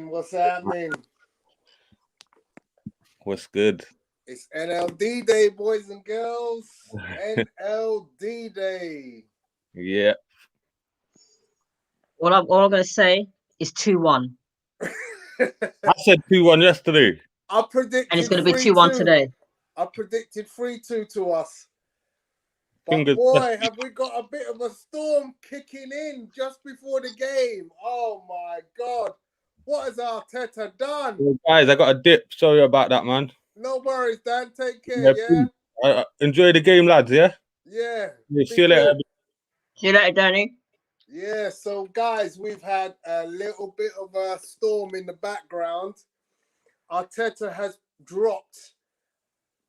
What's happening? What's good? It's NLD Day, boys and girls. NLD Day. Yeah. All I'm going to say is 2-1. I said 2-1 yesterday. I predicted And it's going to be 2-1 today. I predicted 3-2 to us. But Fingers boy, crossed. have we got a bit of a storm kicking in just before the game. Oh my God. What has Arteta done? Well, guys, I got a dip. Sorry about that, man. No worries, Dan. Take care, yeah? Enjoy the game, lads, yeah? Yeah. See you later. See you later, Danny. Yeah, so guys, we've had a little bit of a storm in the background. Arteta has dropped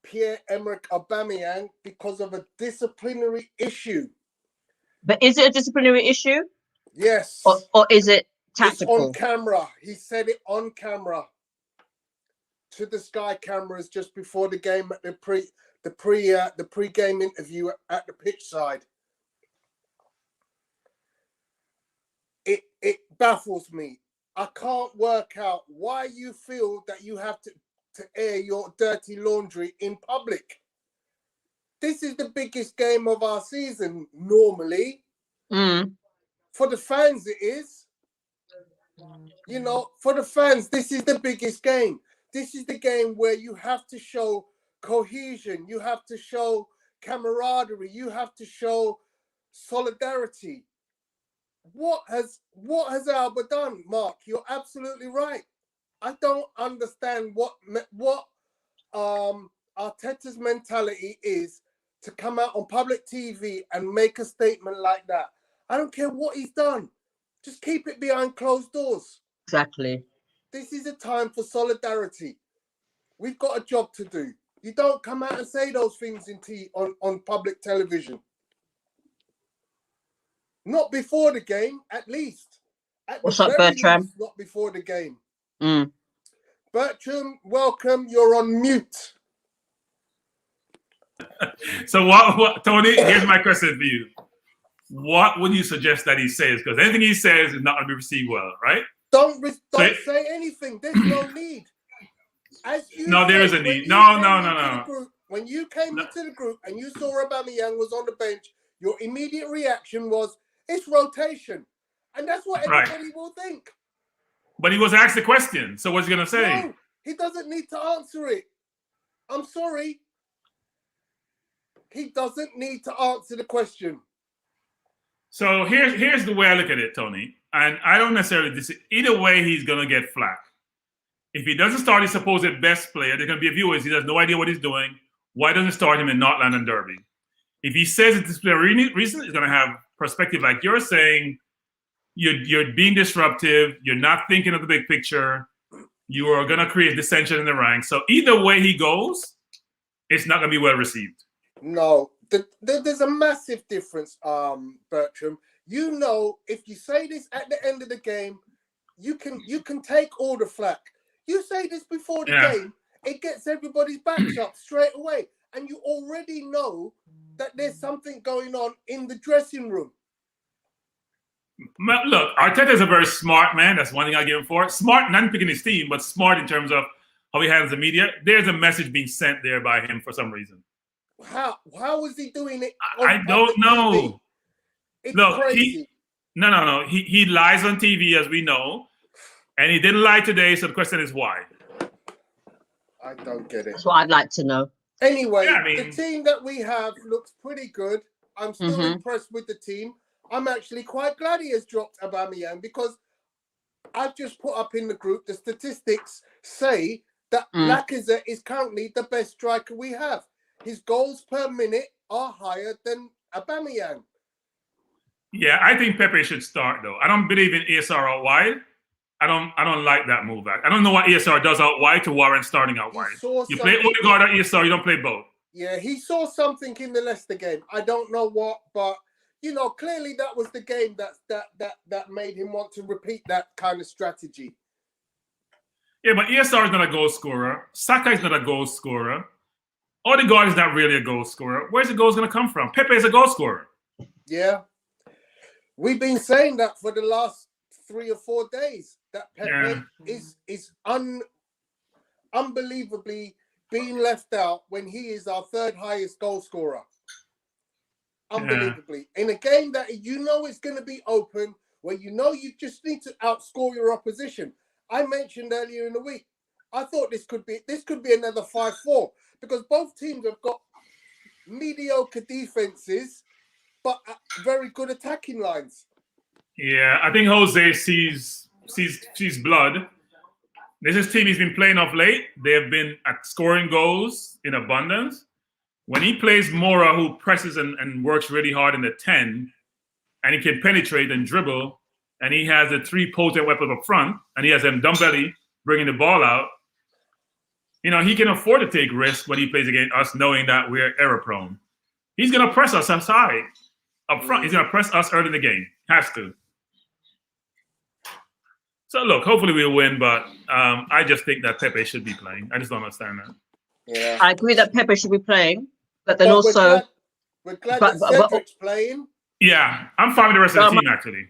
Pierre-Emerick Aubameyang because of a disciplinary issue. But is it a disciplinary issue? Yes. Or is it tactical? It's on camera. He said it on camera to the Sky cameras just before the game at the pre-game interview at the pitch side. It baffles me. I can't work out why you feel that you have to air your dirty laundry in public. This is the biggest game of our season, normally. For the fans, it is. You know, for the fans, this is the biggest game. This is the game where you have to show cohesion. You have to show camaraderie. You have to show solidarity. What has Alba done, Mark? You're absolutely right. I don't understand what Arteta's mentality is to come out on public TV and make a statement like that. I don't care what he's done. Just keep it behind closed doors. Exactly. This is a time for solidarity. We've got a job to do. You don't come out and say those things on public television. Not before the game, at least. What's up, Bertram? Not before the game. Bertram, welcome. You're on mute. So what, Tony, here's my question for you. What would you suggest that he says? Because anything he says is not going to be received well, right? Don't say anything. There's no need. There is a need. No. When you came into the group and you saw Aubameyang was on the bench, your immediate reaction was, it's rotation. And that's what everybody will think. But he was asked the question. So what's he going to say? No, he doesn't need to answer it. I'm sorry. He doesn't need to answer the question. So here's the way I look at it, Tony. And I don't necessarily either way, he's going to get flack. If he doesn't start his supposed best player, there's going to be a viewer. He has no idea what he's doing. Why doesn't he start him in North London Derby? If he says it's a reason, he's going to have perspective like you're saying. You're being disruptive. You're not thinking of the big picture. You are going to create dissension in the ranks. So either way he goes, it's not going to be well received. No, there's a massive difference, Bertram. You know, if you say this at the end of the game, you can take all the flack. You say this before the game, it gets everybody's backs up straight away. And you already know that there's something going on in the dressing room. Look, Arteta is a very smart man. That's one thing I give him for. Smart, not picking his team, but smart in terms of how he handles the media. There's a message being sent there by him for some reason. How is he doing it? I don't know. It's Look, crazy. No. He lies on TV, as we know. And he didn't lie today, so the question is why? I don't get it. That's what I'd like to know. Anyway, the team that we have looks pretty good. I'm still impressed with the team. I'm actually quite glad he has dropped Aubameyang because I've just put up in the group, the statistics say that Lacazette is currently the best striker we have. His goals per minute are higher than Aubameyang. Yeah, I think Pepe should start, though. I don't believe in ESR out wide. I don't like that move back. I don't know what ESR does out wide to warrant starting out wide. You play Odegaard or ESR, you don't play both. Yeah, he saw something in the Leicester game. I don't know what, but you know, clearly that was the game that made him want to repeat that kind of strategy. Yeah, but ESR is not a goal scorer. Saka is not a goal scorer. Odegaard is not really a goal scorer. Where's the goals going to come from? Pepe is a goal scorer. Yeah. We've been saying that for the last 3 or 4 days that Pepe is unbelievably being left out when he is our 3rd highest goal scorer. Unbelievably. In a game that you know is going to be open, where you know you just need to outscore your opposition. I mentioned earlier in the week, I thought this could be another 5-4 because both teams have got mediocre defenses, but very good attacking lines. Yeah, I think Jose sees blood. This is team he's been playing of late. They have been at scoring goals in abundance. When he plays Mora, who presses and works really hard in the 10, and he can penetrate and dribble, and he has the 3 potent weapons up front, and he has them Dumbelly bringing the ball out, you know, he can afford to take risks when he plays against us, knowing that we're error prone. He's going to press us aside up front. He's going to press us early in the game. Has to. So, look, hopefully we'll win, but I just think that Pepe should be playing. I just don't understand that. Yeah. I agree that Pepe should be playing, but then also... We're glad that Cedric's playing. Yeah, I'm fine with the rest of the team, actually.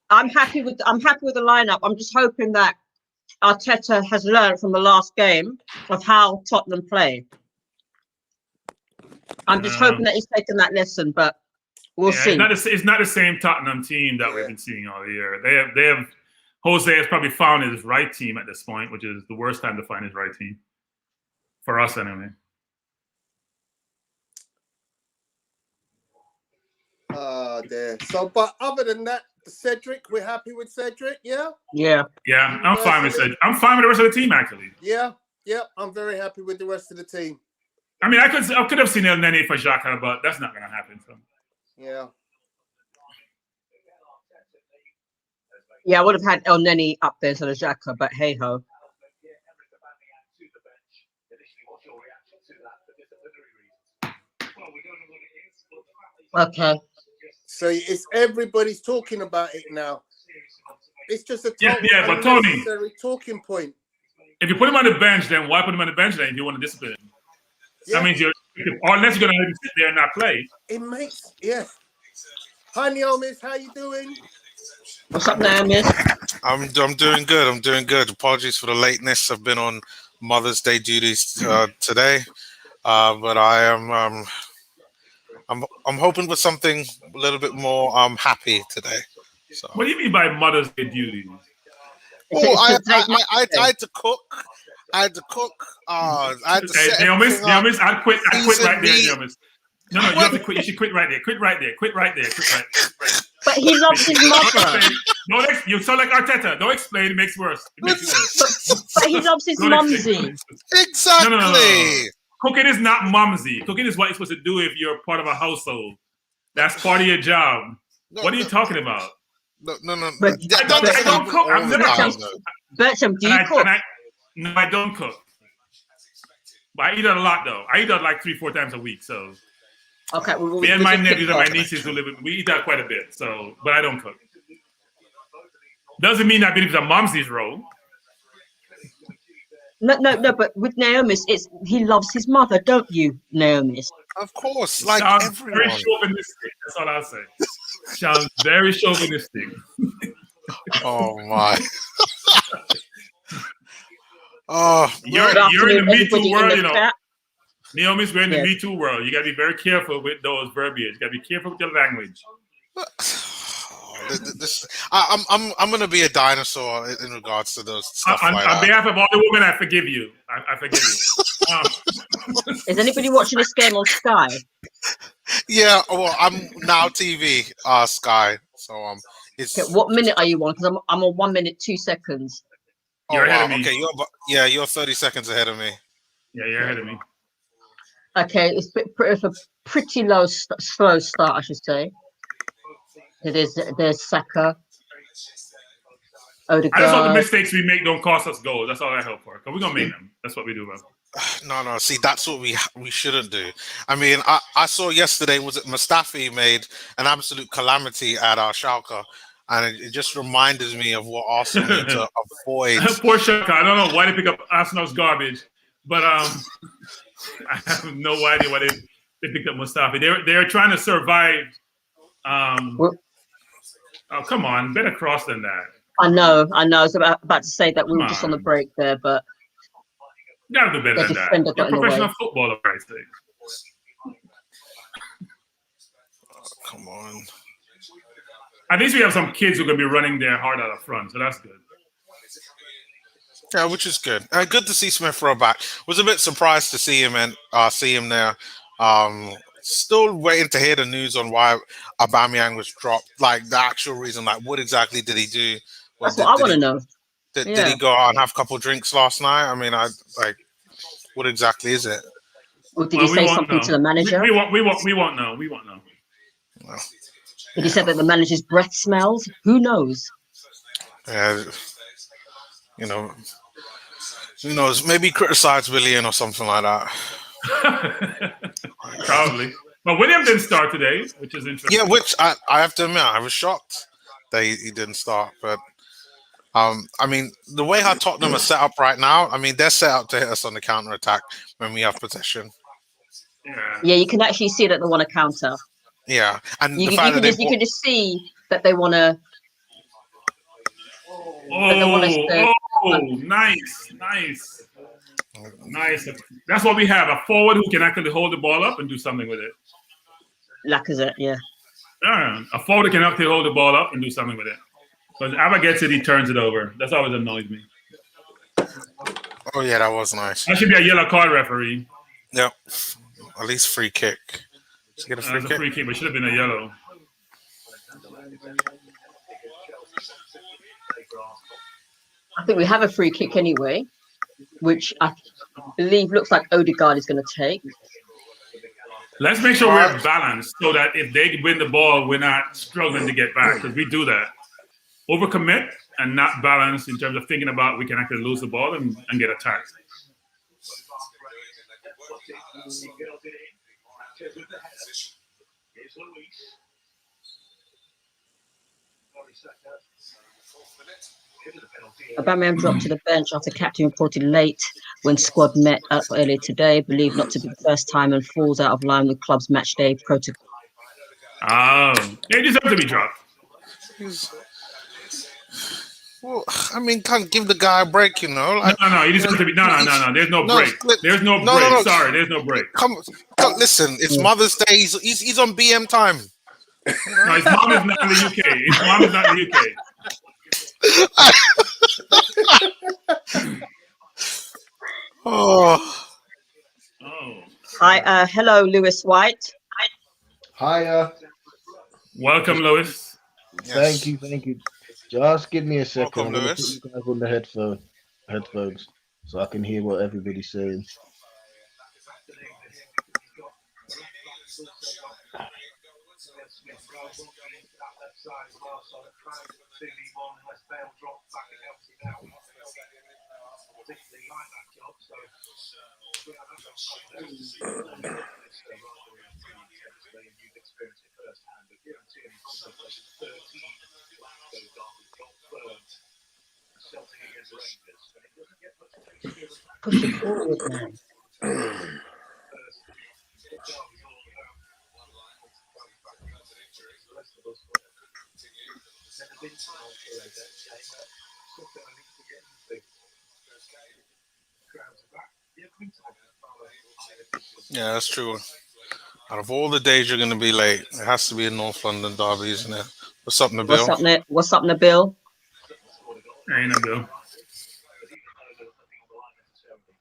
I'm happy with the lineup. I'm just hoping that Arteta has learned from the last game of how Tottenham play. I'm just hoping that he's taken that lesson, but we'll see. It's not the same Tottenham team that we've been seeing all year. They have Jose has probably found his right team at this point, which is the worst time to find his right team. For us, anyway. Oh, dear. So, but other than that, Cedric, we're happy with Cedric, yeah? Yeah. Yeah, I'm fine with Cedric. I'm fine with the rest of the team, actually. Yeah, I'm very happy with the rest of the team. I mean, I could have seen El Nene for Xhaka, but that's not going to happen. So. Yeah. Yeah, I would have had El Nene up there instead of Xhaka, but hey-ho. Okay. So it's everybody's talking about it now. It's just a but Tony, talking point. If you put him on the bench, then why put him on the bench then if you want to discipline him? Yeah. That means unless you're going to let him sit there and not play. It makes, Hi, Neomis, how you doing? What's up, Neomis? I'm doing good. I'm doing good. Apologies for the lateness. I've been on Mother's Day duties today, but I am. I'm hoping for something a little bit more happy today. So. What do you mean by Mother's Day duties? Oh, I had to cook. I had to set Neomis, I'd quit right there, Neomis. No, you have to quit. You should quit right there. Quit right there. But he loves his mother. You sound like Arteta. Don't explain. It makes it worse. But he loves his mumsy. Exactly. No. Cooking is not mumsy. Cooking is what you're supposed to do if you're part of a household. That's part of your job. What are you talking about? No. But I don't cook. I've never cooked. Bertram, do you cook? No, I don't cook. But I eat it a lot, though. I eat it like 3-4 times a week. So, okay. Me and my nephews and my nieces who live with me, we eat that quite a bit. So, but I don't cook. Doesn't mean I believe it's a momsy's role. No. But with Naomi, he loves his mother, don't you, Naomi? Of course, like sounds everyone. Very chauvinistic. That's all I'll say. Sounds very chauvinistic. Oh my. Oh, you're in the Me Too world, you know. Naomi's we're in the Me Too world. You gotta be very careful with those verbiage. You gotta be careful with your language. I'm gonna be a dinosaur in regards to those stuff like that. On behalf of all the women, I forgive you. I forgive you. Is anybody watching this game on Sky? Yeah, well, I'm now TV Sky. So it's okay, what minute are you on? Because I'm on 1 minute 2 seconds. You're ahead of me. Okay, you're 30 seconds ahead of me. Yeah, you're ahead of me. Okay, it's a pretty slow start, I should say. There's Saka. Odegaard. I just hope the mistakes we make don't cost us goals. That's all I hope for. Because we're going to make them. That's what we do, man. No. See, that's what we shouldn't do. I mean, I saw yesterday, was it Mustafi made an absolute calamity at our Schalke. And it just reminded me of what Arsenal need to avoid. Poor Schalke. I don't know why they pick up Arsenal's garbage. But I have no idea why they picked up Mustafi. They're trying to survive Oh, come on. Better cross than that. I know. I was about to say that we were Come just on the on. break there, but You gotta do better the than that. defender You're got in the professional way. footballer, for Christ's sake. Come on. At least we have some kids who are gonna be running their heart out up front, so that's good. Yeah, which is good. Good to see Smith throw back. Was a bit surprised to see him there. Still waiting to hear the news on why Aubameyang was dropped. Like the actual reason. Like what exactly did he do? That's what I want to know. Did he go out and have a couple drinks last night? I mean, what exactly is it? Or did he say something to the manager? We won't know. We won't know. Well, Did he say that the manager's breath smells? Who knows? Yeah, you know, who knows? Maybe criticize Willian or something like that. Probably. But William didn't start today, which is interesting. Yeah, which I have to admit, I was shocked that he didn't start. But I mean, the way how Tottenham are set up right now, I mean, they're set up to hit us on the counter attack when we have possession. Yeah, you can actually see that they want to counter. Yeah, and You the fact that can just see that they want to. Nice. That's what we have, a forward who can actually hold the ball up and do something with it. Lacazette, yeah. A forward who can actually hold the ball up and do something with it. Because Abba gets it, he turns it over. That's always annoys me. Oh yeah, that was nice. That should be a yellow card, referee. Yep. At least free kick. Did you get a free kick? A free kick, but should have been a yellow. I think we have a free kick anyway, which I believe looks like Odegaard is going to take. Let's make sure we're balanced so that if they win the ball, we're not struggling to get back, because we do that. Overcommit and not balance in terms of thinking about we can actually lose the ball and get attacked. Aubameyang dropped to the bench after captain reported late when squad met up earlier today, believed not to be the first time, and falls out of line with club's match day protocol. Oh, he deserves to be dropped. Well, I mean, can't give the guy a break, you know. Like, no, he deserves to be. No. There's no break. There's no break. Sorry, there's no break. Come, listen. It's Mother's Day. He's on BM time. No, his mom is not in the UK. His mom is not in the UK. Oh. Hi, hello, Lewis White. Hiya. Welcome, Lewis. Yes. Thank you. Just give me a second. Welcome, I'm going to Lewis. put you guys on the headphones so I can hear what everybody's saying. Push it forward, man. Yeah, that's true. Out of all the days you're going to be late, it has to be a North London derby, isn't it? What's up, Nabil? What's up, Nabil? Ain't Nabil.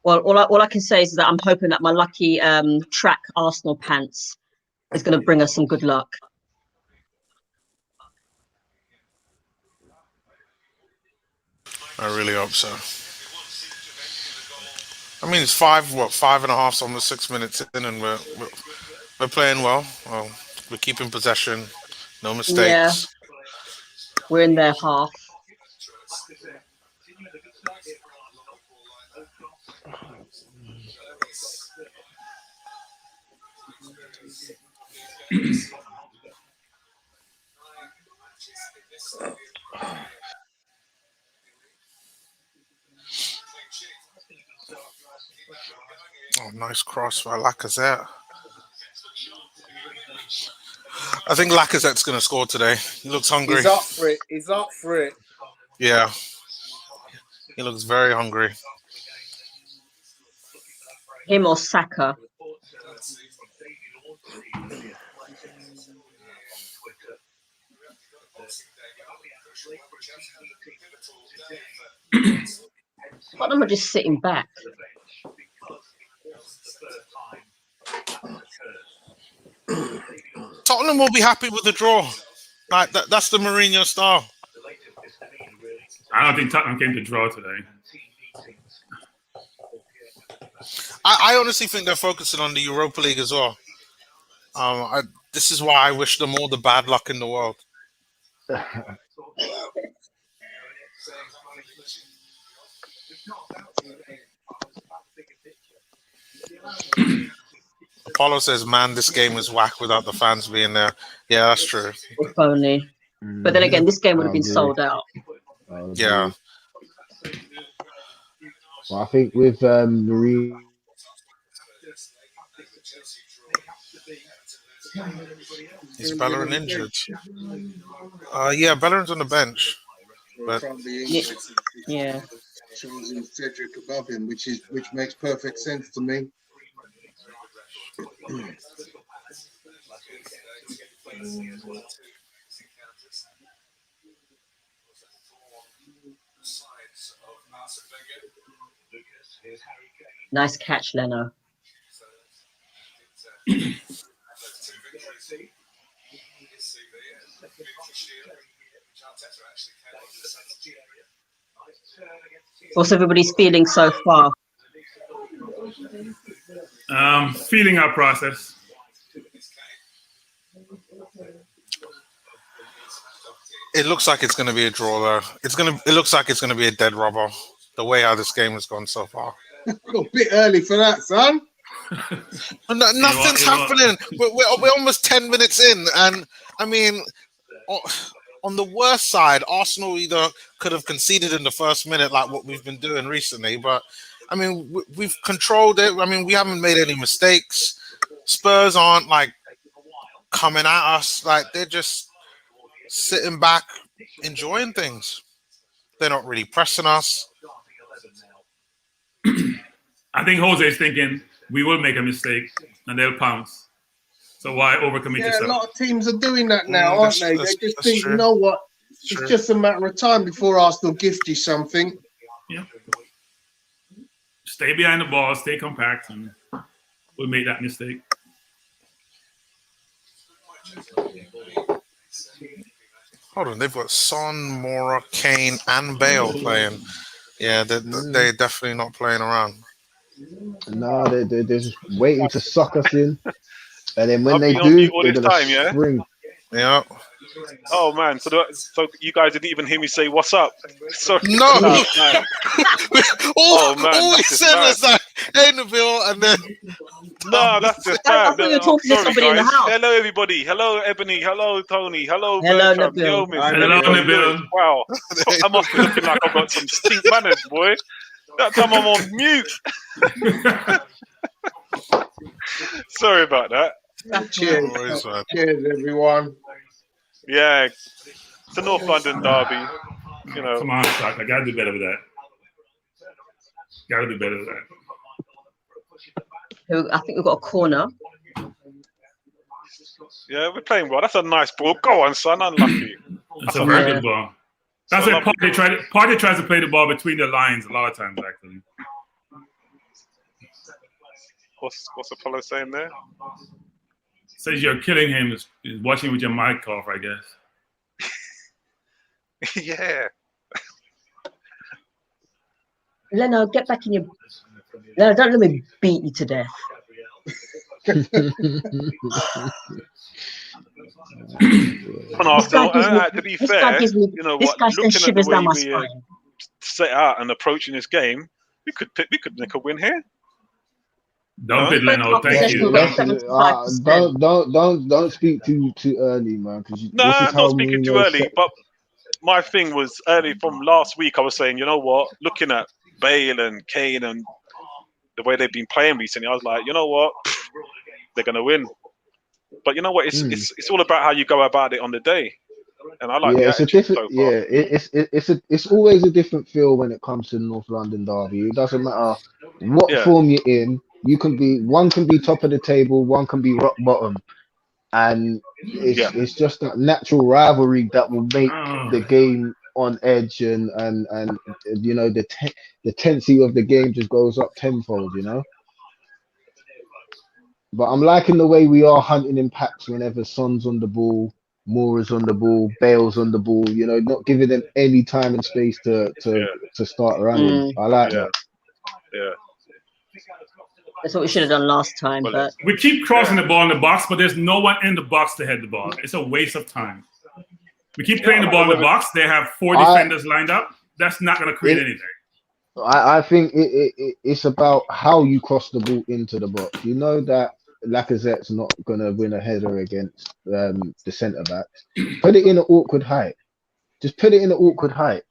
Well, all I can say is that I'm hoping that my lucky track Arsenal pants is going to bring us some good luck. I really hope so. I mean, it's 5.5, almost 6 minutes in, and we're playing well. Well, we're keeping possession, no mistakes. Yeah, we're in their half. Oh, nice cross by Lacazette. I think Lacazette's going to score today. He looks hungry. He's up for it. He's up for it. Yeah. He looks very hungry. Him or Saka. Tottenham are just sitting back. Tottenham will be happy with the draw. Like that's the Mourinho style. I don't think Tottenham came to draw today. I honestly think they're focusing on the Europa League as well. This is why I wish them all the bad luck in the world. Apollo says, "Man, this game is whack without the fans being there." Yeah, that's true. If only. But then again, this game would have been sold out. Yeah. Well, I think with Marie. Is Bellerin injured? Yeah, Bellerin's on the bench. But Yeah. Chosen Cedric above him, which makes perfect sense to me. Nice catch, Leno. What's everybody's feeling so far? Feeling our process. it looks like it's going to be a draw, though. It looks like it's going to be a dead rubber. The way how this game has gone so far. A bit early for that, son. Nothing's happening. We're almost 10 minutes in, and I mean, on the worst side, Arsenal either could have conceded in the first minute, like what we've been doing recently, but I mean, we've controlled it. I mean, we haven't made any mistakes. Spurs aren't like coming at us; like they're just sitting back, enjoying things. They're not really pressing us. I think Jose's thinking we will make a mistake and they'll pounce. So why overcommit yourself? A lot of teams are doing that now, aren't they? They just think, true. you know what? It's just a matter of time before Arsenal gift you something. Yeah. Stay behind the ball, stay compact, and we'll make that mistake. Hold on, they've got Son, Mora, Kane, and Bale playing. Yeah, they're definitely not playing around. No, they're just waiting to suck us in, and then when they do, they're gonna spring. Yeah. Oh man, so you guys didn't even hear me say what's up? Sorry. No. all we said was like, "Hey, Nabil," and then no, that's just I bad. thought you were talking to somebody in the house. Hello, everybody. Hello, Ebony. Hello, Tony. Hello, Hello, Bertram. Yo, Miss. Hello, Nabil. Wow, I must be looking like I've got some stink manners, boy. That time I'm on mute. Sorry about that. Cheers. Cheers, everyone. Yeah, it's a North London derby. You know. Come on, Stock. I gotta do better with that. Gotta do better with that. I think we've got a corner. Yeah, we're playing well. That's a nice ball. Go on, son. Unlucky. That's a very good ball. That's why Partey tries to play the ball between the lines a lot of times, actually. What's Apollo saying there? Says you're killing him is watching with your mic off, I guess. Yeah. Leno, get back in your... No, don't let me beat you to death. On Arsenal, to be fair, you know what? Looking at the way we set out and approaching this game, we could make a win here. Dump it, Leno. Thank you. Don't speak too early, man. No, I'm not speaking too early. But my thing was early from last week. I was saying, you know what? Looking at Bale and Kane and the way they've been playing recently, I was like, you know what? They're gonna win. But you know what? It's all about how you go about it on the day. And I like the it's a attitude different. so far. It's always a different feel when it comes to the North London derby. It doesn't matter what form you're in. One can be top of the table, one can be rock bottom, and it's just that natural rivalry that will make the game on edge, and you know the tensity of the game just goes up tenfold. You know. But I'm liking the way we are hunting in packs whenever Son's on the ball, Moura's on the ball, Bale's on the ball. You know, not giving them any time and space to start running. I like that. Yeah. That's what we should have done last time. But we keep crossing the ball in the box, but there's no one in the box to head the ball. It's a waste of time. We keep playing the ball in the box. They have 4 defenders lined up. That's not going to create anything. I think it's about how you cross the ball into the box. You know that Lacazette's not going to win a header against the centre backs. Put it in an awkward height. Just put it in an awkward height.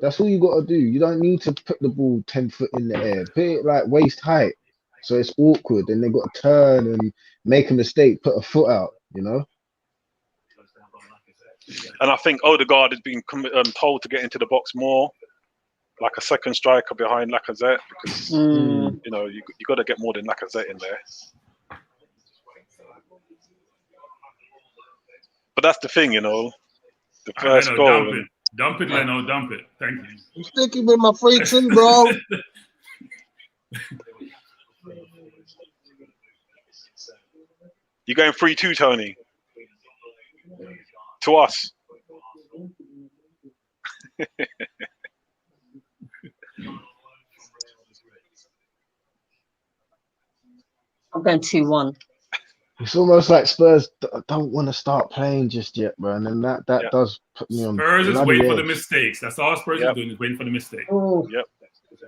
That's all you got to do. You don't need to put the ball 10 foot in the air. Put it like waist height, so it's awkward, and they got to turn and make a mistake, put a foot out. You know. And I think Odegaard has been told to get into the box more, like a second striker behind Lacazette, because you know you got to get more than Lacazette in there. But that's the thing, you know. The first goal. Dump it, Leno. Dump it. Thank you. I'm sticking with my free chin, bro. You're going 3-2, Tony. To us. I'm going 2-1. It's almost like Spurs don't want to start playing just yet, bro, and that does put me on. Spurs is waiting for the mistakes. That's all Spurs are doing, is waiting for the mistake.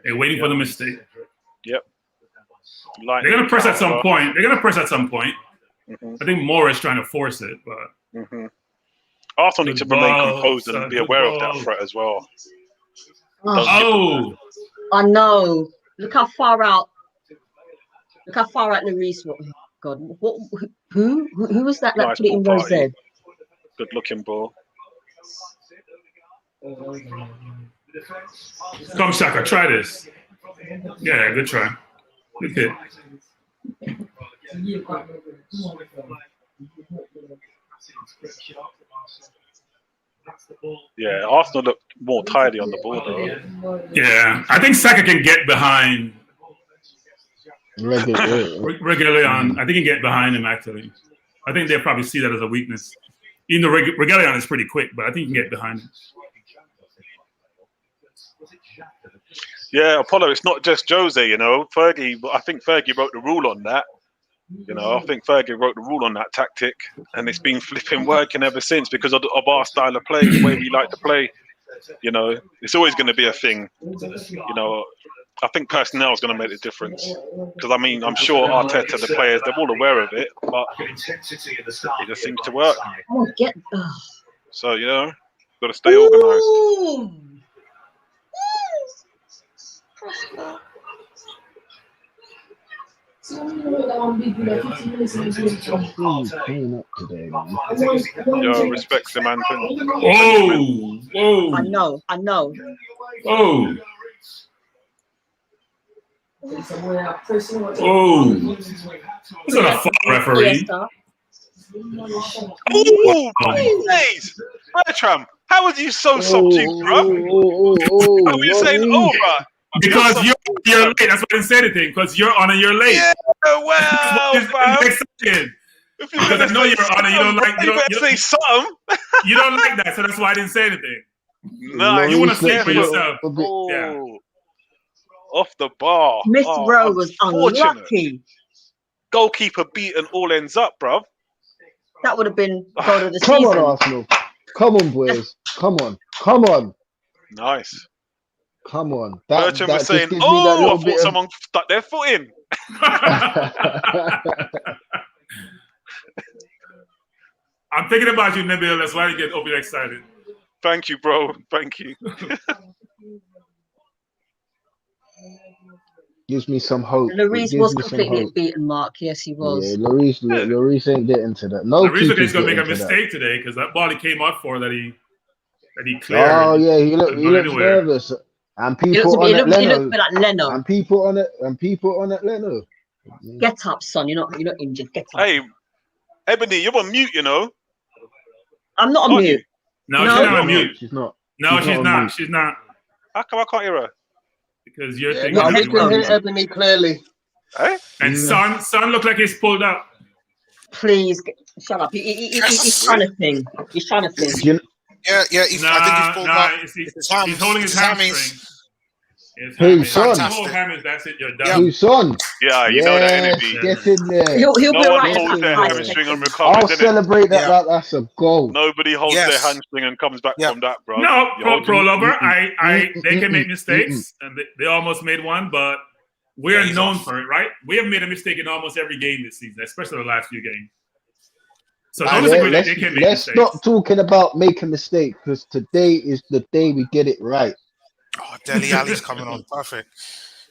They're waiting for the mistake. They're gonna press at some point. I think Moore is trying to force it, but Arsenal need to remain composed and be aware of that threat as well. I know. Look how far out. Look how far out Lloris. God, who was that Nice put it in Rose? Good looking ball. Come, Shaka, try this. Yeah, good try. Good hit. Yeah, Arsenal look more tidy on the ball though. Yeah, I think Saka can get behind Reguilón. I think he can get behind him, actually. I think they'll probably see that as a weakness. Even though Reguilón is pretty quick, but I think he can get behind him. Yeah, Apollo, it's not just Jose, you know. I think Fergie wrote the rule on that. You know, I think Fergie wrote the rule on that tactic, and it's been flipping working ever since because of our style of play, the way we like to play. You know, it's always going to be a thing. You know, I think personnel is going to make the difference. Because, I mean, I'm sure Arteta, the players, they're all aware of it, but it just seems to work. So, you know, got to stay organised. Yo, respect him, Anthony. Whoa! I know. Oh! It's not a foul, referee. Oh, please! Bertram, how are you so subtle, bro? How are you saying over? Because you're late. That's why I didn't say anything. Because you're on and you're late. Yeah, well, because I know you're on and you don't like. You don't say something. You don't like that, so that's why I didn't say anything. Nice. You want to sleep for yourself. Yeah. Off the bar. Miss Rowe was unlucky. Goalkeeper beaten all ends up, bruv. That would have been goal of the season. Come on, Arsenal. Come on, boys. Come on. Nice. Come on. Bertrand was saying, I thought someone stuck their foot in. I'm thinking about you, Nabil. That's why I get overly excited. Thank you, bro. Thank you. Gives me some hope. It Lloris gives was me some completely hope. beaten, Mark. Yes, he Yeah, was. Lloris ain't getting to that. No The reason keeper's he's gonna make getting a to that. mistake today because that ball he came out for that he cleared. Oh yeah, he couldn't go looks anywhere. nervous. And He looks people a on bit, it, he looks a Leno. bit like Leno. And people on it, Leno. Get up, son. You're not injured. Get up. Hey, Ebony, you're on mute, you know. I'm not on Aren't mute. you? No, No. she's not on No, mute. she's not. No, she's on not. mute. She's not. How come I can't hear her? Because your Yeah, thing no, Not we is can hear headphones. Ebony clearly. Eh? And Son looked like he's pulled up. Please shut up. He's trying to think. He's trying to think. You know, Yeah. I think he's pulled up. He's holding his hamstring. His Who, hammy. Son? The whole hammy, that's it. You're Yeah. done. who's on? Yeah, you know that Yes, energy. get in there. He'll be No one alright. holds their Yeah. hamstring and I'll recovers, innit? celebrate that Yeah. like that's a goal. Nobody holds Yes. their hamstring and comes back Yeah. from that, bro. No, You hold pro your- lover. They can make Mm-mm. mistakes, and they almost made one, but we're Yeah, he's known off. for it, right? We have made a mistake in almost every game this season, especially the last few games. So don't disagree that they can make Let's mistakes. stop talking about making mistakes because today is the day we get it right. Oh, Dele Alli's coming on. Perfect.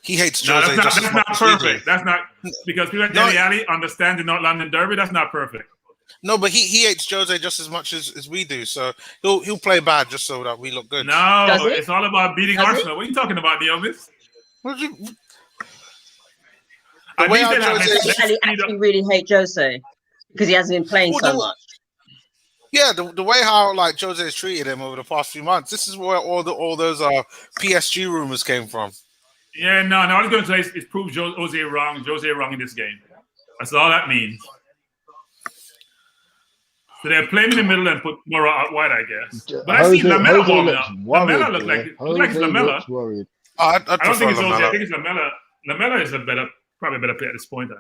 He hates No, Jose just as that's much not as we do. perfect. That's not because people like No. Dele Alli understand the North London Derby. That's not perfect. No, but he hates Jose just as much as we do. So he'll play bad just so that we look good. No, Does he? it's all about beating Does he? Arsenal. What are you talking about, Diomis? What do you- At way least our they have Jose- let's Ellie speed up. actually really hate Jose because he hasn't been playing Well, so no. much. Yeah, the way how like Jose has treated him over the past few months. This is where all those PSG rumors came from. Yeah, no. All he's going to say is prove Jose wrong in this game. That's all that means. So they're playing in the middle and put Mora out wide, I guess. But I see Lamella warming up. Lamella look like it's Lamella. looks worried. I I don't prefer think it's Jose. I Lamella. think it's Lamella. Lamella is probably a better player at this point.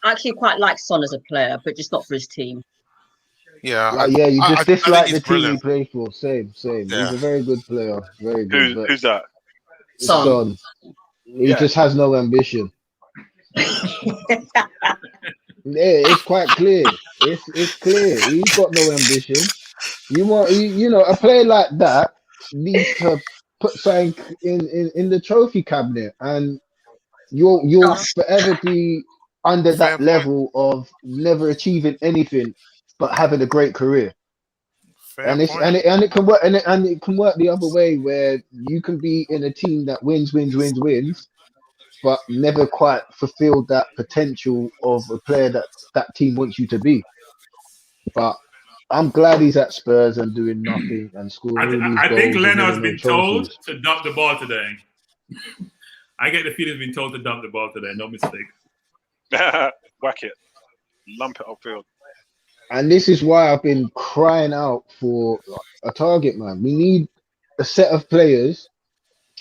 I actually quite like Son as a player, but just not for his team. Yeah, Yeah, you just dislike think the he's team he brilliant. plays for. Same. Yeah. He's a very good player. Very good. but Who's that? Son. He Yeah. just has no ambition. Yeah, it's quite clear. It's clear. He's got no ambition. You know, a player like that needs to put something in the trophy cabinet, and you'll Gosh. forever be under Fair that point. level of never achieving anything but having a great career. Fair And point. it can work and it can work the other way where you can be in a team that wins, but never quite fulfilled that potential of a player that team wants you to be. But I'm glad he's at Spurs and doing nothing and scoring all these I goals. think and Leno has winning been no told trophies. to dump the ball today. I get the feeling he's been told to dump the ball today. No mistake. Whack it. Lump it upfield. And this is why I've been crying out for a target man. We need a set of players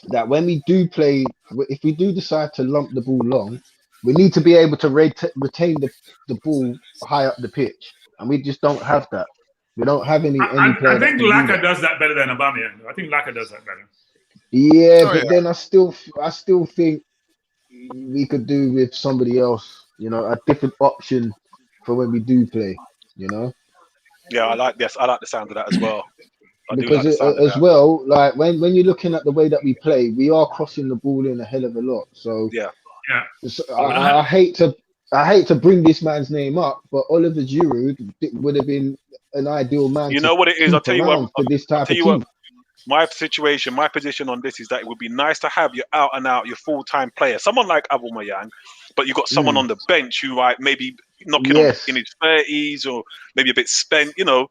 that when we do play, if we do decide to lump the ball long, we need to be able to retain the ball high up the pitch. And we just don't have that. We don't have any player I that think can do Laka that. does that better than Aubameyang. I think Laka does that better. Yeah, Oh, but yeah. then I still think we could do with somebody else, you know, a different option for when we do play, you know. Yeah, I like this. I like the sound of that as well. I do like Because the sound of as that. well, like when you're looking at the way that we play, we are crossing the ball in a hell of a lot. So Yeah. I hate to bring this man's name up, but Oliver Giroud would have been an ideal man. You to know what it is? I'll keep tell you around what. for this type of tell you team. what. My situation, my position on this is that it would be nice to have your out and out, your full time player, someone like Aubameyang, but you've got someone on the bench who maybe knocking on in his 30s or maybe a bit spent, you know,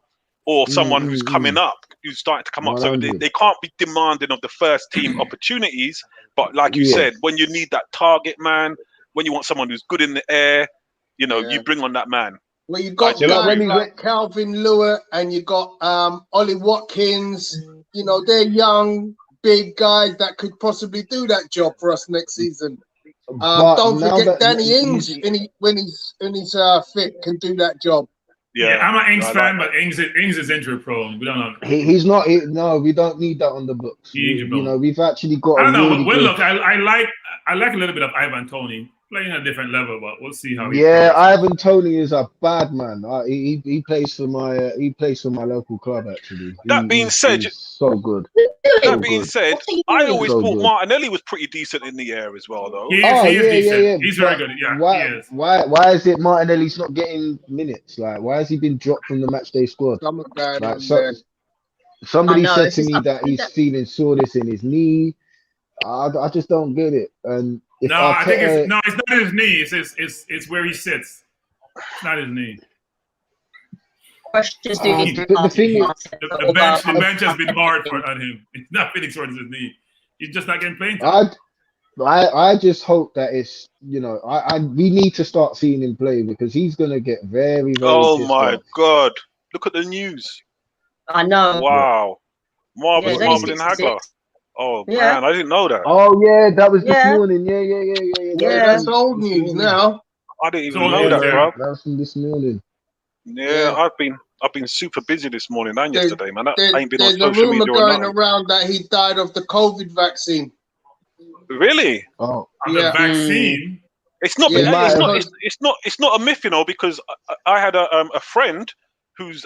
or someone who's coming up, who's starting to come up. So they can't be demanding of the first team opportunities. But like you said, when you need that target man, when you want someone who's good in the air, you know, you bring on that man. Well, you got Yeah, guys when we like Calvin Lewis and you got Ollie Watkins. You know, they're young, big guys that could possibly do that job for us next season. Don't forget Danny Ings when he's fit can do that job. Yeah, I'm an Ings fan, but Ings is injury prone. We don't know. He's not. No, we don't need that on the books. You know, we've actually got. I don't know. Really Well, look, I like a little bit of Ivan Toney. playing at a different level, but we'll see how he Yeah, progresses. Ivan Toney is a bad man. He plays for my local club actually. That being said, He's so good, that so being good, said, What are you I doing? always so thought good. Martinelli was pretty decent in the air as well, though. He Oh is yeah, decent. yeah. He's very But good. Yeah, he why is. why is it Martinelli's not getting minutes? Like why has he been dropped from the match day squad? Summer going Like on there. I somebody know. said It's to just me that he's feeling soreness in his knee. I just don't get it. And if No, I think Arteta, it's not his knee. It's where he sits. It's not his knee. questions do need to but the ask thing is, The bench has been hard on him. It's not feeling sore in his knee. He's just not getting playing time. I just hope that it's we need to start seeing him play because he's gonna get very Oh pissed my off. God! Look at the news. I know. Wow, Yeah, Marvelous he's only Marvel and Hagler. 66. Oh Yeah. man, I didn't know that. Oh yeah, that was this Yeah. morning. Yeah. Yeah. That's old news now. I didn't even So know news, that, yeah. bro. That was from this morning. Yeah, Yeah. I've been super busy this morning and There- yesterday, man. I ain't been on There's a social rumor media or going nothing. around that he died of the COVID vaccine. Really? Oh, On Yeah. the vaccine. It's not. Yeah, might It's have- not. It's not a myth, you know, because I had a friend whose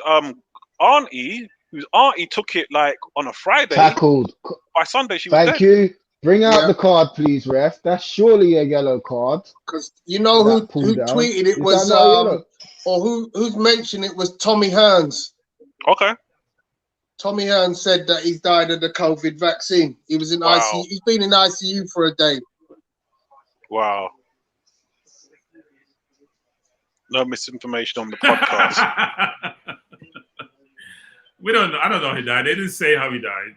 auntie took it like on a Friday. tackled. By Sunday, she was Thank dead. you. Bring out Yeah. the card, please, ref. That's surely a yellow card. Because you know who That pull down. tweeted it Is was that not yellow? or who's mentioned it was Tommy Hearns. Okay. Tommy Hearns said that he died of the COVID vaccine. He was in Wow. ICU. He's been in ICU for a day. Wow. No misinformation on the podcast. We don't know. I don't know how he died. They didn't say how he died.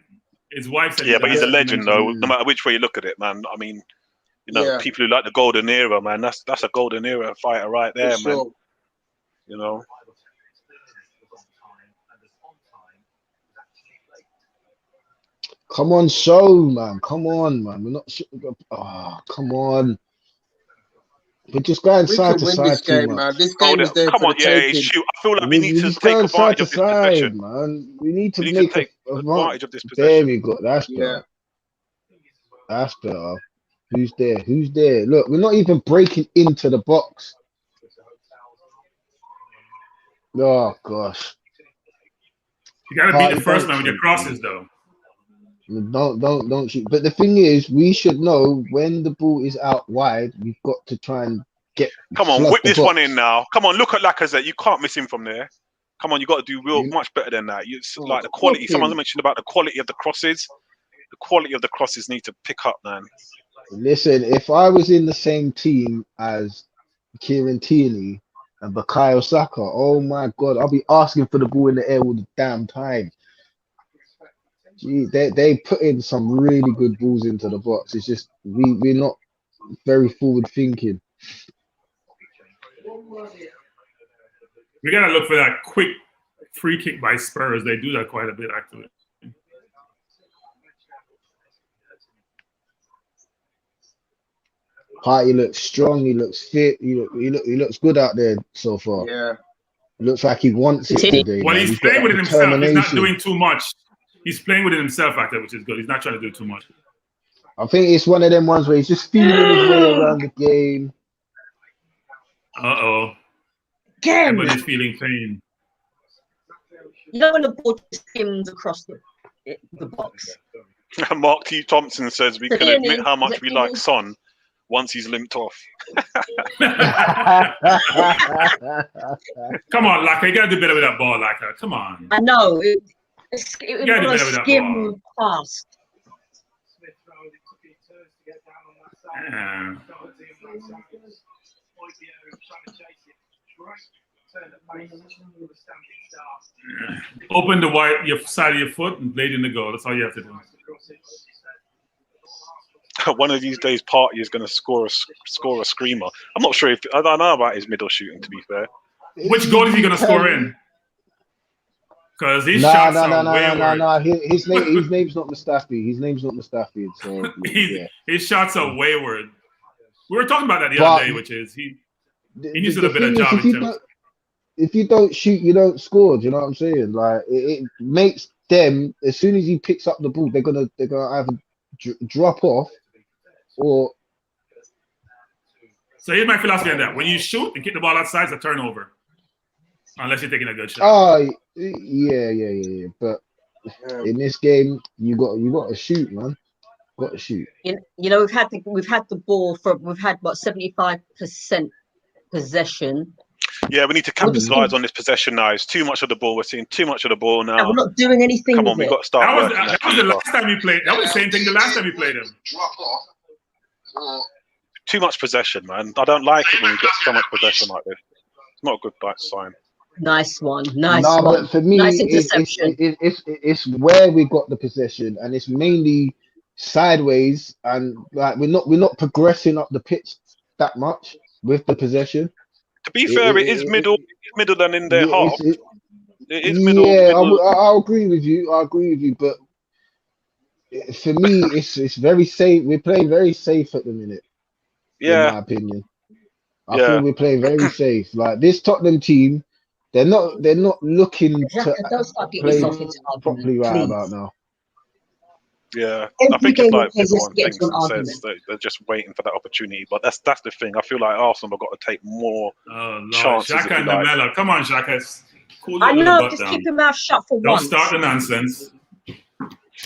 His wife said. Yeah, he but died. he's a legend, though. Mm. No matter which way you look at it, man. I mean, you know, Yeah. people who like the golden era, man. That's a golden era fighter right there, For man. sure. You know. Come on, show, man. Come on, man. We're not. Come on. We're just going We side could to win side this too game, much. man. This game is there Come for on, the yeah, taking. shoot. I feel like we need We're to just take going side advantage to of this side, possession. man. We need to We need to make take advantage. advantage of this There possession. we go. That's better. Yeah. That's better. Who's there? Who's there? Look, we're not even breaking into the box. Oh gosh. You got to beat the first Don't man with your shoot, crosses, please. though. Don't shoot. But the thing is, we should know when the ball is out wide. We've got to try and get. Come on, flood whip the this one box. in now. Come on, look at Lacazette. You can't miss him from there. Come on, you got to do You- much better than that. It's Oh, like the quality. look Someone him. mentioned about the quality of the crosses. The quality of the crosses need to pick up, man. Listen, if I was in the same team as Kieran Tierney and Bukayo Saka, oh my God, I'll be asking for the ball in the air all the damn time. Gee, they put in some really good balls into the box. It's just we're not very forward thinking. We got to look for that quick free kick by Spurs. They do that quite a bit, actually. Party looks strong. He looks fit. He looks good out there so far. Yeah. Looks like he wants it today. Well, man. he's got playing that with it himself. He's not determination. doing too much. He's playing with it himself, actually, which is good. He's not trying to do too much. I think it's one of them ones where he's just feeling his way around the game. Uh-oh. Again. Everybody's feeling pain. You know when the ball just skims across the box. Mark T. Thompson says we So can Tierney, admit how much is it we like Tierney? Son once he's limped off. Come on, Laka. You got to do better with that ball, Laka. Come on. I know. It gotta do was better with that skim past. Yeah. Open your side of your foot and blade in the goal. That's all you have to do. One of these days, Party is going to score a screamer. I'm not sure if I don't know about his middle shooting. To be fair, Which goal is he going to score in? Because his shots are wayward. No. His name's not Mustafi. His name's not Mustafi. So yeah. His shots are wayward. We were talking about that the other day, which is he needs to do a better job in terms. If you don't shoot, you don't score. Do you know what I'm saying? Like it makes them, as soon as he picks up the ball, they're gonna either drop off or So here's my philosophy on that. When you shoot and kick the ball outside, it's a turnover. Unless you're taking a good shot. Oh, yeah. But in this game, you got to shoot, man. Got to shoot. You know, we've had the ball we've had about 75% possession. Yeah, we need to capitalize on this possession now. It's too much of the ball. We're seeing too much of the ball now. And we're not doing anything. Come on, we've got to start working. That was the last time we played. That was the same thing the last time we played him. Too much possession, man. I don't like it when we get so much possession like this. It's not a good sign. Nice one. Nice one. But for me, nice interception. It's where we got the possession, and it's mainly sideways, and like we're not progressing up the pitch that much with the possession. To be fair, it is middle and in their half. It is middle. Yeah, I'll agree with you. But for me, it's very safe. We're playing very safe at the minute. Yeah, in my opinion, I feel we're playing very safe. Like this Tottenham team, they're not looking to play properly right about now. Yeah, I think it's like everyone thinks and says they're just waiting for that opportunity. But that's the thing. I feel like Arsenal have got to take more chances. Shaka and Lamella. Come on, Shaka. Cool. I know, just keep your mouth shut for once. Don't start the nonsense.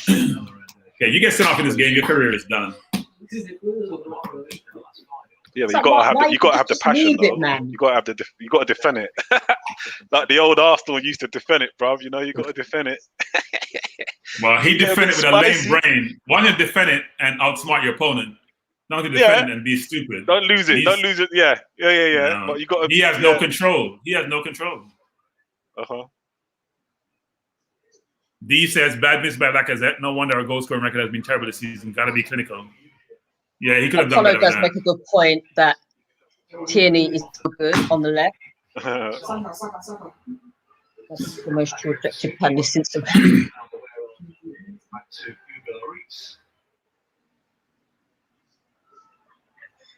Okay, you get sent off in this game, your career is done. Yeah, but you got to have the passion, though. You got to defend it. Like the old Arsenal used to defend it, bruv. You know, you got to defend it. Well, he defended with a lame brain. One, to defend it and outsmart your opponent. Not to defend it and be stupid. Don't lose it. Don't lose it. Yeah. No. But you got to. He has no control. D says bad miss by Lacazette. No wonder our goal scoring record has been terrible this season. Got to be clinical. Yeah, he could have done better. Does make a good point that Tierney is good on the left. That's the most true objective plan since.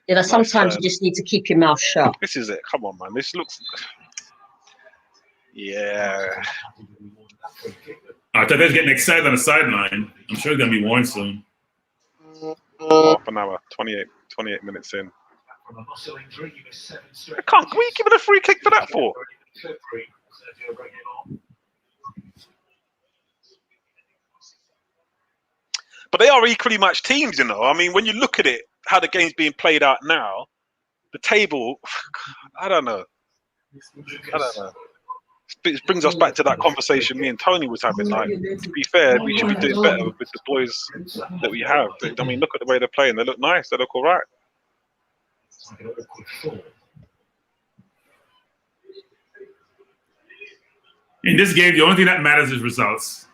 You know, sometimes you just need to keep your mouth shut. This is it. Come on, man. This looks. Yeah. Tate's getting excited on the sideline. I'm sure he's gonna be warned soon. Half an hour, 28 minutes in. What are you giving a free kick for that for? But they are equally matched teams, you know. I mean, when you look at it, how the game's being played out now, the table, I don't know. It brings us back to that conversation me and Tony was having. Like, to be fair, we should be doing better with the boys that we have. I mean, look at the way they're playing. They look nice. They look all right. In this game, the only thing that matters is results.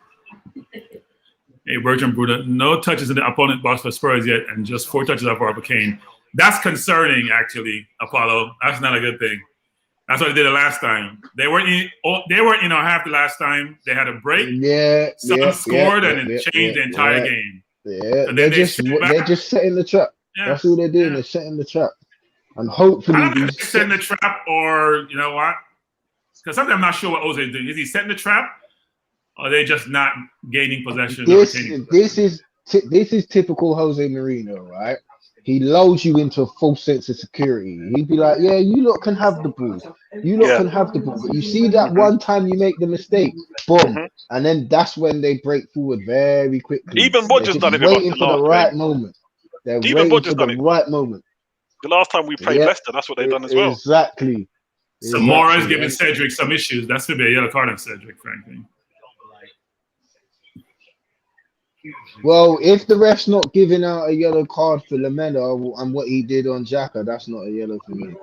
Hey, Bertrand Bruder, no touches in the opponent box for Spurs yet, and just 4 touches off Harper Kane. That's concerning, actually, Apollo. That's not a good thing. That's what they did the last time. They weren't in half the last time. They had a break. Someone scored and it changed the entire game. Yeah, they're just setting the trap. Yeah. That's all they're doing. They're setting the trap, and hopefully I don't know if they're setting the trap or you know what? Because sometimes I'm not sure what Jose is doing. Is he setting the trap, or are they just not gaining possession? This is typical Jose Mourinho, right? He lulls you into a false sense of security. He'd be like, yeah, you lot can have the ball. You lot can have the ball. But you see that one time you make the mistake, boom. And then that's when they break forward very quickly. Even Rodgers done it. Waiting for the right moment. They're waiting for the right moment. The last time we played Leicester, that's what they've done as well. Exactly. Samora is giving Cedric some issues. That's going to be a yellow card on Cedric, frankly. Well, if the ref's not giving out a yellow card for Lamella and what he did on Xhaka, that's not a yellow for me.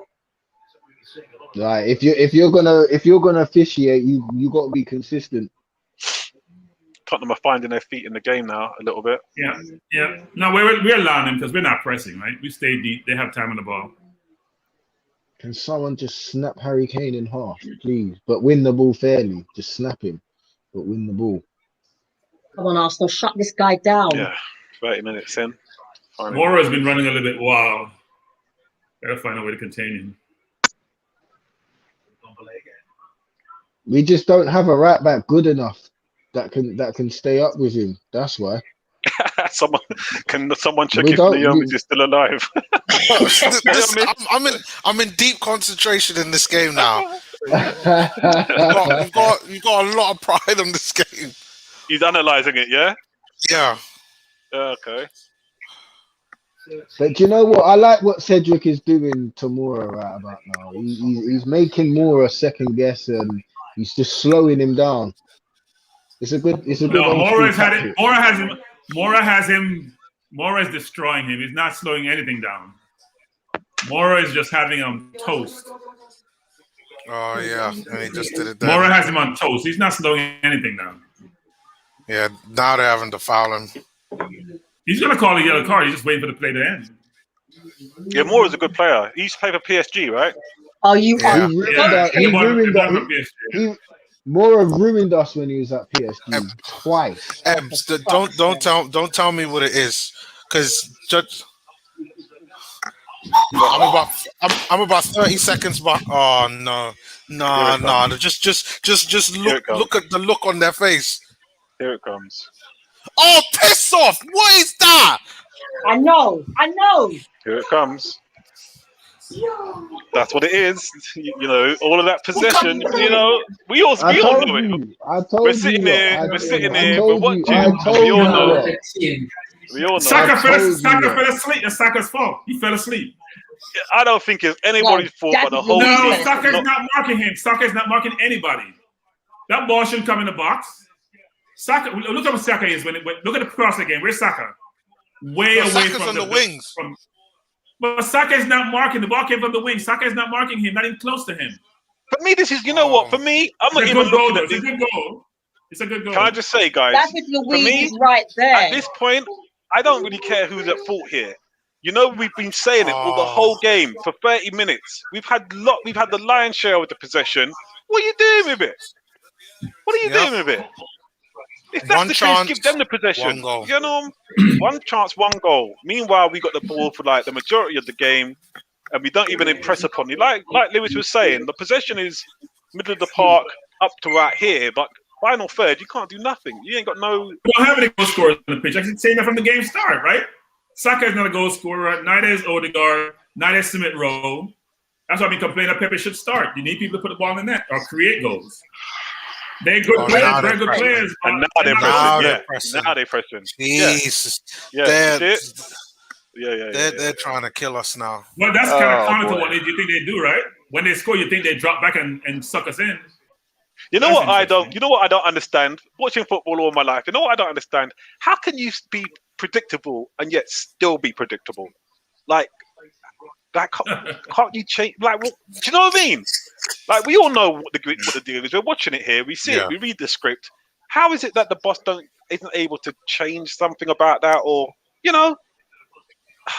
Like if you're gonna officiate, you got to be consistent. Tottenham are finding their feet in the game now a little bit. Yeah. No, we're allowing them because we're not pressing, right? We stay deep. They have time on the ball. Can someone just snap Harry Kane in half, please? But win the ball fairly. Just snap him, but win the ball. Come on, Arsenal, shut this guy down. Yeah, 30 minutes in. Mora has been running a little bit wild. Gotta find a way to contain him. We just don't have a right back good enough that can stay up with him. That's why. Someone check We if don't- Liam we- is still alive? I'm in deep concentration in this game now. You've got a lot of pride on this game. He's analysing it, yeah? Yeah. Okay. But do you know what? I like what Cedric is doing to Mora right about now. He's making Mora second guess, and he's just slowing him down. It's a good. No, old Mora school has had it. tactic. Mora is destroying him. He's not slowing anything down. Mora is just having him toast. Oh yeah, and he just did it. Then. Mora has him on toast. He's not slowing anything down. Yeah, now they're having to foul him. He's gonna call a yellow card. He's just waiting for the play to end. Yeah, Moore's a good player. He used to play for PSG, right? Are you? Yeah. He ruined that. Mora ruined us when he was at PSG twice. Ebbs, don't tell me what it is, because I'm about 30 seconds back. Oh no. Just look at the look on their face. Here it comes. Oh, piss off! What is that? I know. Here it comes. That's what it is. You know, all of that possession. You know, we all know it. I told We're sitting here. We're watching. We all know. We all know. Saka fell asleep. It's Saka's fault. He fell asleep. I don't think it's anybody's fault for the whole No, team. Saka's not marking him. Saka's not marking anybody. That ball shouldn't come in the box. Saka, look at what Saka is when look at the cross again. Where's Saka? Way away Saka's from on the wings. But Saka is not marking. The ball came from the wing. Saka is not marking him. Not even close to him. For me, this is, you know what? For me, I'm not even looking at this. It's a good goal. It's a good goal. Can I just say, guys? That's if Louise is right there. At this point, I don't really care who's at fault here. You know, we've been saying it for the whole game for 30 minutes. We've had the lion's share of the possession. What are you doing with it? What are you doing with it? If that's the case, give them the possession. You know, one chance, one goal. Meanwhile, we got the ball for like the majority of the game, and we don't even impress upon it. Like Lewis was saying, the possession is middle of the park up to right here, but final third, you can't do nothing. You ain't got no. We don't have any goal scorers on the pitch. I can say that from the game start, right? Saka is not a goal scorer. Neither is Odegaard. Neither is Smith Rowe. That's why I've been complaining that Pepe should start. You need people to put the ball in the net or create goals. They're good players. They're good players. And now they're pressing. Now they're pressing. Jesus. Yeah. They're trying to kill us now. Well, that's kind of counter to what you think they do, right? When they score, you think they drop back and suck us in. You know what I don't? You know what I don't understand? Watching football all my life, you know what I don't understand? How can you be predictable and yet still be predictable? Like can't you change? Like, do you know what I mean? Like, we all know what the deal is. We're watching it here. We see it. We read the script. How is it that the boss isn't able to change something about that, or you know?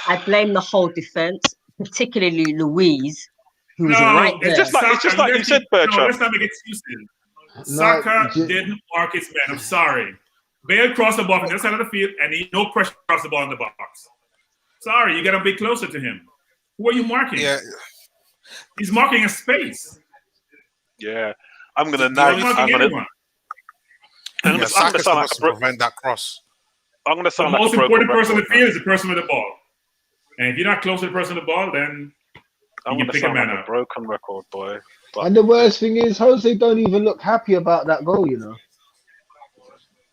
I blame the whole defense, particularly Louise, who's right there. It's just like you said, Bertrand. No, let's not make excuses. Saka didn't mark his man. I'm sorry. Bale crossed the ball from the other side of the field, and he no pressure across the ball in the box. Sorry, you got to be closer to him. Who are you marking? Yeah. He's marking a space. Yeah, I'm gonna Saka's supposed to prevent that cross. I'm gonna sound the like most important person on the field is the person with the ball. And if you're not close to the person with the ball, then I'm gonna sound like a broken record, boy. But And the worst thing is, Jose don't even look happy about that goal. You know,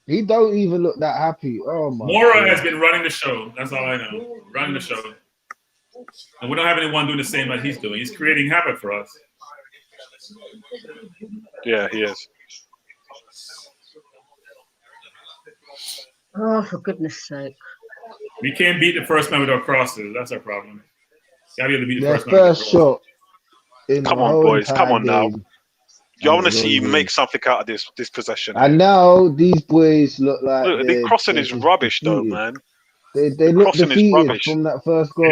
he don't even look that happy. Oh my! Mora has been running the show. That's all I know. Running the show. And we don't have anyone doing the same as he's doing. He's creating havoc for us. Yeah, he is. Oh, for goodness sake. We can't beat the first man with our crosses. That's our problem. Gotta be able to beat the Their first man. first shot. Come on, boys. Come on now. I want to see you make something out of this possession. And now these boys look like the crossing is rubbish, though, man. They look defeated from that first goal.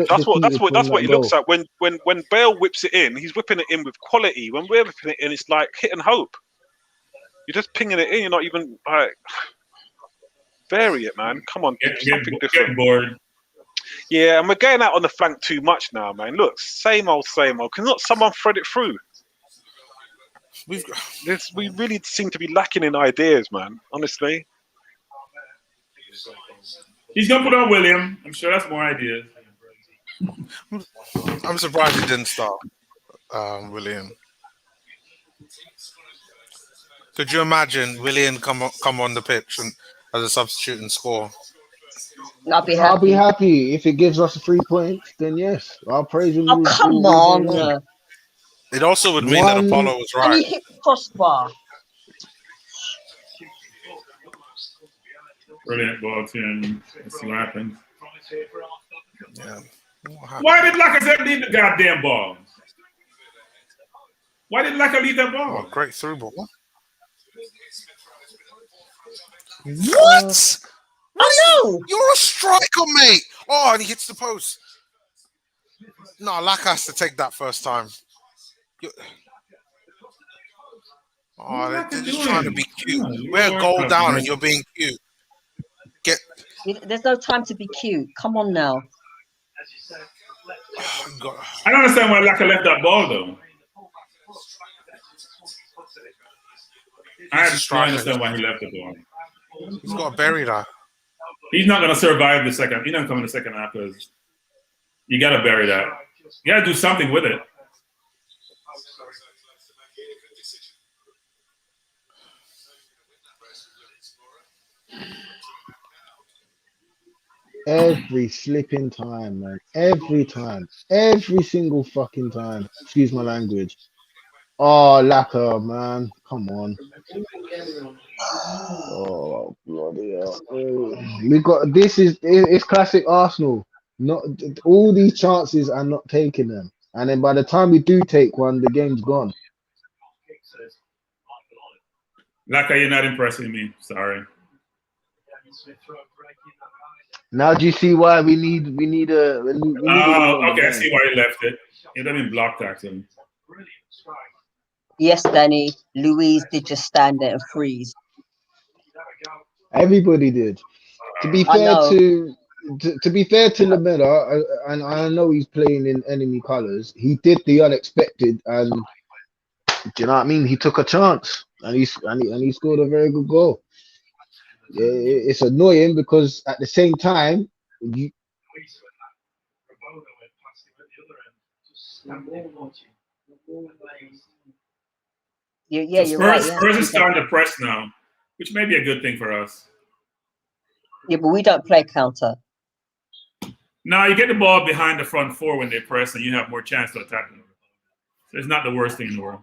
That's what he looks at when Bale whips it in. He's whipping it in with quality. When we're whipping it in, it's like hit and hope. You're just pinging it in. You're not even like vary it, man. Come on, something different. Bored. Yeah, and we're going out on the flank too much now, man. Look, same old, same old. Can not someone thread it through? We really seem to be lacking in ideas, man. Honestly. He's gonna put on William. I'm sure that's more ideas. I'm surprised he didn't start William. Could you imagine William come on the pitch and as a substitute and score? I'll be I'll be happy. happy if it gives us 3 points. Then yes, I'll praise him Oh, come all day long. on. It also would mean that One- Apollo was And right. he hit the crossbar. Brilliant ball to him. Let's see what happens. Yeah. What happened? Why did Lacazette leave the goddamn ball? Why did Lacazette leave that ball? Oh, great through ball. What? Oh no! You're a striker, mate. Oh, and he hits the post. No, Lack has to take that first time. Oh, they're just trying to be cute. We're a goal down and you're being cute. There's no time to be cute. Come on now. God. I don't understand why Lacazette left that ball though. I don't understand why he left the ball. He's got to bury that. He's not going to survive the second. He's not coming the second half because you got to bury that. You got to do something with it. Every flipping time, man. Every time. Every single fucking time. Excuse my language. Oh, Lacquer, man. Come on. Oh, bloody hell. We got this it's classic Arsenal. Not all these chances are not taking them. And then by the time we do take one, the game's gone. Laka, you're not impressing me. Sorry. Now do you see why we need a okay, I see why he left it. He didn't even block tackling. Yes, Danny. Louise did just stand there and freeze. Everybody did. To be fair to be fair to Lamela, and I know he's playing in enemy colours, he did the unexpected, and do you know what I mean? He took a chance, and he scored a very good goal. It's annoying because at the same time, you're right. Spurs is starting to press now, which may be a good thing for us. Yeah, but we don't play counter. No, you get the ball behind the front four when they press, and you have more chance to attack them. So it's not the worst thing in the world.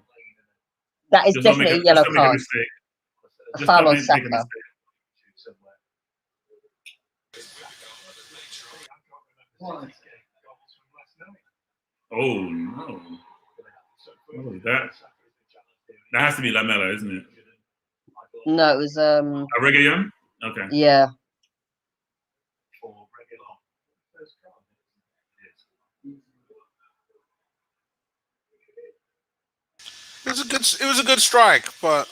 That is definitely a yellow card. A foul on Saka. Oh no! What was that? That has to be Lamela, isn't it? No, it was A Reguilón? Okay. Yeah. It was a good strike, but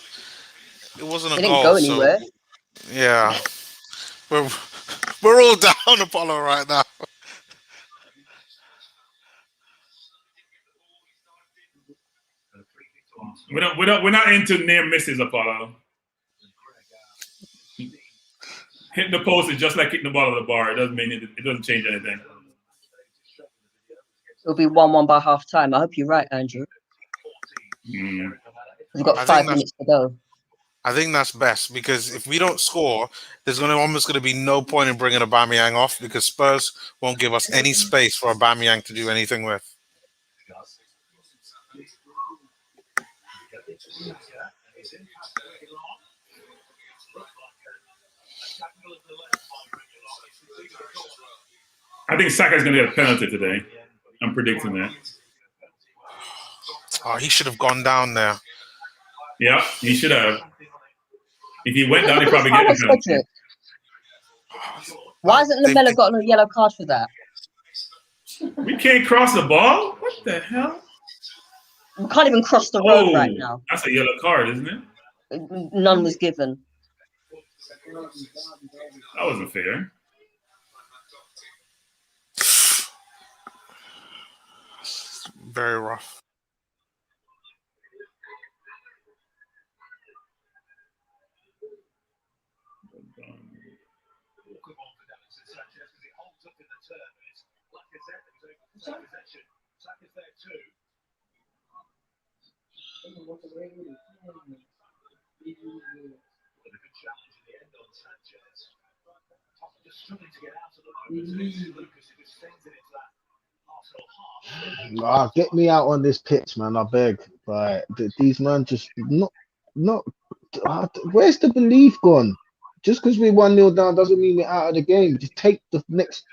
it wasn't a It didn't goal. go anywhere. So, yeah, we're all down Apollo right now. We're not into near misses, Apollo. Hitting the post is just like hitting the ball of the bar. It doesn't mean it doesn't change anything. It'll be 1-1 by half time. I hope you're right, Andrew. Mm. We've got 5 minutes to go. I think that's best because if we don't score, there's almost going to be no point in bringing Aubameyang off because Spurs won't give us any space for Aubameyang to do anything with. I think Saka's going to get a penalty today. I'm predicting that. Oh, he should have gone down there. Yeah, he should have. If he went down, he'd probably get a penalty. Why hasn't Lamela got a yellow card for that? We can't cross the ball? What the hell? We can't even cross the road right now. That's a yellow card, isn't it? None was given. That wasn't fair. Very rough. Ah, get me out on this pitch, man. I beg. Like these men just not. Where's the belief gone? Just because we're 1-0 down doesn't mean we're out of the game. Just take the next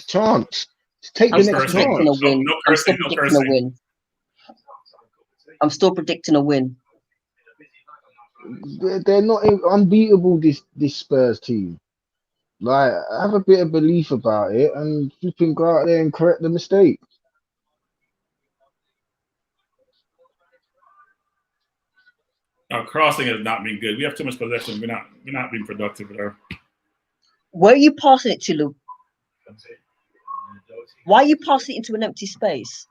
chance. Just take I'm the still next predicting a chance. win. No I'm still cursing, no predicting a cursing. win. I'm still predicting a win. They're not unbeatable. This Spurs team. Like, have a bit of belief about it, and you can go out there and correct the mistake. Our crossing has not been good. We have too much possession. We're not being productive there. Where are you passing it to, Luke? Why are you passing it into an empty space?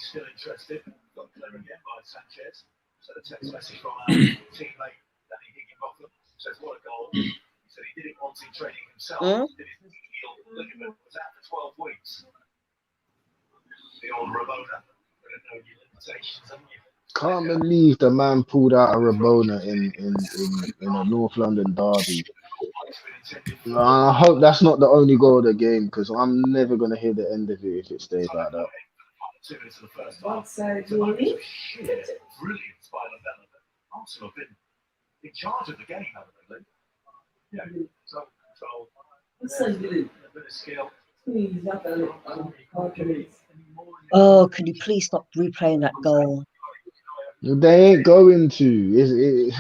Still interested. Got clear again by Sanchez. So the text message from our teammate Danny Higginbotham says, "What a goal!" He said he did it once in training himself. Did his heel ligament, was out for 12 weeks. The old Ramona. No limitations, haven't you? Can't believe the man pulled out a Rabona in a North London derby. I hope that's not the only goal of the game, because I'm never gonna hear the end of it if it stays like that. 2 minutes of the first half. Brilliant by Lavella. Arsenal have been in charge of the game, haven't they? Yeah. So control. A bit of skill. Oh, can you please stop replaying that goal? They ain't going to.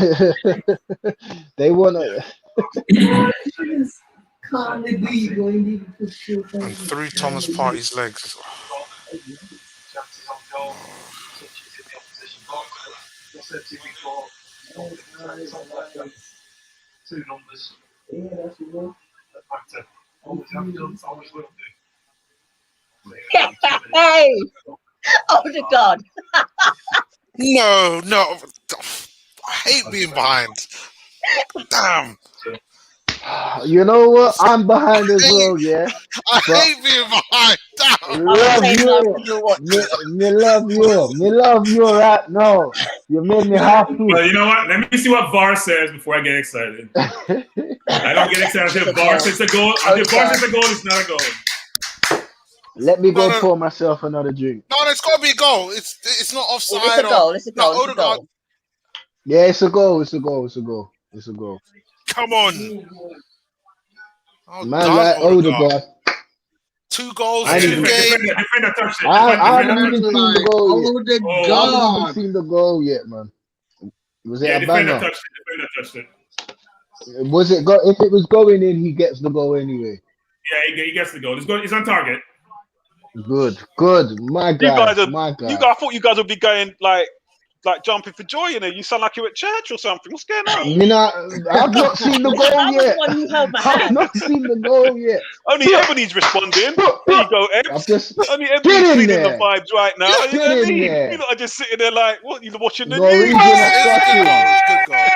They want to. And through Thomas Partey's legs. Chances on goal. Touches in the opposition box. I said to you before, two numbers. That matter. Always have done, always will do. Hey! Oh, the God. No. I hate being behind. Damn. You know what? I'm behind as well, yeah. I hate being behind. Damn. Love saying you. Me love you. Me love you right now. You made me happy. Well, you know what? Let me see what VAR says before I get excited. I don't get excited until VAR says a goal. Until VAR says a goal, it's not a goal. Let me go pour myself another drink. No, it's got to be a goal. It's not offside. It's a goal. It's a goal. It's a goal. Yeah, it's a goal. It's a goal. It's a goal. It's a goal. Come on. Oh, Man, like Odegaard. 2 goals, I 2 didn't- games. Defender touched it. I haven't Defender even touched seen the goal yet. I haven't God. even seen the goal yet, man. Was it Yeah, a defender banger? touched it. Defender touched it. Was it go? If it was going in, he gets the goal anyway. Yeah, he gets the goal. It's on target. Good. My You guy. guys are. My You guy. guys, I thought you guys would be going like jumping for joy in it. You sound like you're at church or something. What's going on? I've not seen the I goal was yet. the one who held my I've hand. not seen the goal yet. Only Ebony's responding. There you go, I've Ebs. just Only get Ebony's in feeling there. the vibes right now. You know Get what I in mean? there. You lot are just sitting there like, what? You're watching the Norwegian news. assassin. Good goal.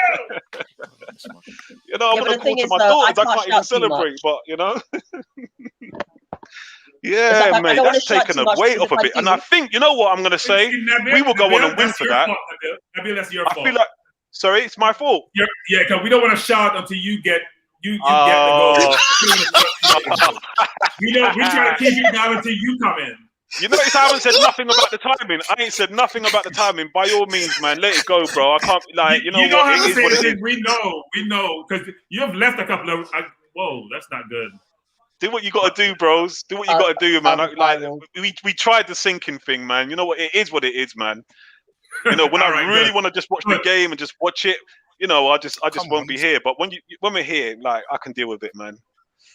You know, I'm Yeah, but gonna the go thing to is, my though, I daughters. I can't can't even shout too celebrate, much. but you know. It's Yeah, like I mate, don't want that's to shout taken too a much, weight because off if a I bit. And I do, think, you know what I'm gonna say? We will go on and win that's for your that. fault, Nabil. Nabil, that's your I fault. feel like, sorry, it's my fault. Yeah, because we don't want to shout until you get get the Oh. goal. We try to keep it down until you come in. You notice I haven't said nothing about the timing. I ain't said nothing about the timing. By all means, man, let it go, bro. I can't like you know you don't what have it to is. say What it is. anything. We know, because you have left a couple of. Whoa, that's not good. Do what you got to do, bros. Do what you got to do, man. I'm Like viral. we tried the sinking thing, man. You know what? It is what it is, man. You know, when I Alright, really good. want to just watch the game and just watch it, you know, I just Come won't on. be here. But when we're here, like I can deal with it, man.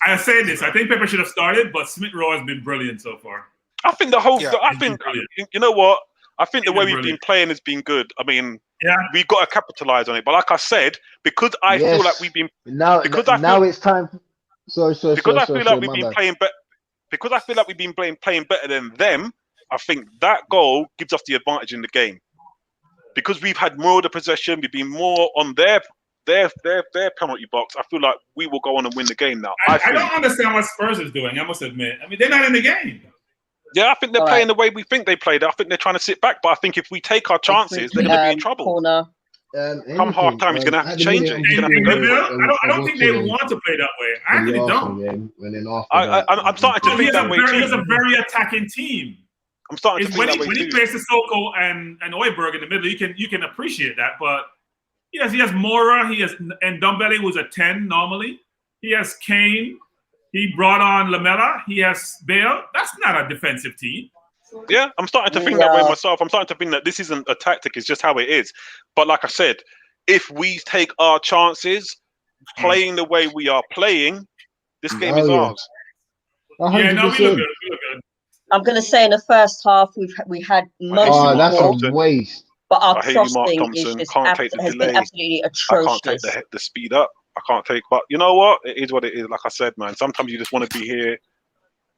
I say this. I think Pepper should have started, but Smith Rowe has been brilliant so far. I think the whole. Yeah. I He's think been brilliant. you know what. I think the He's way been we've been brilliant. playing has been good. I mean, Yeah. we've got to capitalize on it. But like I said, because I feel like we've been now. because I Now feel it's time. Sorry, because I feel like we've my been bad. playing better. because I feel like we've been playing better than them, I think that goal gives us the advantage in the game. Because we've had more of the possession, we've been more on their penalty box. I feel like we will go on and win the game now. I don't understand what Spurs is doing, I must admit. I mean, they're not in the game. Yeah, I think they're playing the way we think they played. I think they're trying to sit back, but I think if we take our chances, they're going to be in trouble. Corner. Come half time, he's going to have to change it. I don't think they want to play that way. I actually don't. I'm starting to think that way too. He's a very attacking team. I'm starting to think that way when too. he plays Sissoko and Højbjerg in the middle, you can appreciate that. But he has Mora, he has Ndombele, who's a 10 normally. He has Kane. He brought on Lamela. He has Bale. That's not a defensive team. Yeah, I'm starting to think that way myself. I'm starting to think that this isn't a tactic. It's just how it is. But like I said, if we take our chances, playing the way we are playing, this game is ours. 100%. Yeah, no, we look good. We look good. I'm going to say in the first half we had most that's of a waste. but our I hate you, Mark crossing Thompson. is just Can't take the has delay. been absolutely I atrocious. can't take the speed up. I can't take, but you know what? It is what it is. Like I said, man, sometimes you just want to be here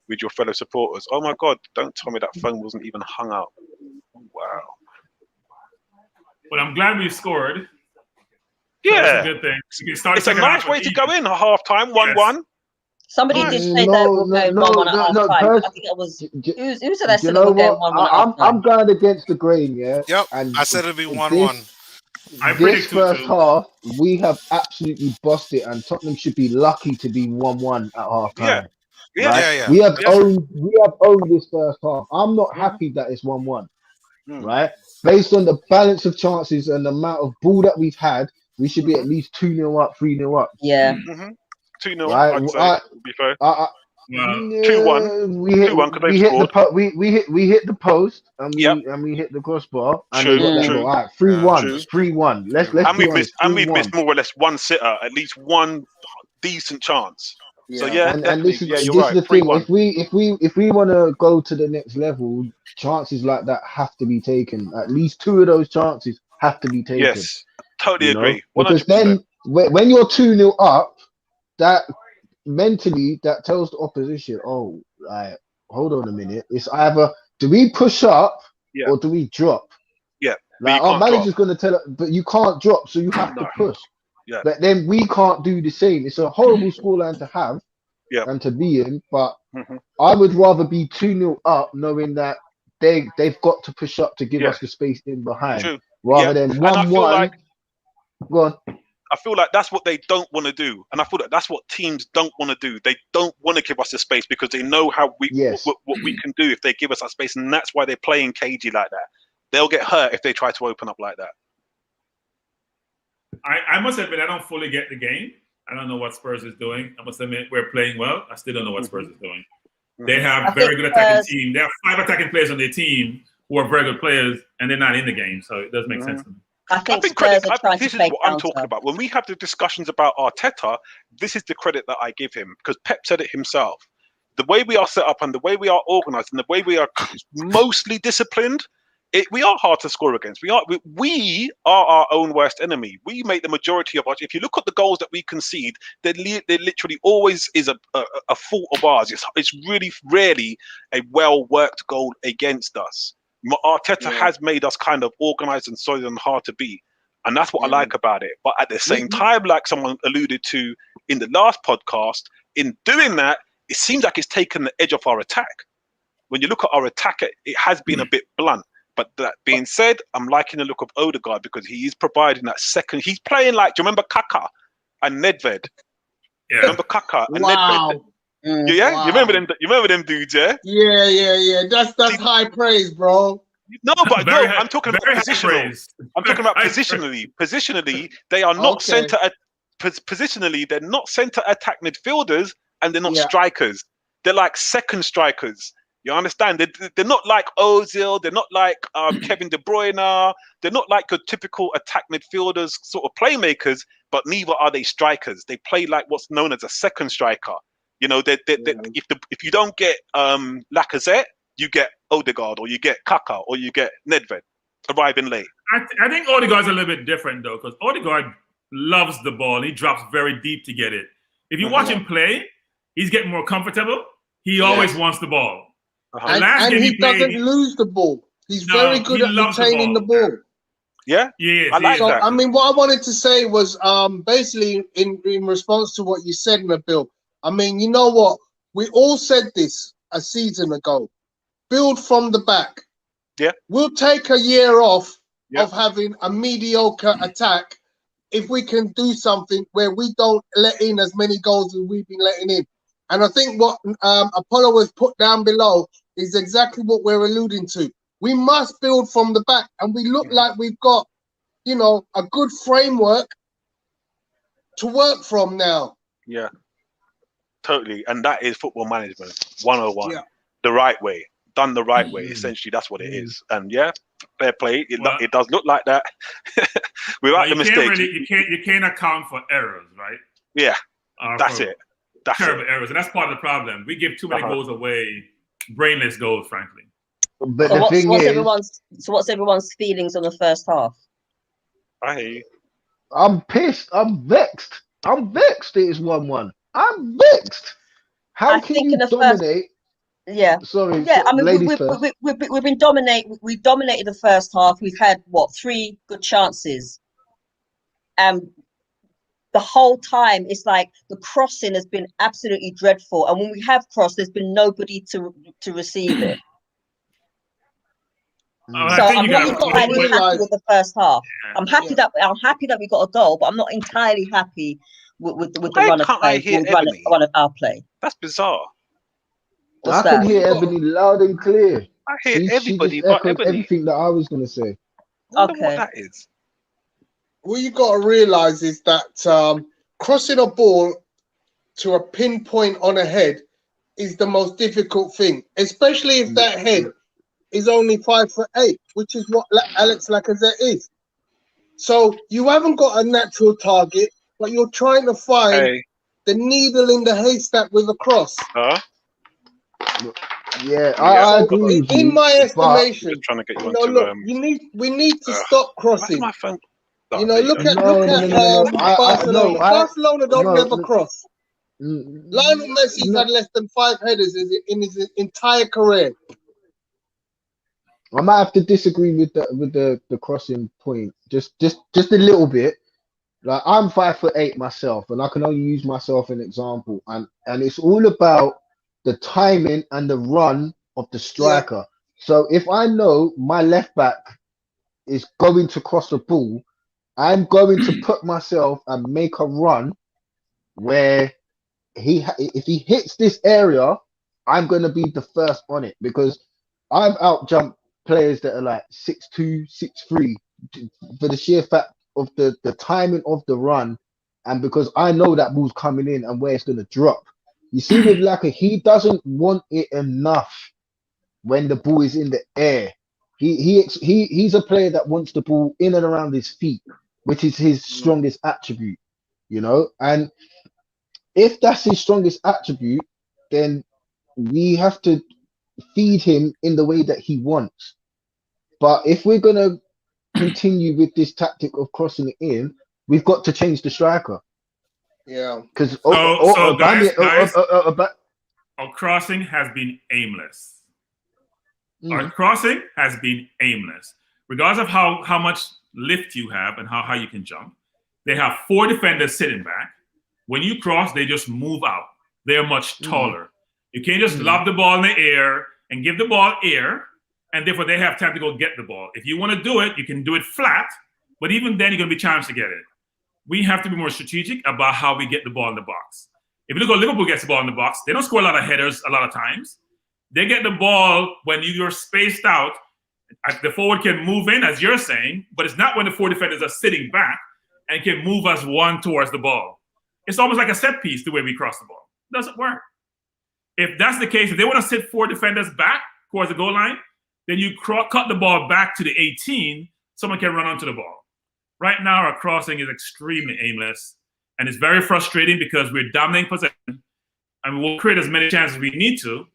with your fellow supporters. Oh my God, don't tell me that phone wasn't even hung up. Wow. But I'm glad we scored. Yeah. That's a good thing. It's a nice way to go in at half time, 1-1. Somebody did say that we're going 1-1 at half time. I think it was who said that said we're going 1-1 at half time. I'm going against the grain, yeah. Yep. And I said it'd be 1-1. This first half, we have absolutely bossed it, and Tottenham should be lucky to be 1-1 at half time. Yeah. Right? Yeah. We have owned this first half. I'm not happy that it's 1-1. Right? Based on the balance of chances and the amount of ball that we've had, we should be at least 2-0 up, 3-0 up. Yeah. 2-0 right? I'd say, to be fair. 2-1. We hit the post and we hit the crossbar and we got that goal. All right, 3-1. 3-1. Let's we've missed more or less one sitter, at least one decent chance. So and this is right. the thing. If we want to go to the next level, chances like that have to be taken. At least 2 of those chances have to be taken. Yes, totally agree. 100%. Because then when you're 2-0 up, that mentally that tells the opposition, oh, like, hold on a minute. It's either do we push up or do we drop? Yeah. Like our manager's going to tell us, but you can't drop, so you have to push. Yeah. But then we can't do the same. It's a horrible scoreline to have and to be in, but I would rather be 2-0 up knowing that they've got to push up to give us the space in behind rather than 1-1. Go on. I feel like that's what they don't want to do, and I feel like that's what teams don't want to do. They don't want to give us the space because they know how what we can do if they give us that space, and that's why they're playing cagey like that. They'll get hurt if they try to open up like that. I must admit, I don't fully get the game. I don't know what Spurs is doing. I must admit, we're playing well. I still don't know what Spurs is doing. They have very good attacking team. They have 5 attacking players on their team who are very good players, and they're not in the game, so it does make sense to me. I think Spurs are trying this to is play what I'm talking about. When we have the discussions about Arteta, this is the credit that I give him because Pep said it himself. The way we are set up and the way we are organized and the way we are mostly disciplined, we are hard to score against. We are our own worst enemy. We make the majority of our. If you look at the goals that we concede, there literally always is a fault of ours. It's really rarely a well-worked goal against us. Arteta has made us kind of organized and solid and hard to beat. And that's what I like about it. But at the same time, like someone alluded to in the last podcast, in doing that, it seems like it's taken the edge off our attack. When you look at our attack, it has been a bit blunt. But that being said, I'm liking the look of Odegaard because he is providing that second. He's playing like, do you remember Kaka and Nedved? Yeah. Remember Kaka and Nedved? Yeah, wow. You remember them dudes, yeah? Yeah. That's high praise, bro. No, but I'm talking about positional. I'm talking about positionally. Positionally, they are not center. Positionally, they're not center attack midfielders, and they're not strikers. They're like second strikers. You understand? They're not like Ozil. They're not like Kevin De Bruyne. They're not like your typical attack midfielders, sort of playmakers. But neither are they strikers. They play like what's known as a second striker. You know, if you don't get Lacazette, you get Odegaard, or you get Kaka, or you get Nedved arriving late. I think Odegaard's a little bit different though, because Odegaard loves the ball. He drops very deep to get it. If you watch him play, he's getting more comfortable. he always wants the ball. The last And game he played, doesn't lose the ball. He's No, very good he at loves the retaining the ball. ball. Yeah, He is. I like he is. that. I mean, what I wanted to say was basically in response to what you said, Nabil. I mean, you know what? We all said this a season ago. Build from the back. Yeah. We'll take a year off Yeah. of having a mediocre attack if we can do something where we don't let in as many goals as we've been letting in. And I think what Apollo has put down below is exactly what we're alluding to. We must build from the back, and we look like we've got, you know, a good framework to work from now. Yeah, totally. And that is football management 101. Yeah. The right way, done the right way. Essentially, that's what it is. And yeah, fair play. It does look like that. Without the mistakes. You can't account for errors, right? Yeah, that's it. That's terrible it. errors, and that's part of the problem. We give too many goals away, brainless goals, frankly. But So the thing what's everyone's feelings on the first half? I hear you. I'm pissed. I'm vexed. I'm vexed. It is 1-1. I'm vexed. How I can think you in the dominate? Yeah. Sorry, Yeah, I mean, ladies first. we've dominated the first half. We've had, 3 good chances. The whole time, it's like the crossing has been absolutely dreadful. And when we have crossed, there's been nobody to receive it. So I'm not entirely happy with the first half. I'm happy that we got a goal, but I'm not entirely happy with the run of play. Run of our play. That's bizarre. What's I can hear Ebony loud and clear. I hear everybody, she just but echoed Ebony. everything that I was going to say. I wonder what that is. What you got to realize is that crossing a ball to a pinpoint on a head is the most difficult thing, especially if that head is only 5'8", which is what Alex Lacazette is. So you haven't got a natural target, but you're trying to find the needle in the haystack with a cross. Yeah, I agree with you. In my estimation, just trying to get you know, onto, look, we need to stop crossing. my phone? You know, look at No. Barcelona. Barcelona don't never cross. No. Lionel Messi's had less than 5 headers in his entire career. I might have to disagree with the crossing point just a little bit. Like, I'm 5'8" myself, and I can only use myself as an example, and it's all about the timing and the run of the striker. Yeah. So if I know my left back is going to cross the ball, I'm going to put myself and make a run where if he hits this area, I'm going to be the first on it, because I've outjumped players that are like 6'2", 6'3", for the sheer fact of the timing of the run, and because I know that ball's coming in and where it's going to drop. You see, with Laka, he doesn't want it enough when the ball is in the air. He's a player that wants the ball in and around his feet, which is his strongest attribute, you know. And if that's his strongest attribute, then we have to feed him in the way that he wants. But if we're gonna continue with this tactic of crossing it in, we've got to change the striker. Yeah, because our crossing has been aimless. Our crossing has been aimless. Regardless of how much lift you have and how you can jump, they have 4 defenders sitting back. When you cross, they just move out. They're much taller. You can't just lob the ball in the air and give the ball air, and therefore they have time to go get the ball. If you want to do it, you can do it flat, but even then you're going to be challenged to get it. We have to be more strategic about how we get the ball in the box. If you look at Liverpool gets the ball in the box, they don't score a lot of headers a lot of times. They get the ball when you're spaced out. The forward can move in, as you're saying, but it's not when the 4 defenders are sitting back and can move us one towards the ball. It's almost like a set piece the way we cross the ball. It doesn't work. If that's the case, if they want to sit 4 defenders back towards the goal line, then you cut the ball back to the 18, someone can run onto the ball. Right now, our crossing is extremely aimless, and it's very frustrating because we're dominating possession, and we'll create as many chances as we need to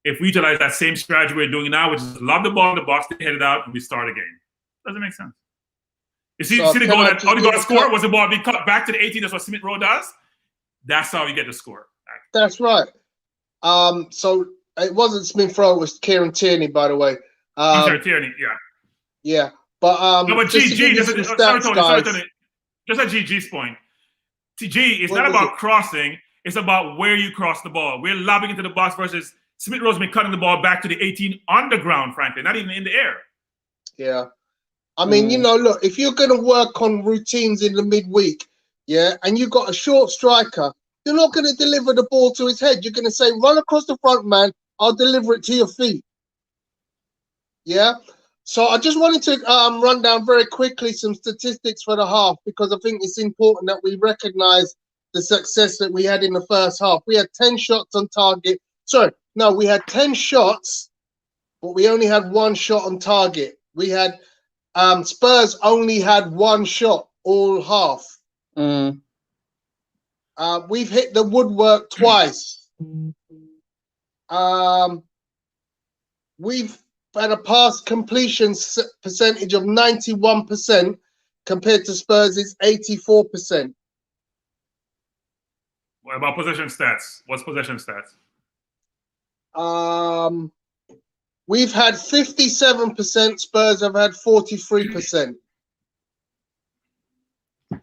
if we utilize that same strategy we're doing now, which is lob the ball in the box, head it out, and we start again. Doesn't make sense. You see the goal that only got to score was the ball being cut back to the 18. That's what Smith Rowe does. That's how you get the score. That's right. So it wasn't Smith Rowe, it was Kieran Tierney, by the way. I'm sorry, Tierney. Yeah. Yeah, but No, but just to give GG. you some stats, Sorry, guys. Tony. Just at GG's point, TG, it's What not was about it? crossing. It's about where you cross the ball. We're lobbing into the box versus Smith Rowe's been cutting the ball back to the 18 on the ground, frankly, not even in the air. Yeah. I mean, you know, look, if you're going to work on routines in the midweek, yeah, and you've got a short striker, you're not going to deliver the ball to his head. You're going to say, run across the front, man. I'll deliver it to your feet. Yeah. So I just wanted to run down very quickly some statistics for the half, because I think it's important that we recognize the success that we had in the first half. We had 10 shots on target. Sorry, no, we had 10 shots, but we only had 1 shot on target. We had Spurs only had 1 shot all half. We've hit the woodwork twice. We've had a pass completion percentage of 91% compared to Spurs' 84%. What about possession stats? What's possession stats? We've had 57%. Spurs have had 43%.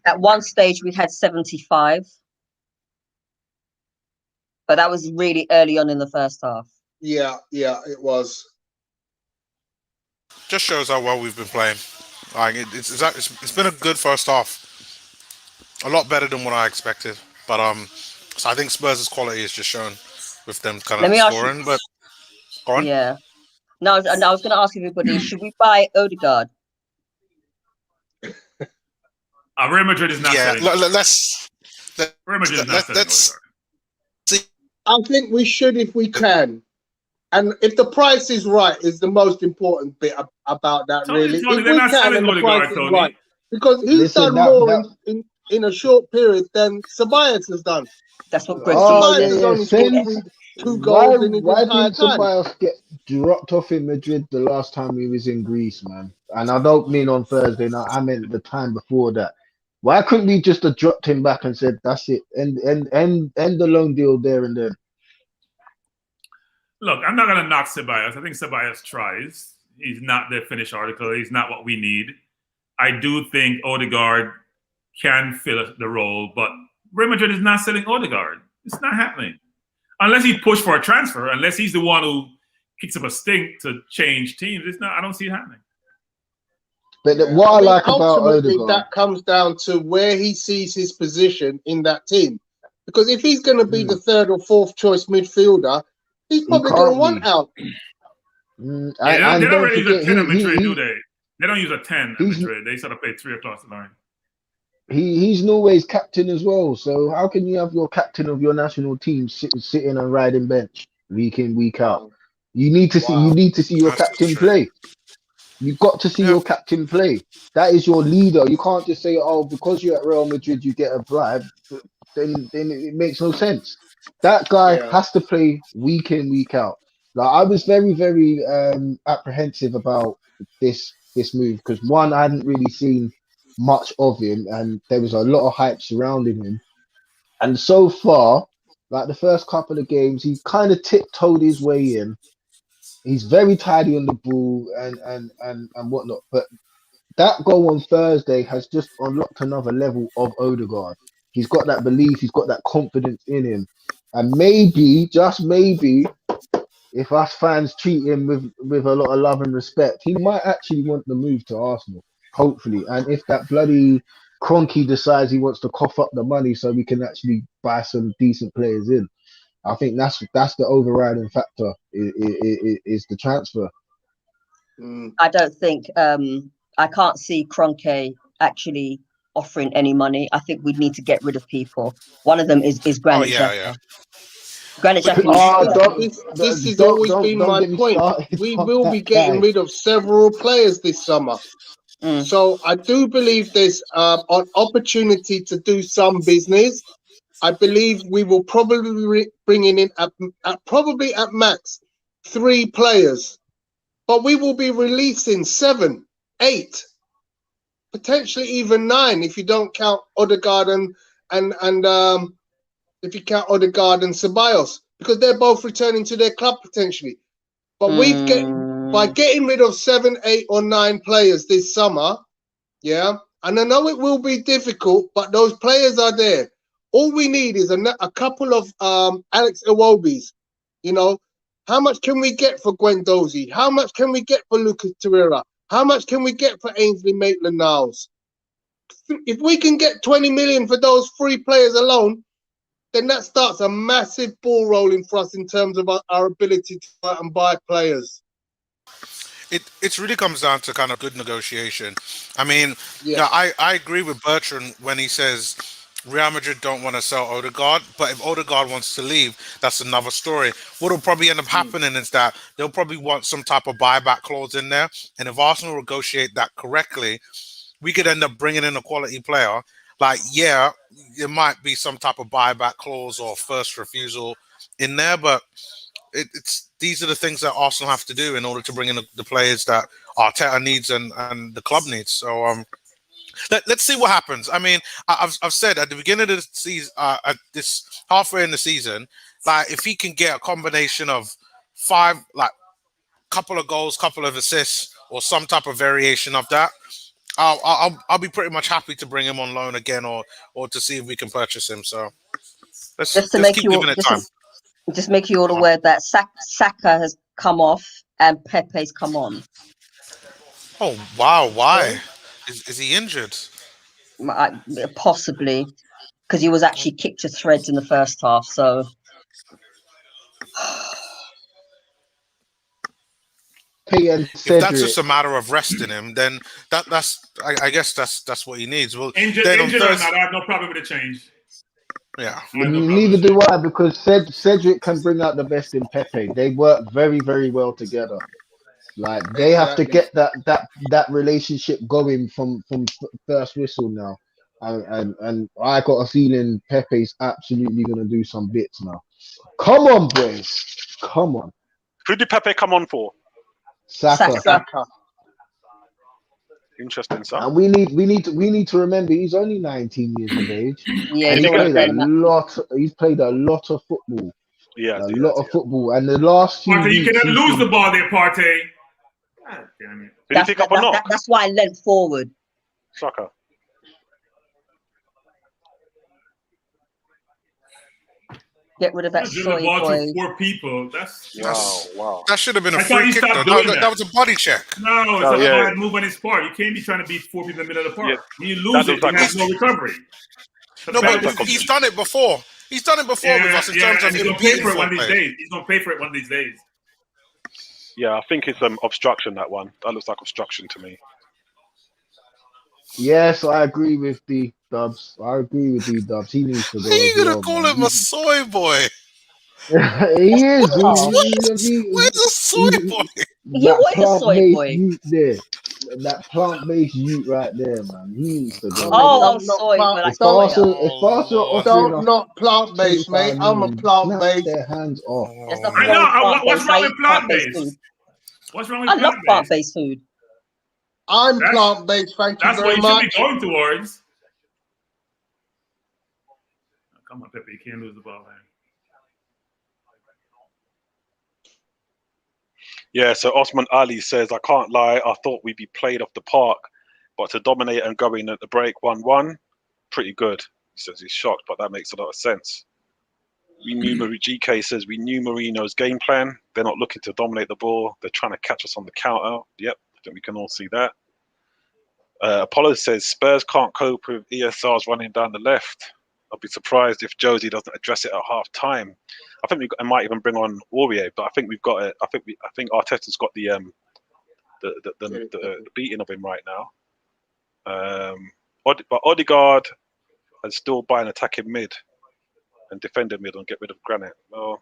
At one stage, we had 75. But that was really early on in the first half. Yeah, it was. Just shows how well we've been playing. Like it's been a good first half. A lot better than what I expected. But so I think Spurs' quality is just shown with them kind of scoring. But go on. Yeah. No, I was going to ask everybody: should we buy Odegaard? Real Madrid is not selling. Real Madrid is not selling Odegaard. I think we should if we can. And if the price is right, is the most important bit about that, really. If we can and the price is right. Because he's done more in a short period than Ceballos has done. That's what Greg said. 2 goals in his why entire didn't time. Ceballos get dropped off in Madrid the last time he was in Greece, man? And I don't mean on Thursday night, I meant the time before that. Why couldn't we just have dropped him back and said, that's it, end the loan deal there and then? Look, I'm not going to knock Ceballos. I think Ceballos tries. He's not the finished article. He's not what we need. I do think Odegaard can fill the role, but Real Madrid is not selling Odegaard. It's not happening. Unless he pushed for a transfer, unless he's the one who kicks up a stink to change teams, it's not. I don't see it happening. But what I like about Odegaard, that comes down to where he sees his position in that team. Because if he's going to be the 3rd or 4th choice midfielder, he's probably going to want out. They don't really use a 10 at Madrid, do they? They don't use a 10 at Madrid. They sort of play 3 across the line. He's Norway's captain as well. So how can you have your captain of your national team sitting and riding bench week in, week out? You need to see your captain play. You've got to see your captain play. That is your leader. You can't just say, oh, because you're at Real Madrid, you get a bribe. Then it makes no sense. That guy has to play week in, week out. Like, I was very, very apprehensive about this move because, one, I hadn't really seen much of him and there was a lot of hype surrounding him. And so far, like the first couple of games, he kind of tiptoed his way in. He's very tidy on the ball and whatnot. But that goal on Thursday has just unlocked another level of Odegaard. He's got that belief, he's got that confidence in him. And maybe, just maybe, if us fans treat him with a lot of love and respect, he might actually want the move to Arsenal. Hopefully. And if that bloody Kroenke decides he wants to cough up the money so we can actually buy some decent players in, I think that's the overriding factor is the transfer. I don't think I can't see Kroenke actually offering any money. I think we need to get rid of people. One of them is Granit Xhaka. Granit Xhaka. This has always been my point. We will be getting rid of several players this summer. So I do believe there's an opportunity to do some business. I believe we will probably be bringing in probably at max 3 players, but we will be releasing 7, 8, potentially even 9 if you don't count Odegaard and if you count Odegaard and Ceballos. because they're both returning to their club potentially. But by getting rid of 7, 8, or 9 players this summer, yeah, and I know it will be difficult, but those players are there. All we need is a couple of Alex Iwobis. You know, how much can we get for Guendouzi? How much can we get for Lucas Torreira? How much can we get for Ainsley Maitland-Niles? If we can get 20 million for those 3 players alone, then that starts a massive ball rolling for us in terms of our ability to go out and buy players. It really comes down to kind of good negotiation. I mean, yeah, I agree with Bertrand when he says Real Madrid don't want to sell Odegaard, but if Odegaard wants to leave, that's another story. What will probably end up happening is that they'll probably want some type of buyback clause in there, and if Arsenal negotiate that correctly, we could end up bringing in a quality player. Like, yeah, there might be some type of buyback clause or first refusal in there, but it's these are the things that Arsenal have to do in order to bring in the players that Arteta needs and the club needs. So let's see what happens. I mean, I've said at the beginning of the season, at this halfway in the season, like if he can get a combination of 5, like couple of goals, couple of assists, or some type of variation of that, I'll be pretty much happy to bring him on loan again, or to see if we can purchase him. So let's keep giving it time. Just make you all aware that Saka has come off and Pepe's come on. Oh wow! Why is he injured? Possibly because he was actually kicked to shreds in the first half. So if that's just a matter of resting him, then I guess that's what he needs. Well, injured or not, I have no problem with the change. Yeah, neither do I, because Cedric can bring out the best in Pepe. They work very, very well together. Like they have to get that relationship going from first whistle now, and I got a feeling Pepe's absolutely gonna do some bits now. Come on, boys, come on. Who did Pepe come on for? Saka. Interesting, son. And we need to remember he's only 19 years of age. Yeah, and he's played a lot of football. Yeah, a lot of football. And the last few weeks, you cannot lose the ball there, Partey. God damn it. Did he pick up a knock? That's why I leant forward. Saka. Get rid of that soy boy. 4 people. Wow. That should have been a free kick, though. That was a body check. No, it's a bad move on his part. You can't be trying to beat 4 people in the middle of the park. Yeah. You lose it, you have no recovery. No, but he's done it before. He's done it before with us in terms of him beating for it one of these days. He's going to pay for it one of these days. Yeah, I think it's obstruction, that one. That looks like obstruction to me. Yes, I agree with the Dubs. He needs to go. Are you going to call him a soy boy? He is. Where's a soy boy? Yeah, what is a soy boy? That plant-based youth right there, man. He needs to go. Oh, I'm soy, but I don't not plant-based, mate. I'm a plant-based. Their hands off. I know. What's wrong with plant-based? What's wrong with plant-based? I love plant-based food. I'm plant-based, thank you very much. That's what you should be going towards. Oh, come on, Pepe, you can't lose the ball, man. Yeah, so Osman Ali says, I can't lie, I thought we'd be played off the park, but to dominate and go in at the break 1-1, pretty good. He says he's shocked, but that makes a lot of sense. GK says, we knew Mourinho's game plan. They're not looking to dominate the ball. They're trying to catch us on the counter. Yep, I think we can all see that. Apollo says, Spurs can't cope with ESRs running down the left. I'll be surprised if Josie doesn't address it at half time. I think I might even bring on Aurier, but I think we've got it. I think Arteta's got the beating of him right now. But Odegaard is still buying attacking mid and defending mid and get rid of Granit. Well,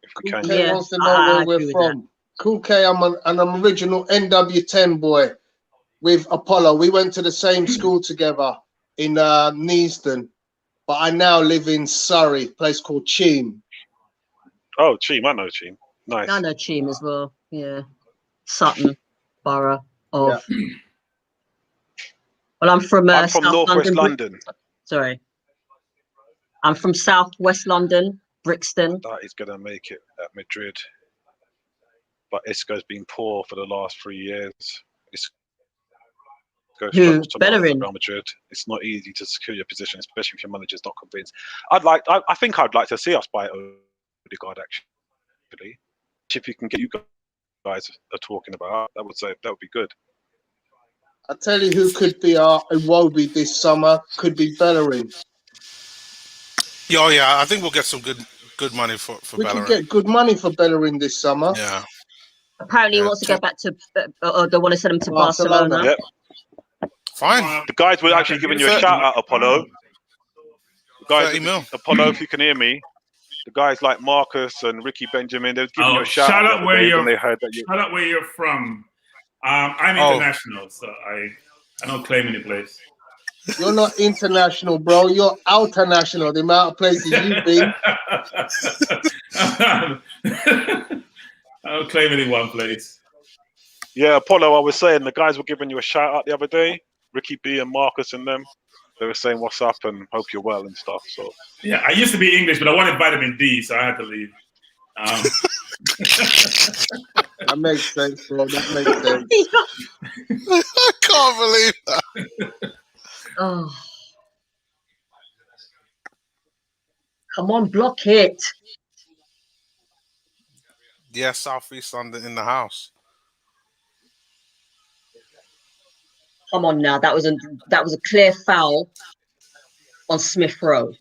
if we can. Kuke wants to know where we're from. Kuke, I'm an original NW10 boy with Apollo. We went to the same school together in Neasden, but I now live in Surrey, a place called Cheam. Oh, Cheam, I know Cheam. Nice. I know Cheam as well. Yeah, Sutton Borough of. Yeah. Well, I'm from Northwest London. Sorry, I'm from Southwest London, Brixton. That is going to make it at Madrid. But Isco's been poor for the last 3 years. Isco struggles to at Real Madrid. It's not easy to secure your position, especially if your manager's not convinced. I think I'd like to see us buy Odegaard, actually. If you can get you guys are talking about, that would be good. I tell you who could be our Iwobi this summer. Could be Bellerin. Yeah, I think we'll get some good money for we Bellerin. We could get good money for Bellerin this summer. Yeah. Apparently, he wants to go back to, or they want to send him to Barcelona. Yep. Fine. The guys were actually giving you a shout out, Apollo. Guys, 30 mil. Apollo, if you can hear me, the guys like Marcus and Ricky Benjamin, they're giving you a shout out where you're. They heard that shout out where you're from. I'm international, so I don't claim any place. You're not international, bro. You're outernational. The amount of places you've been. I don't claim any one place. Yeah, Apollo, I was saying the guys were giving you a shout out the other day. Ricky B and Marcus and them. They were saying what's up and hope you're well and stuff. So yeah, I used to be English, but I wanted vitamin D, so I had to leave. That makes sense, bro. That makes sense. I can't believe that. Oh. Come on, block it. Yeah, Southeast London in the house. Come on now, that was a clear foul on Smith Rowe.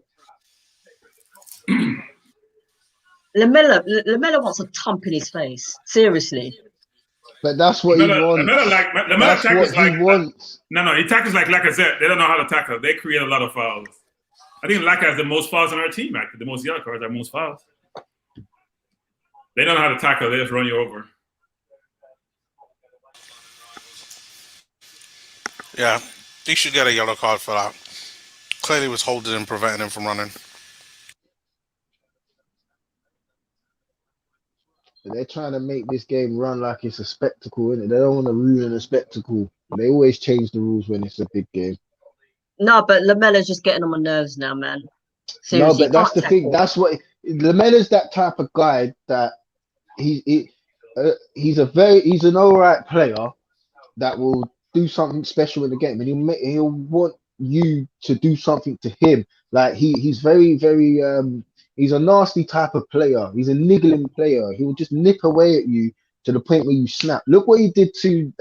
Lamella wants a thump in his face. Seriously. But that's what he wants. Lamella that's what he wants. No, he tackles like Lacazette. They don't know how to tackle. They create a lot of fouls. I think Lacazette has the most fouls on our team, actually. The most yellow cards are most fouls. They don't know how to tackle. They just run you over. Yeah, he should get a yellow card for that. Clearly was holding him, preventing him from running. They're trying to make this game run like it's a spectacle, innit? They don't want to ruin a spectacle. They always change the rules when it's a big game. No, but Lamella's just getting on my nerves now, man. Seriously, no, but that's the thing. That's what Lamella's that type of guy that he's an alright player that will do something special in the game, and he'll want you to do something to him. Like he's very, very he's a nasty type of player. He's a niggling player. He will just nip away at you to the point where you snap. Look what he did to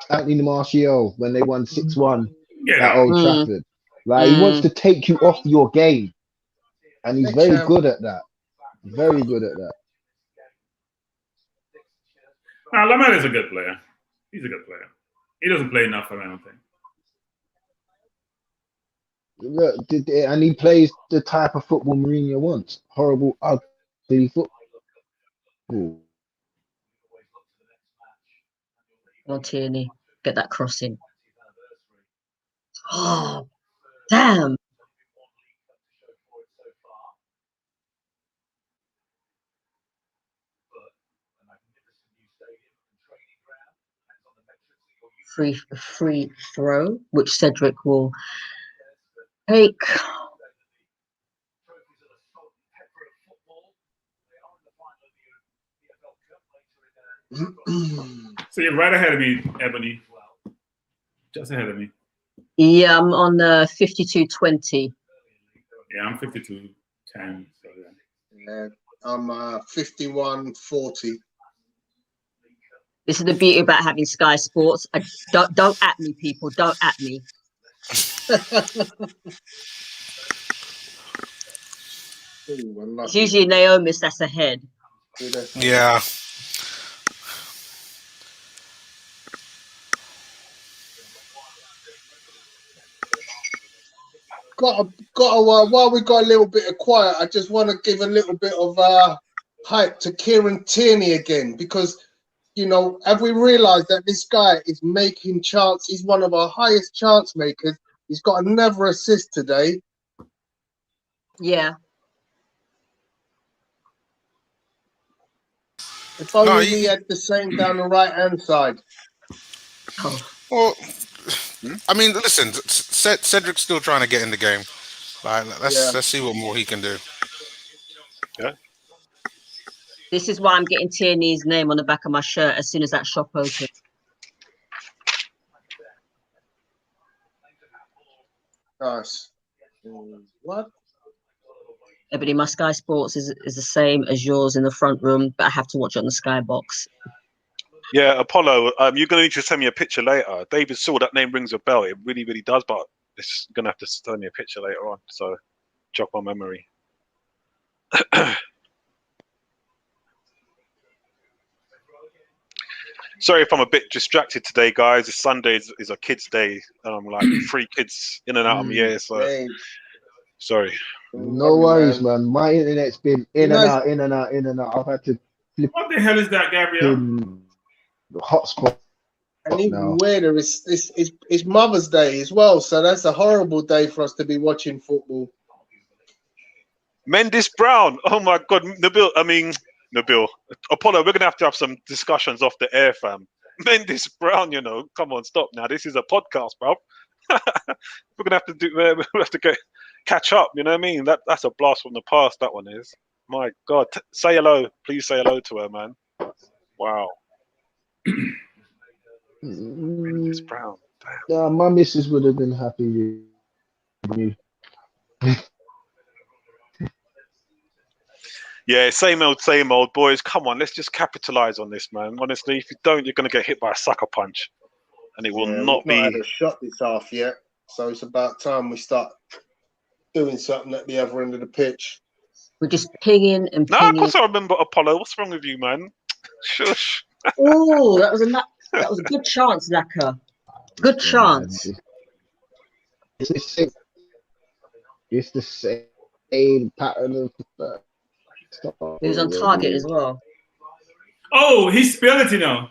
Anthony Martial when they won 6-1 at Old Trafford. Like he wants to take you off your game, and he's very good at that. Very good at that. Lamella is a good player. He's a good player. He doesn't play enough for anything. Look, and he plays the type of football Mourinho wants. Horrible, ugly football. Come on, Tierney. Get that crossing. Oh, damn. Free throw, which Cedric will take. So you're right ahead of me, Ebony. Just ahead of me. Yeah, I'm on 52-20. Yeah, I'm 52-10. So yeah, I'm 51-40. This is the beauty about having Sky Sports. Don't at me, people. Don't at me. It's usually Naomi's that's ahead. Yeah. While we got a little bit of quiet, I just want to give a little bit of hype to Kieran Tierney again, because have we realised that this guy is making chance? He's one of our highest chance makers. He's got another assist today. Yeah. If only he had the same down the right-hand side. Oh. Well, I mean, listen, Cedric's still trying to get in the game. Let's see what more he can do. Yeah. This is why I'm getting Tierney's name on the back of my shirt as soon as that shop opens. Nice. What? Everybody, my Sky Sports is the same as yours in the front room, but I have to watch it on the Sky box. Yeah, Apollo, you're going to need to send me a picture later. David saw that name rings a bell. It really, really does, but it's going to have to send me a picture later on. So, jog my memory. Sorry if I'm a bit distracted today, guys. It's Sunday is a kids' day. Like 3 kids in and out of my ear. So, sorry. No worries, man. My internet's been in and out. I've had to flip What the hell is that, Gabriel? in the hotspot. And even weirder, it's Mother's Day as well, so that's a horrible day for us to be watching football. Mendes Brown. Oh my God, Nabil. Apollo, we're gonna have to have some discussions off the air, fam. Mendes Brown, come on, stop now. This is a podcast, bro. We're gonna have to catch up. You know what I mean? That's a blast from the past. That one is. My God, say hello. Please say hello to her, man. Wow. Mendes Brown. Damn. Yeah, my missus would have been happy with me. Yeah, same old, boys. Come on, let's just capitalize on this, man. Honestly, if you don't, you're going to get hit by a sucker punch. And it will not be... We've not had a shot this half yet, so it's about time we start doing something at the other end of the pitch. We're just pinging and No, pinging. of course I remember Apollo. What's wrong with you, man? Shush. Oh, that was a good chance, Laka. Good chance. It's the same pattern of the He was on target as well. Oh, he spilled it,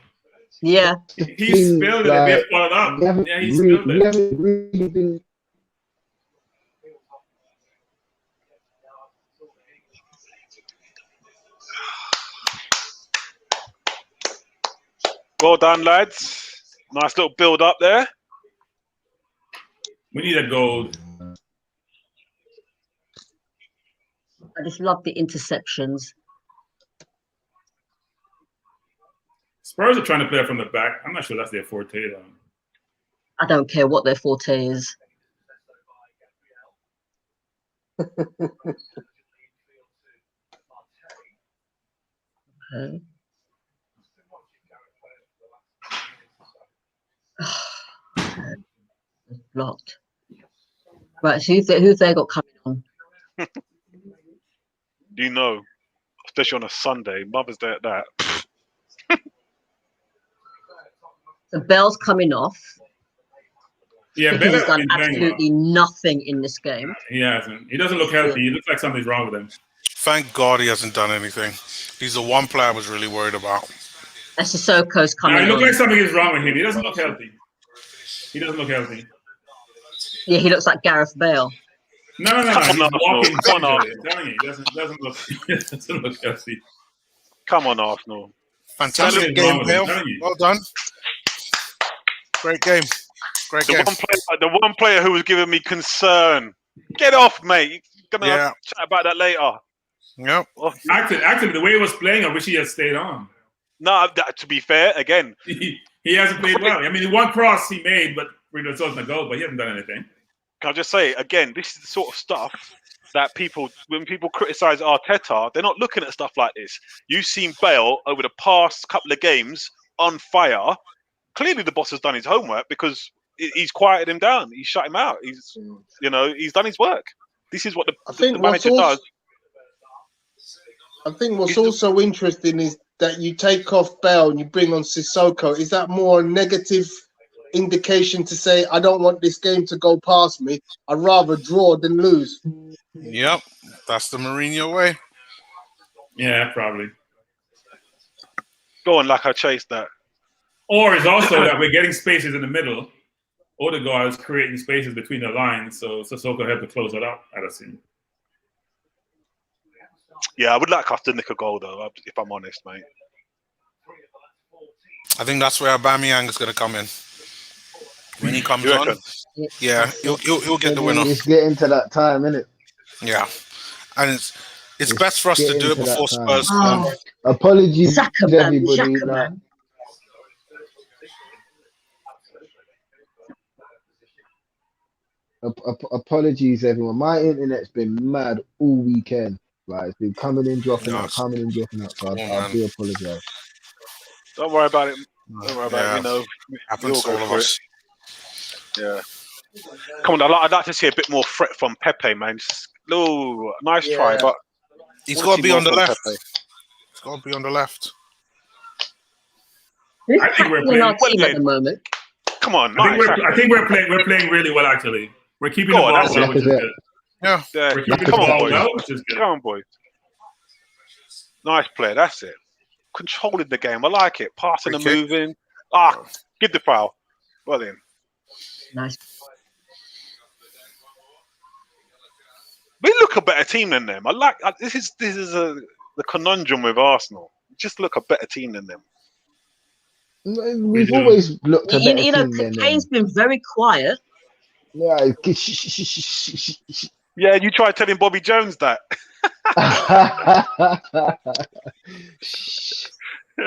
Yeah. He spilled it. We have followed up. Yeah, he spilled it. We haven't really been... Well done, lads. Nice little build up there. We need a goal. I just love the interceptions. Spurs are trying to play from the back. I'm not sure that's their forte, though. I don't care what their forte is. Okay. Blocked. Right, so who've they got coming on? You know, especially on a Sunday, Mother's Day at that. The Bell's coming off. Yeah, because he's done been absolutely nothing in this game. He hasn't. He doesn't look healthy. He looks like something's wrong with him. Thank God he hasn't done anything. He's the one player I was really worried about. And Sissoko's coming on. He looks like something is wrong with him. He doesn't look healthy. He doesn't look healthy. Yeah, he looks like Gareth Bale. No. He's walking. I'm telling you, he doesn't look healthy. Come on, Arsenal. Fantastic game, Bale. Well done. Great game. Great game. The one player who was giving me concern. Get off, mate. You're going to chat about that later. Yep. Actually, the way he was playing, I wish he had stayed on. No, to be fair, again. He hasn't played well. I mean, the one cross he made, but really resulted in a goal, but he hasn't done anything. Can I just say, again, this is the sort of stuff that when people criticize Arteta, they're not looking at stuff like this. You've seen Bale over the past couple of games on fire. Clearly, the boss has done his homework because he's quieted him down. He's shut him out. He's done his work. This is what the manager does. I think what's also interesting is that you take off Bale and you bring on Sissoko. Is that more a negative indication to say, I don't want this game to go past me? I'd rather draw than lose. Yep. That's the Mourinho way. Yeah, probably. Go on, like I chased that. Or it's also that we're getting spaces in the middle. Odegaard is creating spaces between the lines, so Sissoko had to close it up, I'd assume. Yeah, I would like us to nick a goal, though, if I'm honest, mate. I think that's where Aubameyang is going to come in. When he comes on, yeah, he'll get the winner. It's getting to that time, isn't it? Yeah, and It's best for us to do it before Spurs come. Apologies, Xhaka, man. everybody. Xhaka, man. Apologies, everyone. My internet's been mad all weekend. Right, it's been coming in, dropping out, coming in, dropping out. So I do apologize. Don't worry about it. Don't worry about it. You know, happens to all of us. Yeah. Come on, I'd like to see a bit more threat from Pepe, man. No, nice try, but he's got to be on the left. He's got to be on the left. I think we're playing our team at the moment. Come on, I think we're playing really well. Actually, we're keeping the ball well, which is good. Yeah, we're keeping the ball well, which is good. Come on, boys. Nice play. That's it. Controlling the game. I like it. Passing and moving. Give the foul. Well then. Nice. We look a better team than them. This is the conundrum with Arsenal. We just look a better team than them. We've always looked a better team than them. Kane's been very quiet. Yeah. Yeah, you tried telling Bobby Jones that.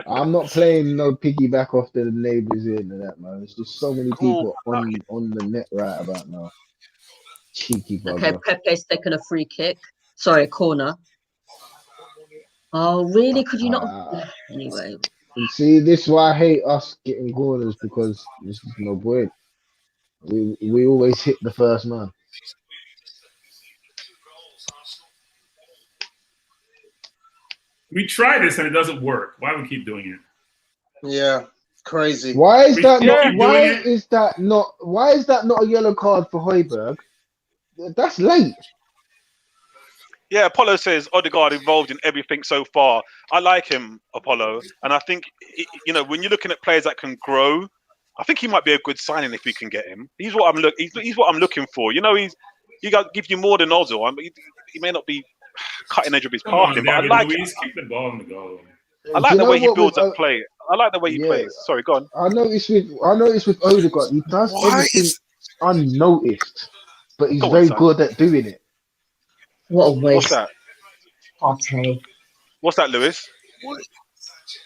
I'm not playing no piggyback off the neighbours in and that, man. There's just so many people on the net right about now. Cheeky bugger. Okay, Pepe's taken a free kick. Sorry, a corner. Oh, really? Could you not? Anyway. You see, this is why I hate us getting corners, because there's just no point. We always hit the first man. We try this and it doesn't work. Why do we keep doing it? Yeah, crazy. Why is that not a yellow card for Højbjerg? That's late. Yeah, Apollo says Odegaard involved in everything so far. I like him, Apollo, and I think when you're looking at players that can grow, I think he might be a good signing if we can get him. He's what I'm looking for. You know, he gives you more than Ozil. He may not be cutting edge of his passing, but I like Luis, keep the ball on the goal. I like the way he builds up play. I like the way he plays. Sorry, go on. I noticed with Odegaard, he does everything unnoticed, but he's very good at doing it. What a waste. What's that? Partey. What's that, Lewis?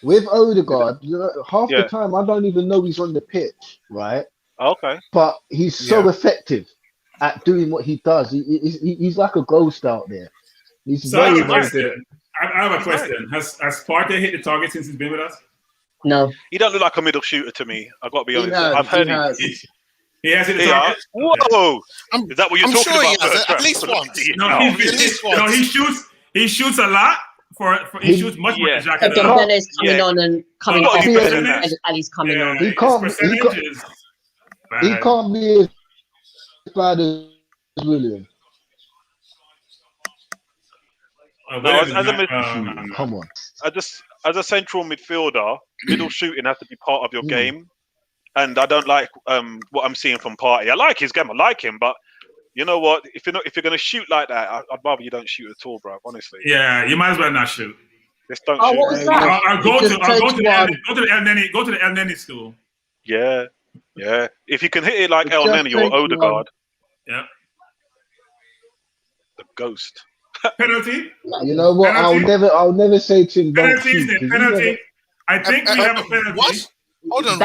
With Odegaard, half the time I don't even know he's on the pitch, right? Okay. But he's so effective at doing what he does. He's like a ghost out there. He's very good. I have a question. Has Partey hit the target since he's been with us? No. He don't look like a middle shooter to me. I've got to be honest. I've heard him. He has hit the target. Whoa! Is that what you're talking about? At least once. No, he shoots a lot. He shoots much more than Xhaka. Then is coming on and coming off, and Ali's coming on. He can't be as bad as William. Come on. As a central midfielder, middle shooting has to be part of your game. And I don't like what I'm seeing from Partey. I like his game. I like him, but you know what? If you're going to shoot like that, I'd rather you don't shoot at all, bro. Honestly. Yeah, you might as well not shoot. Just don't shoot. What was that? I'll go to the El Neni school. Yeah. If you can hit it like El Neni or Odegaard. Yeah. The ghost. Penalty. You know what? Penalty? I'll never say to him. Penalty. I think we have a penalty. What? Hold on.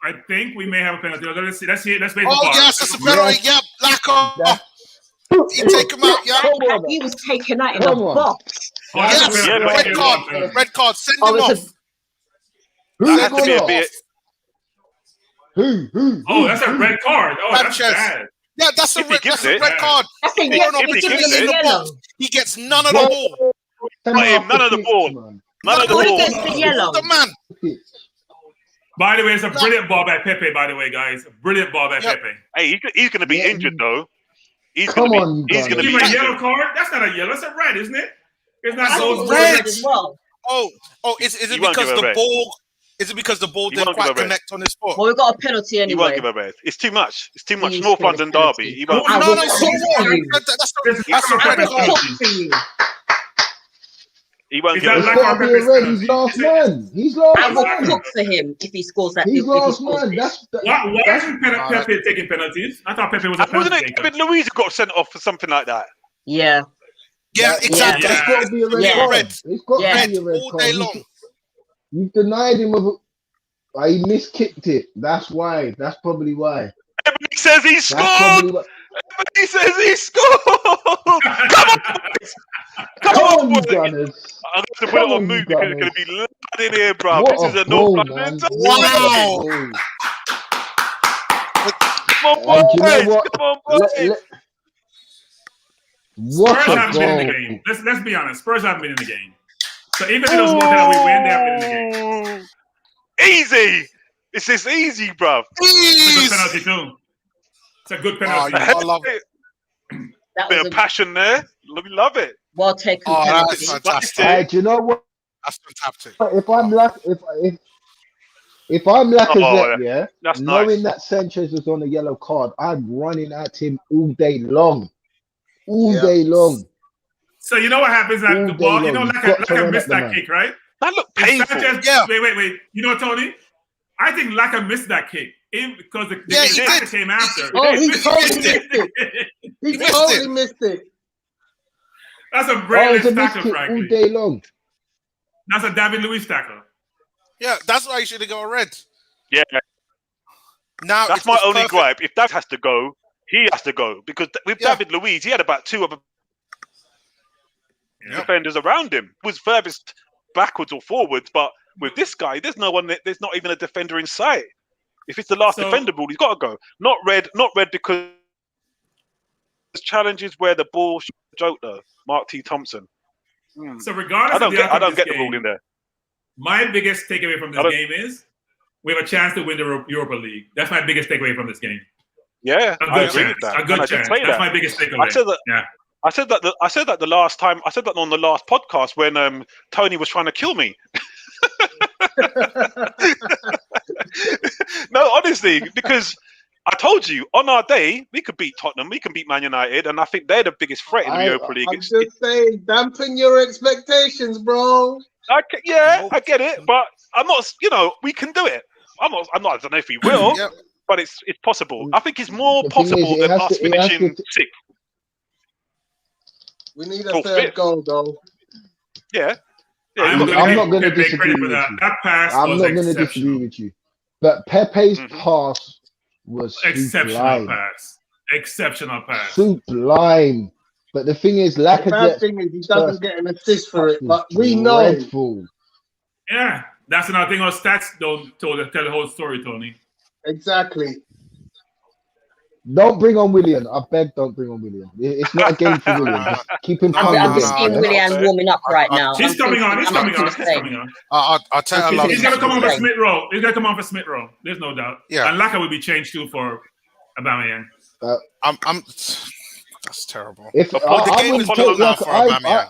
I think we may have a penalty. Let's see. Let's wait for yes, it's a penalty. Yeah, Blacko. He take him out. Yeah. He was taken out in the box. Yes. Red card. Red card. Send him off. That has to be a bit. Who? Oh, that's a red card. Oh, that's bad. Yeah, that's a red card. That's a yellow. He gets none of the ball. None of the ball. None of the ball. The yellow. The man. By the way, it's a brilliant ball by Pepe, by the way, guys. A brilliant ball by Pepe. Hey, he's going to be injured, though. He's Come going to be a yellow card? That's not a yellow. It's a red, isn't it? It's not so red as well. Oh, is it because the ball... Is it because the ball didn't quite connect on his foot? Well, we got a penalty anyway. He won't give a red. It's too much. It's too much. North London derby. He won't. No, so what? That's a red card. He won't give a red. He's last man. I will cook for him if he scores that. He's last man. Why isn't Pepe taking penalties? I thought Pepe was a penalty taker. Louise got sent off for something like that. Yeah. Yeah, exactly. That's got to be a red Yeah. card. Red. It's got to Yeah. be a red all card. day long. You've denied him of. He miskicked it. That's why. That's probably why. Everybody says he That's scored. probably why. Everybody says he scored. Come on, boys. Come Come on, on, you boys. Gunners. I'm going to put it Come on on, mute you because it's going Gunners. to be loud in here, bro. What This is a a no goal, problem. man. Wow. Come on, And you know boys. what? Come on, boys. What Spurs a haven't been in the goal. game. Let's be honest. Spurs haven't been in the game. So even if it doesn't work out, we win. They haven't been in the game. Easy. It's just easy, bro. It's a good penalty too. It's a good penalty. I love it. That Bit was of a passion there. We love it. well taken Oh, penalty. that's fantastic. Hey, do you know what? That's fantastic. If I'm if I'm Lacazette, yeah, That's knowing nice. that Sanchez was on a yellow card, I'm running at him all day long. All day long. So you know what happens at All the day ball? You know, long. like You've got to I run missed at the that man. kick, right? That looked If painful. Sanchez, Yeah. Wait. You know what, Tony? I think Laka missed that kick because the Yeah, he attacker did. came after. Oh, he missed totally it. missed it. He missed totally it. missed it. That's a Oh, brilliant it's a tackle, miskick all frankly. day long. That's a David Luiz tackle. Yeah, that's why he should have got a red. Yeah, Now that's it's my only perfect. gripe. If Dav has to go, he has to go. Because with Yeah. David Luiz, he had about two other Yeah. defenders around him. He was furthest backwards or forwards, but with this guy, there's no one. There's not even a defender in sight. If it's the last So- defender ball, he's got to go. Not red because there's challenges where the ball should joke though. Mark T. Thompson. So regardless I don't of the get. I outcome don't of get this the rule game, in there. my biggest takeaway from I this don't- game is we have a chance to win the Europa League. That's my biggest takeaway from this game. Yeah, A I good agree chance. with that. A And good I did chance. say That's that. my biggest takeaway. I said that. Yeah. I said that the last time. I said that on the last podcast when Tony was trying to kill me. No, honestly, because I told you on our day we could beat Tottenham, we can beat Man United, and I think they're the biggest threat in the Europa League. I'm just saying, dampen your expectations, bro. I get it, but I'm not. You know, we can do it. I'm not. I don't know if we will, Yep. but it's possible. I think it's more The thing possible is, it than has us to- it has to- finishing sixth. We need a Or third fifth. goal, though. Yeah. I'm you've got going to not to gonna give Pepe disagree credit for with that. you. That pass I'm was not going to disagree exceptional. with you. But Pepe's Mhm. pass was Exceptional sublime. pass. Exceptional pass. Sublime. But the thing is, The bad Lacazette thing is he doesn't first get an assist for it, was but we know. dreadful. Yeah, that's another thing. Our stats don't tell the whole story, Tony. Exactly. Don't bring on William. I beg, don't bring on William. It's not a game for William. Just keep him No, calm. I'm no, just no, seeing no. Willian Okay. warming up right now. He's coming on. He's I'm coming on. thinking He's the same. coming on. I'll tell you Okay, along. He's going to come on for Same. Smith Rowe. He's going to come on for Smith Rowe. There's no doubt. Yeah. And Laka will be changed too for Aubameyang. I'm. That's terrible. If The I game wouldn't is take close now like for Aubameyang.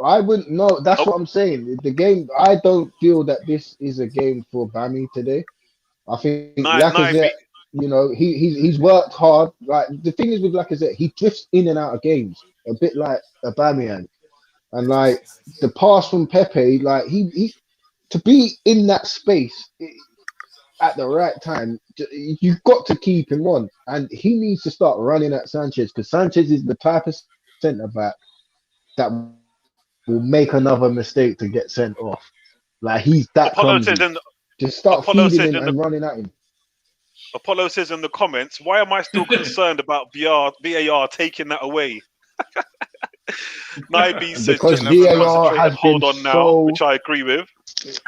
I wouldn't know. That's Nope. what I'm saying. The game. I don't feel that this is a game for Bammy today. I think Lacazette. You know, he's worked hard. Like the thing is with Lacazette, he drifts in and out of games a bit like Aubameyang, and like the pass from Pepe, like he to be in that space at the right time, you've got to keep him on, and he needs to start running at Sanchez because Sanchez is the type of centre back that will make another mistake to get sent off. Like he's that Apollo clumsy. says in Just start Apollo feeding says him in and running at him. Apollo says in the comments, why am I still concerned about VAR taking that away? Naib says Because just VAR concentrate has and hold been on now, so- which I agree with.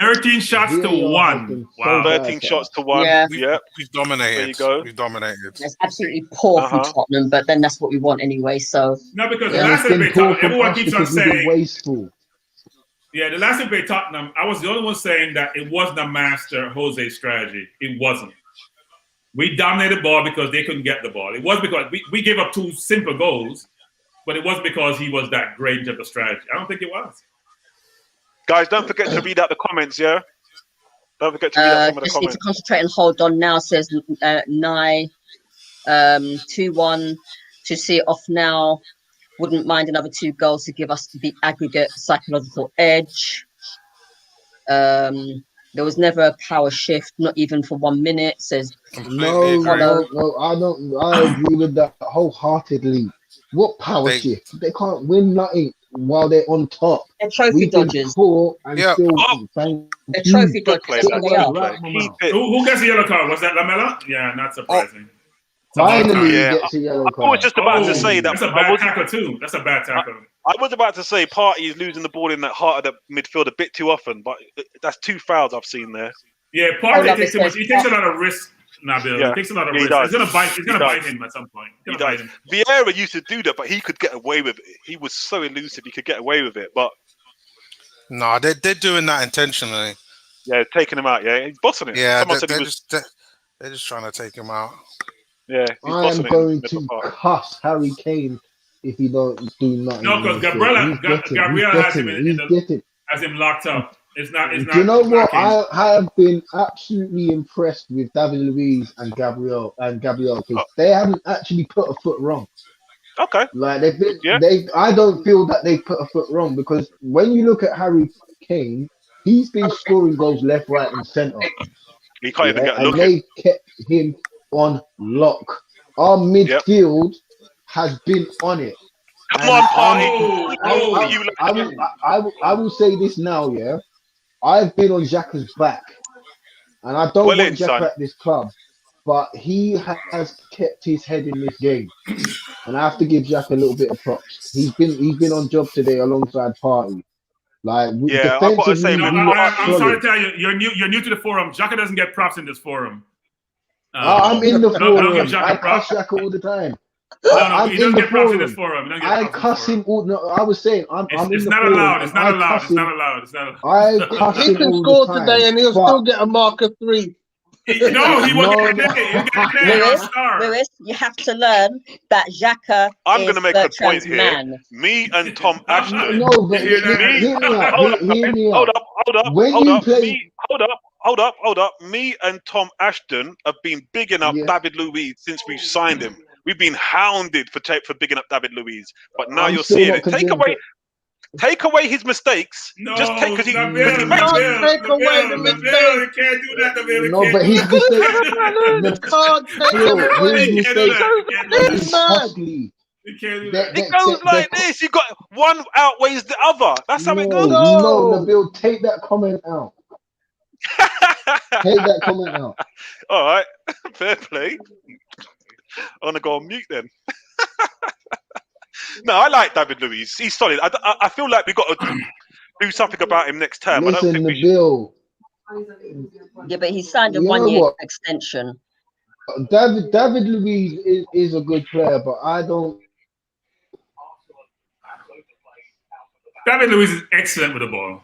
13 shots to VAR has 1. been so Wow. bad. 13 shots to 1. Yeah. Yeah. We've dominated. There you go. We've dominated. That's absolutely poor from Tottenham, but then that's what we want anyway. So No, because Yeah, the last it's been debate, poor from everyone us keeps on because we've been saying, wasteful. yeah, the last debate Tottenham, I was the only one saying that it wasn't a master Jose strategy. It wasn't. We dominated the ball because they couldn't get the ball. It was because we gave up 2 simple goals, but it wasn't because he was that great in terms of strategy. I don't think it was. Guys, don't forget to read out the comments, yeah? Don't forget to read out some of the just need to comments. concentrate and hold on now, says Nye. 2-1 to see it off now. Wouldn't mind another 2 goals to give us the aggregate psychological edge. There was never a power shift, not even for 1 minute, says Completely No, agree. I don't. I agree with that wholeheartedly. What power shift? They can't win nothing while they're on top. They're trophy We've been dodgers. poor and still They're trophy Good dodgers. play, That's what they are. right, my mouth. Who gets the yellow card? Was that Lamela? Yeah, not surprising. Finally, he Yeah, gets a yellow I was card. just about to say that. That's a bad tackle too. That's a bad tackle. I was about to say Partey is losing the ball in that heart of the midfield a bit too often, but that's 2 fouls I've seen there. Yeah, Partey takes too much. He takes a lot of risk. Nabil. Yeah. He takes a lot of He risk. does. It's gonna bite. It's gonna He bite does. him at some point. He does. Vieira used to do that, but he could get away with it. He was so elusive, he could get away with it. But no, they're doing that intentionally. Yeah, taking him out. Yeah, he's bossing it. Yeah, Someone they're just trying to take him out. Yeah, I am going to cuss Harry Kane if he don't do nothing. No, because Gabriel has him locked up. It's not. Do you know what? I have been absolutely impressed with David Luiz and Gabriel because they haven't actually put a foot wrong. Okay. Like they've been, I don't feel that they put a foot wrong because when you look at Harry Kane, he's been scoring goals left, right, and centre. He can't even get a look. And they kept him on lock. Our midfield has been on it. Come on, Partey. I will say this now, yeah. I've been on Xhaka's back, and I don't want Xhaka at this club, but he has kept his head in this game, and I have to give Xhaka a little bit of props. He's been on job today alongside Partey. Like, yeah, I've got to say, I'm sorry to tell you, you're new to the forum. Xhaka doesn't get props in this forum. I'm in the forum. Don't give Xhaka I props. cuss Xhaka all the time. No, he doesn't get props in this forum. I cuss him all. No, I was saying I'm in the not forum. allowed. It's not allowed. It's not allowed. It's not allowed. I cuss him He can all score the time, today, and he'll still get a mark of 3. No, he won't get a day. He'll get a day. Lewis, you have to learn that Xhaka I'm is going to make a point Bertrand's here. man. Me and Tom Ashton. No, but hear me out. Hold up. Me and Tom Ashton have been bigging up David Luiz since we've signed him. We've been hounded for bigging up David Luiz, but now you're seeing it. Take away his mistakes. No, just take because he take away the mistakes. You can't do that. No, but his mistakes. It goes like this. You got one outweighs the other. That's how it goes. No, Nabil, take that comment out. Take that comment out. All right, fair play. I'm gonna go on mute then. No, I like David Luiz. He's solid. I feel like we got to do something about him next term. Listen, I don't think Nabil. Yeah, but he signed a 1-year extension. David Luiz is a good player, but I don't. David Luiz is excellent with the ball.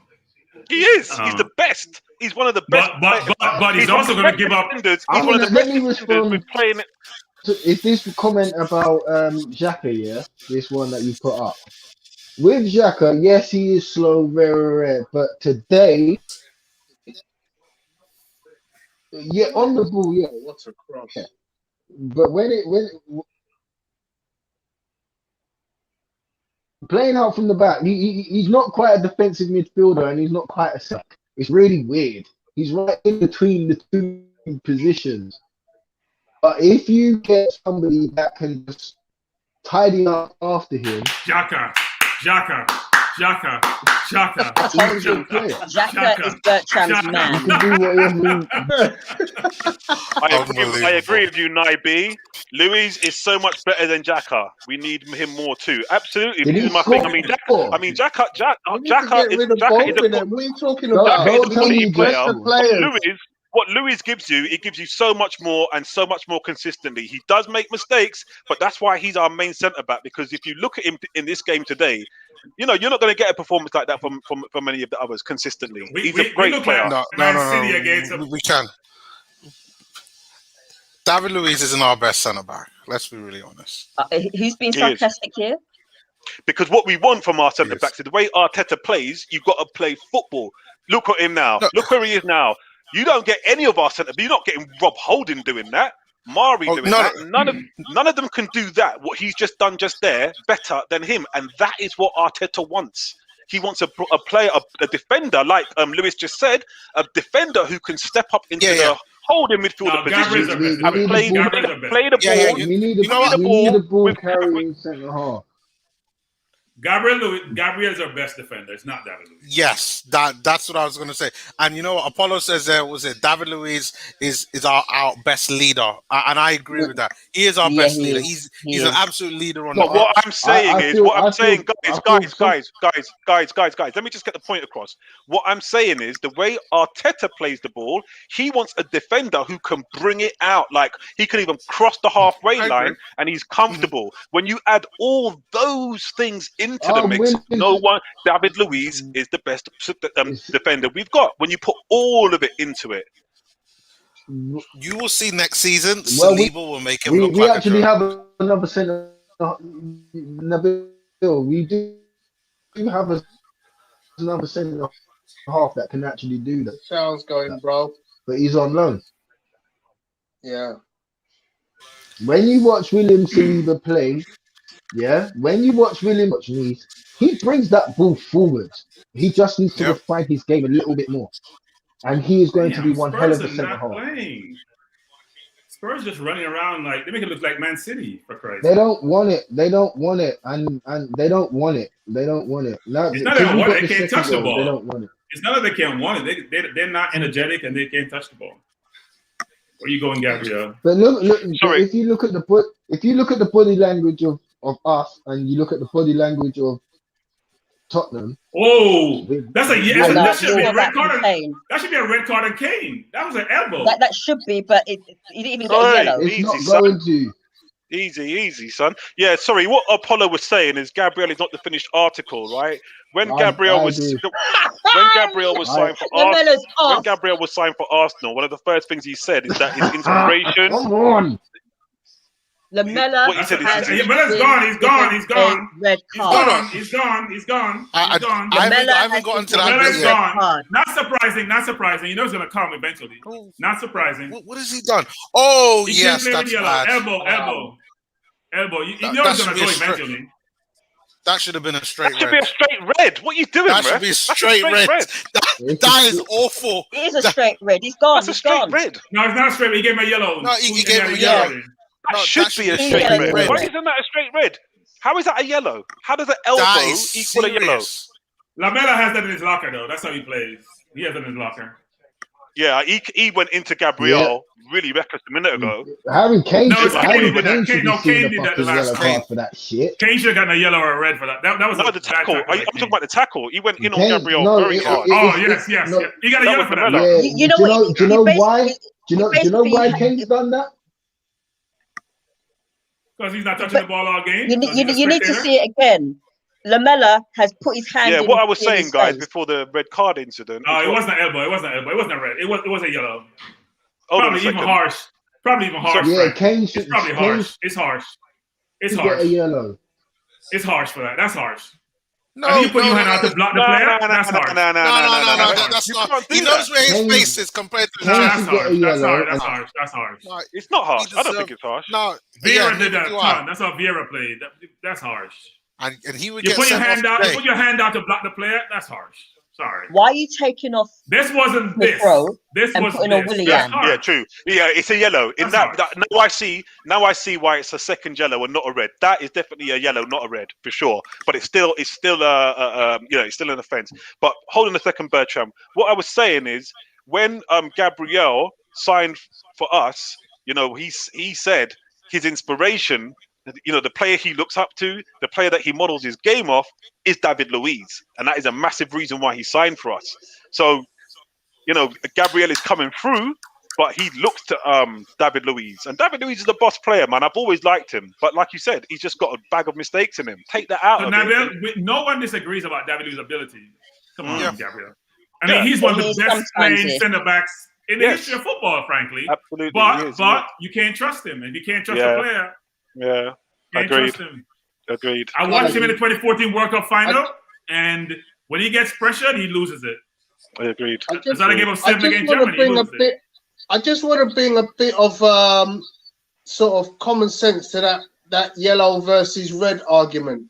He is. He's the best. He's one of the best. But he's also going to give up. He's one of the best defenders with playing it. Is this comment about Xhaka, yeah? This one that you put up. With Xhaka, yes, he is slow, very rare, but today, on the ball, yeah. What's a cross? Yeah. But when playing out from the back, he's not quite a defensive midfielder, and he's not quite a sack. It's really weird. He's right in between the two positions. But if you get somebody that can just tidy up after him, Xhaka is Bertrand's man. you can do whatever. I agree with you, Naibi. Luiz is so much better than Xhaka. We need him more too. Absolutely. This is my thing. Xhaka is we talking about a quality player. What Luiz gives you, it gives you so much more and so much more consistently. He does make mistakes, but that's why he's our main centre back. Because if you look at him in this game today, you're not going to get a performance like that from many of the others consistently. He's a great player. No. We can. David Luiz isn't our best centre back. Let's be really honest. Who's been sarcastic here? Because what we want from our centre backs is the way Arteta plays. You've got to play football. Look at him now. Look where he is now. You don't get any of our centre. You're not getting Rob Holding doing that. Mari doing that. None of them can do that. What he's just done just there better than him, and that is what Arteta wants. He wants a player, a defender, like Lewis just said, a defender who can step up into the holding midfielder Gabriel's our positions best and play defender. the ball. We need a ball carrying centre half. Gabriel's our best defender. It's not David Luiz. Yes, that's what I was going to say. And you know what? Apollo says David Luiz is our best leader, and I agree with that. He is our best leader. He's an absolute leader on the pitch. What I'm saying, guys. Let me just get the point across. What I'm saying is the way Arteta plays the ball, he wants a defender who can bring it out. Like he can even cross the halfway line, and he's comfortable. When you add all those things into the mix, David Luiz is the best defender we've got. When you put all of it into it, you will see next season. Saliba will make him look we like actually have another centre. We do have another centre half that can actually do that. Sounds going, bro. But he's on loan. Yeah. When you watch William Saliba play, when you watch William he brings that ball forward. He just needs to refine his game a little bit more. And he is going to be one hell of a centre half. Spurs just running around like they make it look like Man City for Christ. They don't want it. And they don't want it. Now, it's not that they can't touch the ball. They don't want it. It's not that they can't want it. They're not energetic and they can't touch the ball. Where are you going, Gabriel? But look. If you look at the body language of us and you look at the body language of Tottenham. Oh, that should be a red card. Kane. That should be a red card on Kane. That was an elbow. That should be, but he didn't even get a yellow. It's not going to. Easy, son. Yeah, sorry. What Apollo was saying is Gabriel is not the finished article, right? When Gabriel was signed for Arsenal, one of the first things he said is that his inspiration. Come on. Lamella Lamella's gone. He's gone. Red card. He's gone. I haven't gotten to that. Lamella's gone. Not surprising. You know it's gonna come eventually. Not surprising. What has he done? Oh, he yes, that's bad. Elbow. You know it's gonna go eventually. That should have been a straight red. That should be a straight red. What are you doing, That should be a straight red. That is awful. It is a straight red. He's gone. That's a straight red. No, it's not straight. He gave him a yellow. No, he gave him a yellow. That should be a straight red. Why isn't that a straight red? How is that a yellow? How does an elbow equal a yellow? Lamella has that in his locker, though. That's how he plays. He has that in his locker. Yeah, he went into Gabriel really reckless a minute ago. Harry Kane. Kane did that the last time for that shit. Kane should have gotten a yellow or a red for that. That was the tackle. I'm talking about the tackle. He went in on Gabriel very hard. Yes. He got a yellow for that. Yeah. Do you know why? Do you know why Kane's done that? Because he's not touching the ball all game. You need to see it again. Lamella has put his hand. Yeah, what I was saying, guys, before the red card incident. No, it wasn't elbow. It wasn't a red. It was a yellow. Probably even harsh. Yeah, Kane should. It's probably harsh. It's harsh. Get a yellow. It's harsh for that. That's harsh. No, you put your hand out to block the player. That's harsh. No. That's not. He knows where his face is compared to. That's harsh. It's not harsh. I don't think it's harsh. No, Vieira did that. That's how Vieira played. That's harsh. And he would you get put your sent hand off out. You put your hand out to block the player. That's harsh. Sorry. Why are you taking off? This wasn't this. This was putting a Willian. Yeah, true. Yeah, it's a yellow. In that now I see why it's a second yellow and not a red. That is definitely a yellow, not a red for sure. But it's still it's still an offence. But hold on a second, Bertram. What I was saying is when Gabriel signed for us, he said his inspiration, the player he looks up to, the player that he models his game off is David Luiz. And that is a massive reason why he signed for us. So, Gabriel is coming through, but he looks to David Luiz. And David Luiz is a boss player, man. I've always liked him. But like you said, he's just got a bag of mistakes in him. Take that out of him. No one disagrees about David Luiz's ability. Come on, Gabriel. I mean, he's one of the best playing centre-backs in the history of football, frankly. Absolutely. But you can't trust him. If you can't trust a player, Agreed. I watched him in the 2014 World Cup final, and when he gets pressured, he loses it. I agreed. That's how they gave him 7 against Germany. I just want to bring a bit of sort of common sense to that yellow versus red argument.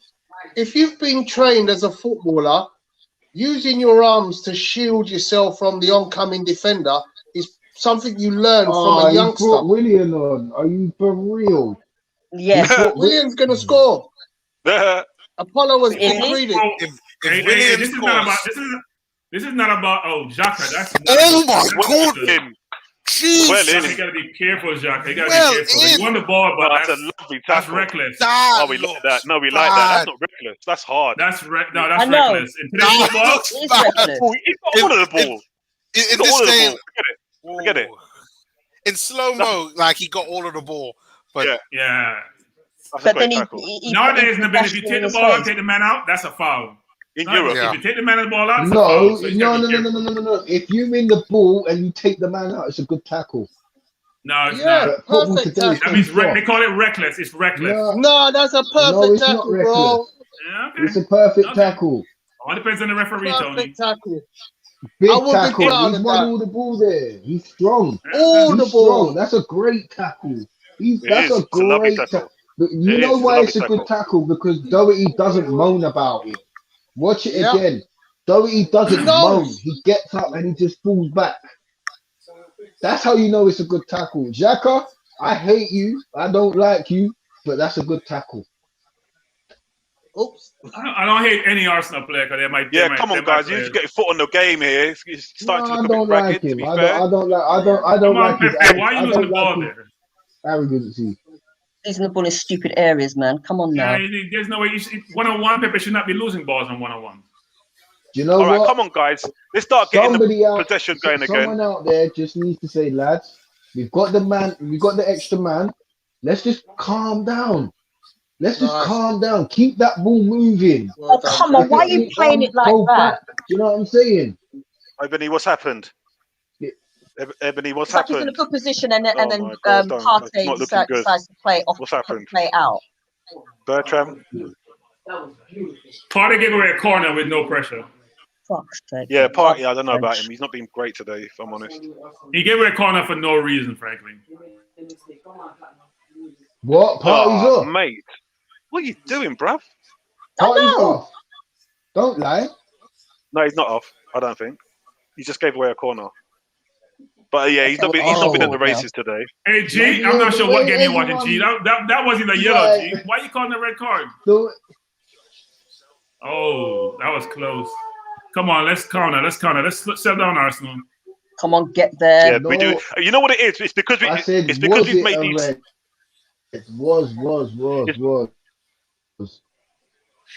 If you've been trained as a footballer, using your arms to shield yourself from the oncoming defender is something you learn from a He youngster. brought Willian on. Are you for real? Yes. Willian's going to score. Apollo was being greedy. Willian this is not about Xhaka. That's oh my God! Jesus. Well, you got to be careful, Xhaka. You got to be careful. You won the ball, but that's a lovely tackle. That's reckless. Oh, we like that. No, we like that. That's not reckless. That's hard. That's reckless. In today's football, he's got all of the ball. In this game, Forget it. In slow-mo, like he got all of the ball. But yeah. But then nowadays, if you take the ball and take the man out, that's a foul. In Europe, if you take the man and the ball out, it's a foul. So no. If you win the ball and you take the man out, it's a good tackle. No, it's not. Perfect tackle. That means they call it reckless. It's reckless. No, that's a perfect tackle, bro. Yeah, okay. It's a perfect tackle. All depends on the referee, Tony. Tackle. Big tackle. He's won all the ball there. He's strong. All the ball. That's a great tackle. That's a great tackle. But you know why it's a good tackle? Because Doherty doesn't moan about it. Watch it again. Doherty doesn't moan. He gets up and he just falls back. That's how you know it's a good tackle. Xhaka, I hate you. I don't like you. But that's a good tackle. Oops. I don't hate any Arsenal player because they might. Come on, guys. You need to get your foot on the game here. It's starting to look a bit ragged, to be fair. I don't like his Pepe, why are you losing the ball there? Arrogancy. Losing the ball in stupid areas, man. Come on now. There's no way. One-on-one, Pepe should not be losing balls on one-on-one. Do you know what? All right, come on, guys. Let's start getting the possession going again. Someone out there just needs to say, lads, we've got the extra man. Let's just calm down. Let's just calm down. Keep that ball moving. Oh, come on. Why are you playing it like that? Do you know what I'm saying? Ebony, what's happened? Ebony, what's like happened? He's in a good position, and then Partey decides to play off. What's happened? Play out. Bertram. Partey gave away a corner with no pressure. Fuck's sake. Yeah, Partey. I don't know about him. He's not been great today, if I'm honest. He gave away a corner for no reason, frankly. What? Partey's off, mate. What are you doing, bruv? Partey's off. Don't lie. No, he's not off. I don't think. He just gave away a corner. But yeah, he's not been at the races today. Hey G, I'm not sure what game you're watching, G. That wasn't a yellow, G. Why are you calling a red card? Oh, that was close. Come on, let's counter. Let's settle down, Arsenal. Come on, get there. Yeah, we do. You know what it is? It's because we've made these. It was.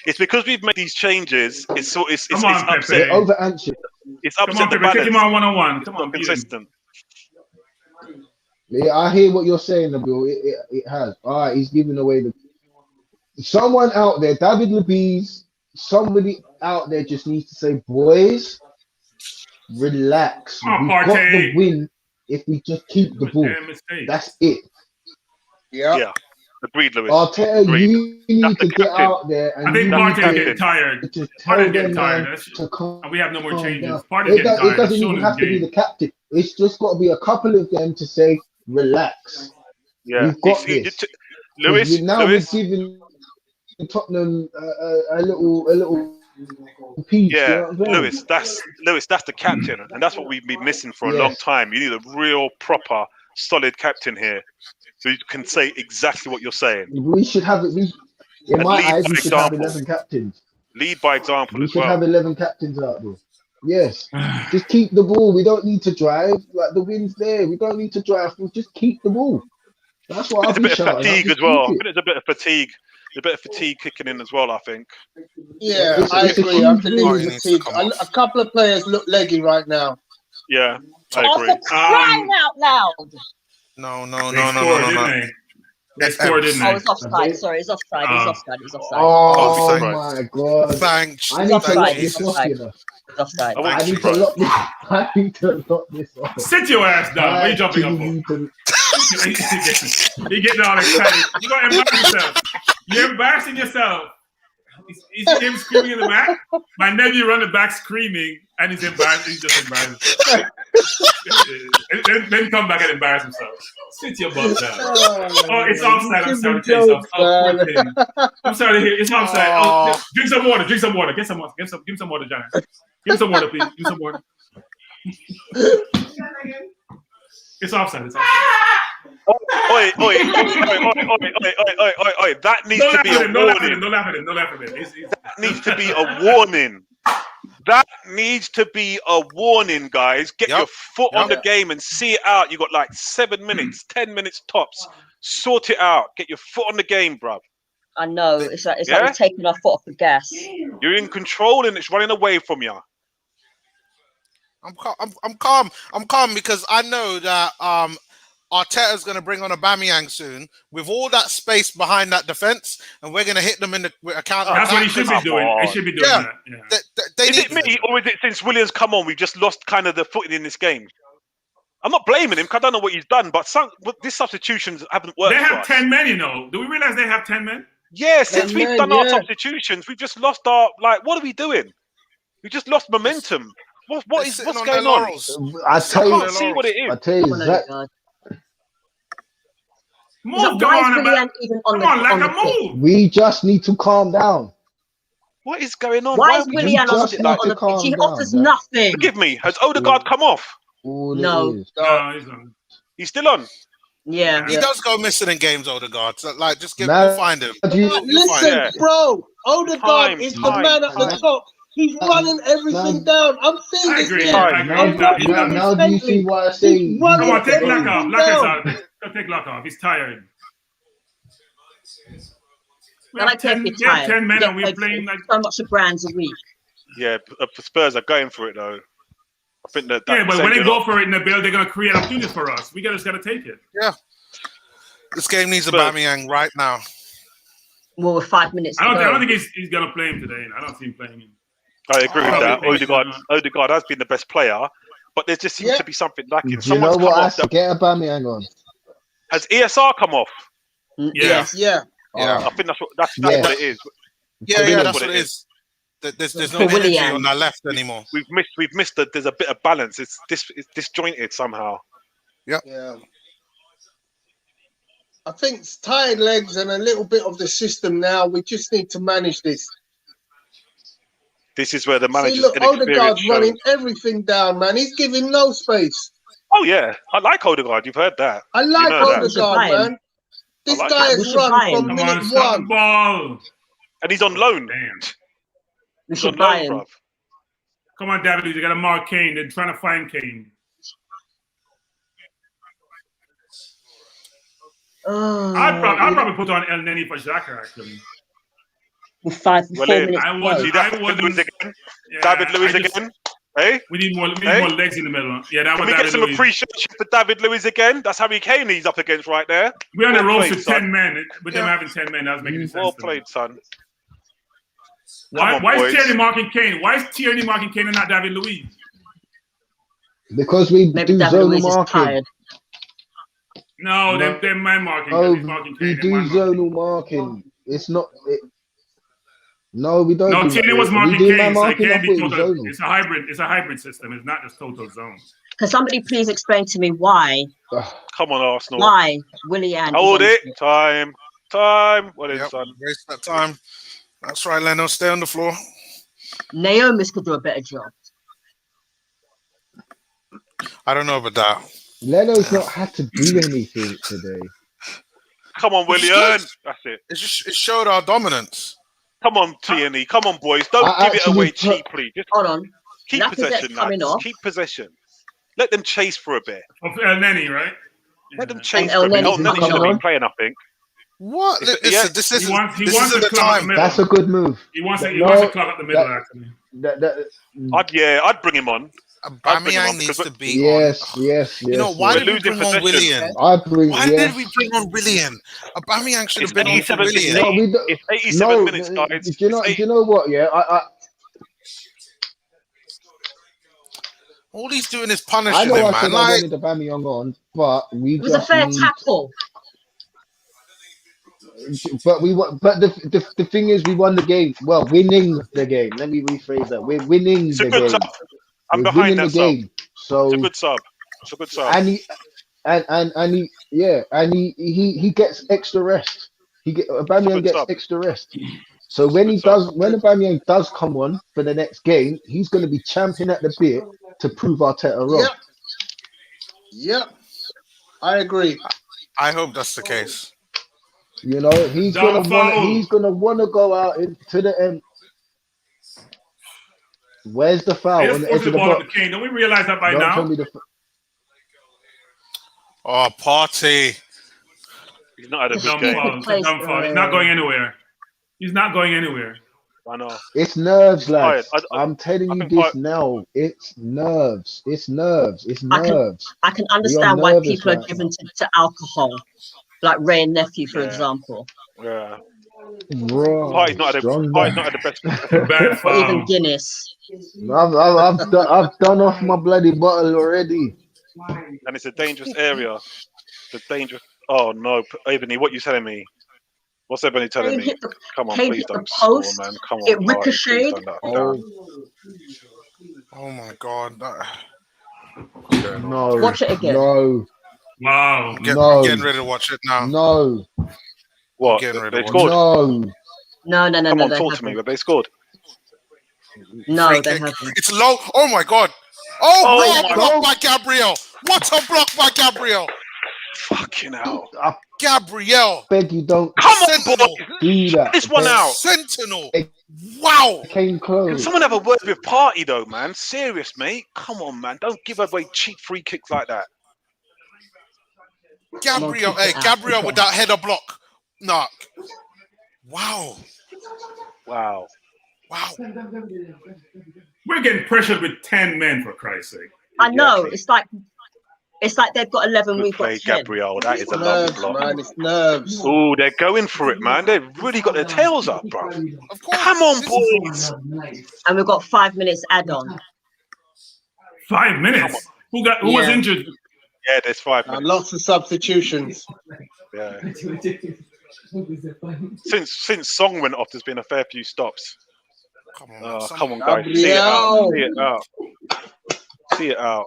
It's because we've made these changes. It's upset. Over-answered. It's upset the balance. Take him on one-on-one. Come on, consistent. Yeah, I hear what you're saying, Nabil. It has. All right, he's giving away someone out there, David Luiz, somebody out there just needs to say, boys, relax. We've got the win if we just keep the ball. That's it. Yeah. Agreed, Lewis. Arteta, you need to get out there. And I think Partey's getting tired. Partey's getting tired. And we have no more changes. Partey's getting tired. It doesn't even have to be the captain. It's just got to be a couple of them to say, relax. Yeah. We've got this. Lewis, we're giving Tottenham a little piece. Yeah, you know Lewis, that's the captain. And that's what we've been missing for a long time. You need a real, proper, solid captain here. So you can say exactly what you're saying. We should have it. In my eyes, we should have 11 captains. Lead by example. We should have 11 captains out there. Yes, just keep the ball. We don't need to drive. Like the wind's there. We don't need to drive. We just keep the ball. That's what I'll be shouting. There's a bit of fatigue as well. I think there's a bit of fatigue. A bit of fatigue kicking in as well, I think. Yeah, I agree. I believe fatigue. A couple of players look leggy right now. Yeah, I agree. Crying out loud. No. They scored, didn't they? Oh, it's offside. Sorry, it's offside. It's offside. Oh my God! Thanks. I need to lock this off. Offside. I need to lock this off. Sit your ass down. What are you jumping up for? You're getting all excited. You got to embarrass yourself. You're embarrassing yourself. You see him screaming in the back? My nephew run the back screaming, and he's embarrassed. He's just embarrassed himself. then come back and embarrass himself. Sit your butt down. Oh, it's offside. I'm sorry to tell you something. I'm sorry to hear. It's offside. Oh, drink some water. Drink some water. Give him some water, John. Give him some water, please. Give him some water. It's offside. It's offside. Oi. That needs to be a warning. Don't laugh at him. Don't laugh at him. That needs to be a warning. That needs to be a warning, guys. Get your foot on the game and see it out. You got like 7 minutes, 10 minutes tops. Sort it out. Get your foot on the game, bruv. I know. It's like we're taking our foot off the gas. You're in control and it's running away from you. I'm calm. I'm calm because I know that Arteta's going to bring on Aubameyang soon with all that space behind that defense, and we're going to hit them in the counter. That's what he should be doing. He should be doing that. Yeah. Is it me or is it since Williams come on, we've just lost kind of the footing in this game? I'm not blaming him because I don't know what he's done, but these substitutions haven't worked. They have 10 men, you know. Do we realize they have 10 men? Yeah, since we've done our substitutions, we've just lost our what are we doing? We just lost momentum. What's going on? I can't see what it is. I tell you, Zach. Move, move. We just need to calm down. What is going on? Why is Willian on the pitch? He offers nothing. Forgive me. Has Odegaard come off? No, he's on. He's still on. Yeah, he does go missing in games, Odegaard. So, like, just we'll find him. Listen, bro. Odegaard is the man at the top. He's running everything down. I'm seeing this game. Now do you see what I say? Come on, take Luck off. Luck is out. Take Luck off. He's tired. We have 10 men and we're playing like so much of brands a week. Yeah, Spurs are going for it though. I think that. Yeah, but when they go for it in the build, they're going to create opportunities for us. We just got to take it. Yeah. This game needs Aubameyang right now. Well, with 5 minutes. I don't think he's going to play him today. I don't see him playing him. I agree with that. Odegaard has been the best player, but there just seems to be something lacking. Do you know what I get Aubameyang on? Has ESR come off? Yes. Yeah. I think that's what it is. Yeah, that's what it is. There's no energy on that left anymore. We've missed that. There's a bit of balance. It's disjointed somehow. Yeah. I think it's tired legs and a little bit of the system now. We just need to manage this. This is where the manager's Odegaard's running everything down, man. He's giving no space. Oh yeah, I like Odegaard. You've heard that. I like Odegaard, man. This guy has run from minute one. Ball. And he's on loan. Damn. We should buy him. Come on, David. You got to mark Kane. They're trying to find Kane. I'd probably put on El Neni for Xhaka, actually. With 4 minutes. David Luiz again. Hey? We need more legs in the middle. Yeah, that Can we get some appreciation for David Luiz again? That's Harry Kane he's up against right there. We're on the road with 10 men. With them having 10 men, that was making sense. Well played, son. Why is Tierney marking Kane? Why is Tierney marking Kane and not David Luiz? Because we do zonal marking. No, they're man marking. We do zonal marking. It's not... No, we don't. No, Tierney was marking Kane, so it can't be total. It's a hybrid system. It's not just total zone. Can somebody please explain to me why? Come on, Arsenal. Why Willian? Hold it. Time. What is son? Waste that time. That's right, Leno. Stay on the floor. Naomi's could do a better job. I don't know about that. Leno's not had to do anything today. Come on, Willian. That's it. It showed our dominance. Come on, Tierney. Come on, boys. Don't give it away cheaply. Just hold on. Keep possession, lads. Keep possession. Let them chase for a bit. Of El Neni, right? Let them chase for a bit. El Neni should have been playing, I think. What? Listen, this isn't the time. That's a good move. He wants to clog up the middle, actually. I'd bring him on. Aubameyang needs to be yes. You know, why did we bring on Willian? Why did we bring on Willian? Aubameyang should have been on for Willian. It's 87 minutes, guys. Do you know what? Yeah, all he's doing is punishing I know him, I man. said I wanted Aubameyang on, but it was a fair tackle. But the thing is, we won the game. Well, winning the game. Let me rephrase that. We're winning the game. I'm behind that game. So it's a good sub. And he gets extra rest. Aubameyang gets extra rest. So when Aubameyang does come on for the next game, he's going to be champing at the bit to prove Arteta wrong. Yep. I agree. I hope that's the case. You know, he's gonna want to go out into the end. Where's the foul? They On just the forced edge the of the ball up box. to Kane. Don't we realize that by Don't tell now? me the. Oh, party. He's not had a good Dumb game. foul. It's a dumb foul. He's not going anywhere. He's not going anywhere. I know. It's nerves, He's tired. lads. I'm telling I you think this now. It's nerves. It's nerves. It's nerves. I can We are understand why nervous people are right given now. to alcohol, like Ray and Nephew, for Yeah. example, Yeah. Bro, Party's not had strong the best. Bad or even foul. Guinness. I've done off my bloody bottle already. And it's a dangerous area. It's a dangerous. Oh no, Ebony, what you telling me? What's Ebony telling me? Come on, Kane please hit the don't score, post, man. Come it on, Party, please ricocheted. don't let us down. Oh my God. No, Watch it again. no, Wow. I'm no, getting ready to watch it now. no, What? Getting ready They to watch scored? no. No, Come on, they talk to me. haven't. But they scored. No, Free they kick. haven't. It's low. Oh my God. Oh, Oh what my a block God. by Gabriel. What a block by Gabriel. Fucking hell. I Gabriel. beg you, don't Come on, Sentinel. boy. do that. This one out. Sentinel. It Wow. came Can close. someone have a word with Party though, man? Serious, mate. Come on, man. Don't give away cheap free kicks like that. Gabriel. Kick it Hey, out. Gabriel Kick with it out. that header block. Nah. Wow. Wow. Wow. We're getting pressured with 10 men, for Christ's sake. I know. Exactly. It's like they've got 11, Good we've got play, 10. Gabriel. That is It's a lovely nerves, block. man. It's nerves. Oh, they're going for it, man. They've really got their tails up, bro. Of course. Come on, This boys. And we've got 5 minutes add-on. 5 minutes. Who was Yeah. injured? Yeah, there's 5 minutes. Lots of substitutions. Yeah. Since Song went off, there's been a fair few stops. Come on, man. Come on, guys. See it out. See it out. See it out.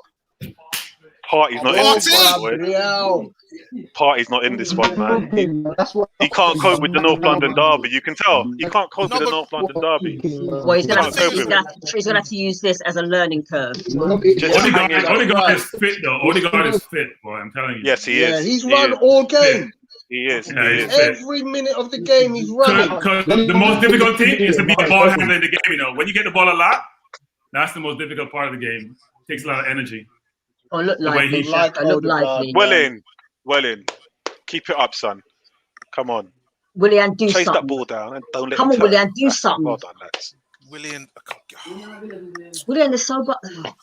Party's not in this one, boy. Gabriel. Party's not in this one, man. That's what He can't cope with the North London derby. You can tell. He can't cope No, with the but- North London derby. Well, he's gonna Can't cope with it. have to use this as a learning curve. Just hang it up. Odegaard is fit, though. Odegaard is fit, boy. I'm telling you. Yes, he Yeah, is. he's He run is. all game. He is. Yeah, He he's is. fit. Every minute of the game, he's running. Because the most difficult thing is to be a ball handler in the game, you know. When you get the ball a lot, that's the most difficult part of the game. It takes a lot of energy. Oh, look The way lively. he- Like Look Odegaard. lively. Well in. Keep it up, son. Come on. Willian, do Chase that something. ball down and don't let Come it on, turn. Willian, do That's it. something. Well done, lads. William. Willian is so...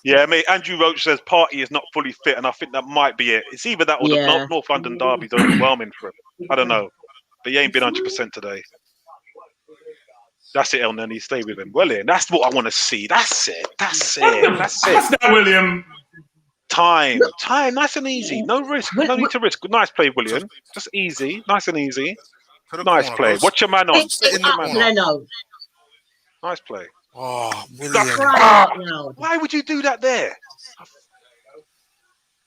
Yeah, mate. Andrew Roach says Party is not fully fit, and I think that might be it. It's either that or Yeah. the North London derby's overwhelming for him. I don't know. But he ain't been 100% today. That's it, El Neni. Stay with him. Well in. That's what I want to see. That's it. That's it. That's it. What's that, William? Time, nice and easy. No risk. No need to risk. Nice play, William. Just easy. Nice and easy. To the Nice corner, play. Rose. Watch your man on. Sit in the Up, corner. Leno. Nice play. Oh, William. Cry out loud. Why would you do that there?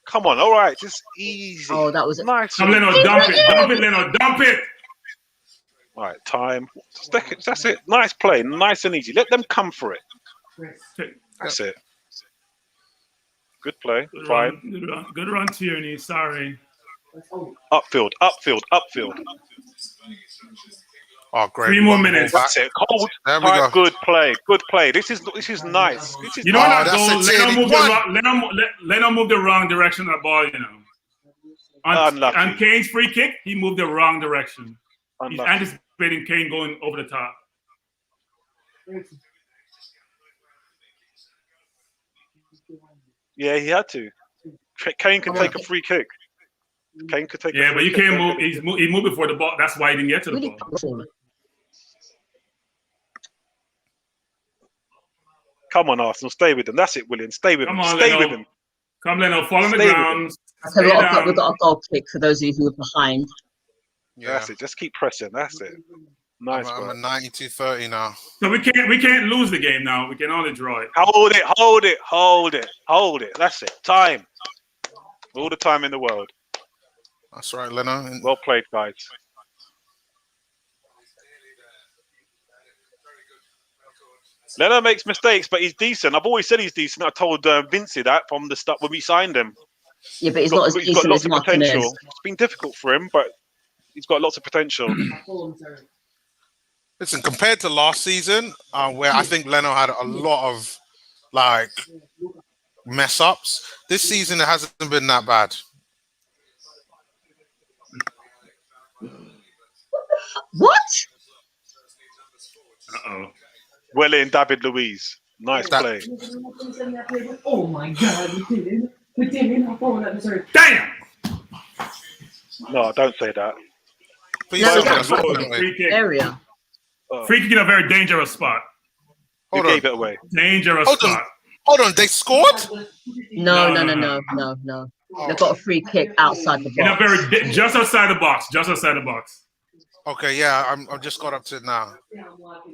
Come on. All right. Just easy. Oh, that was... Nice. Come, Leno, dump it, Leno, dump it. All right. Time. That's it. Nice play. Nice and easy. Let them come for it. That's it. Good play. Good Fine. run, good run, Tierney. Sorry. Upfield. Oh, great. 3 more minutes. That's it. Cold. There we Right, go. good play. Good play. This is nice. This is You know nice. that goal? that's a Tierney. Leno moved the wrong direction of the ball, you know. Unlucky. On Kane's free kick, he moved the wrong direction. He's Unlucky. anticipating Kane going over the top. Yeah, he had to. Kane can take a free kick. Kane could take. Yeah, a but free you kick. can't move. He moved before the ball. That's why he didn't get to the Really ball. powerful. Come on, Arsenal, stay with him. That's it, William. Stay with Come him. on, Stay Leno. with him. Come, Leno, fall on the Stay with ground. So Stay we've down. got a goal kick for those of you who are behind. Yeah. That's it. Just keep pressing. That's it. Nice. I'm work. at 92-30 now. So we can't lose the game now. We can only draw it. Hold it. That's it. Time. All the time in the world. That's right, Leno. Well played, guys. Leno makes mistakes, but he's decent. I've always said he's decent. I told Vincey that from the start when we signed him. Yeah, but he's not as He's got decent lots as of potential. Martinez. It's been difficult for him, but he's got lots of potential. Listen, compared to last season, where I think Leno had a lot of like mess ups, this season it hasn't been that bad. What? Uh-oh. Well in, David Luiz. Nice play. Oh my God, we did. Damn! No, don't say that. Please No, don't that's get us not wrong. the Free kick. area. Free kick in a very dangerous spot. You gave it away. Dangerous spot. Hold on, they scored? No. Oh. They've got a free kick outside the In a box. very just outside the box. Just outside the box. Okay, yeah, I've just got up to it now.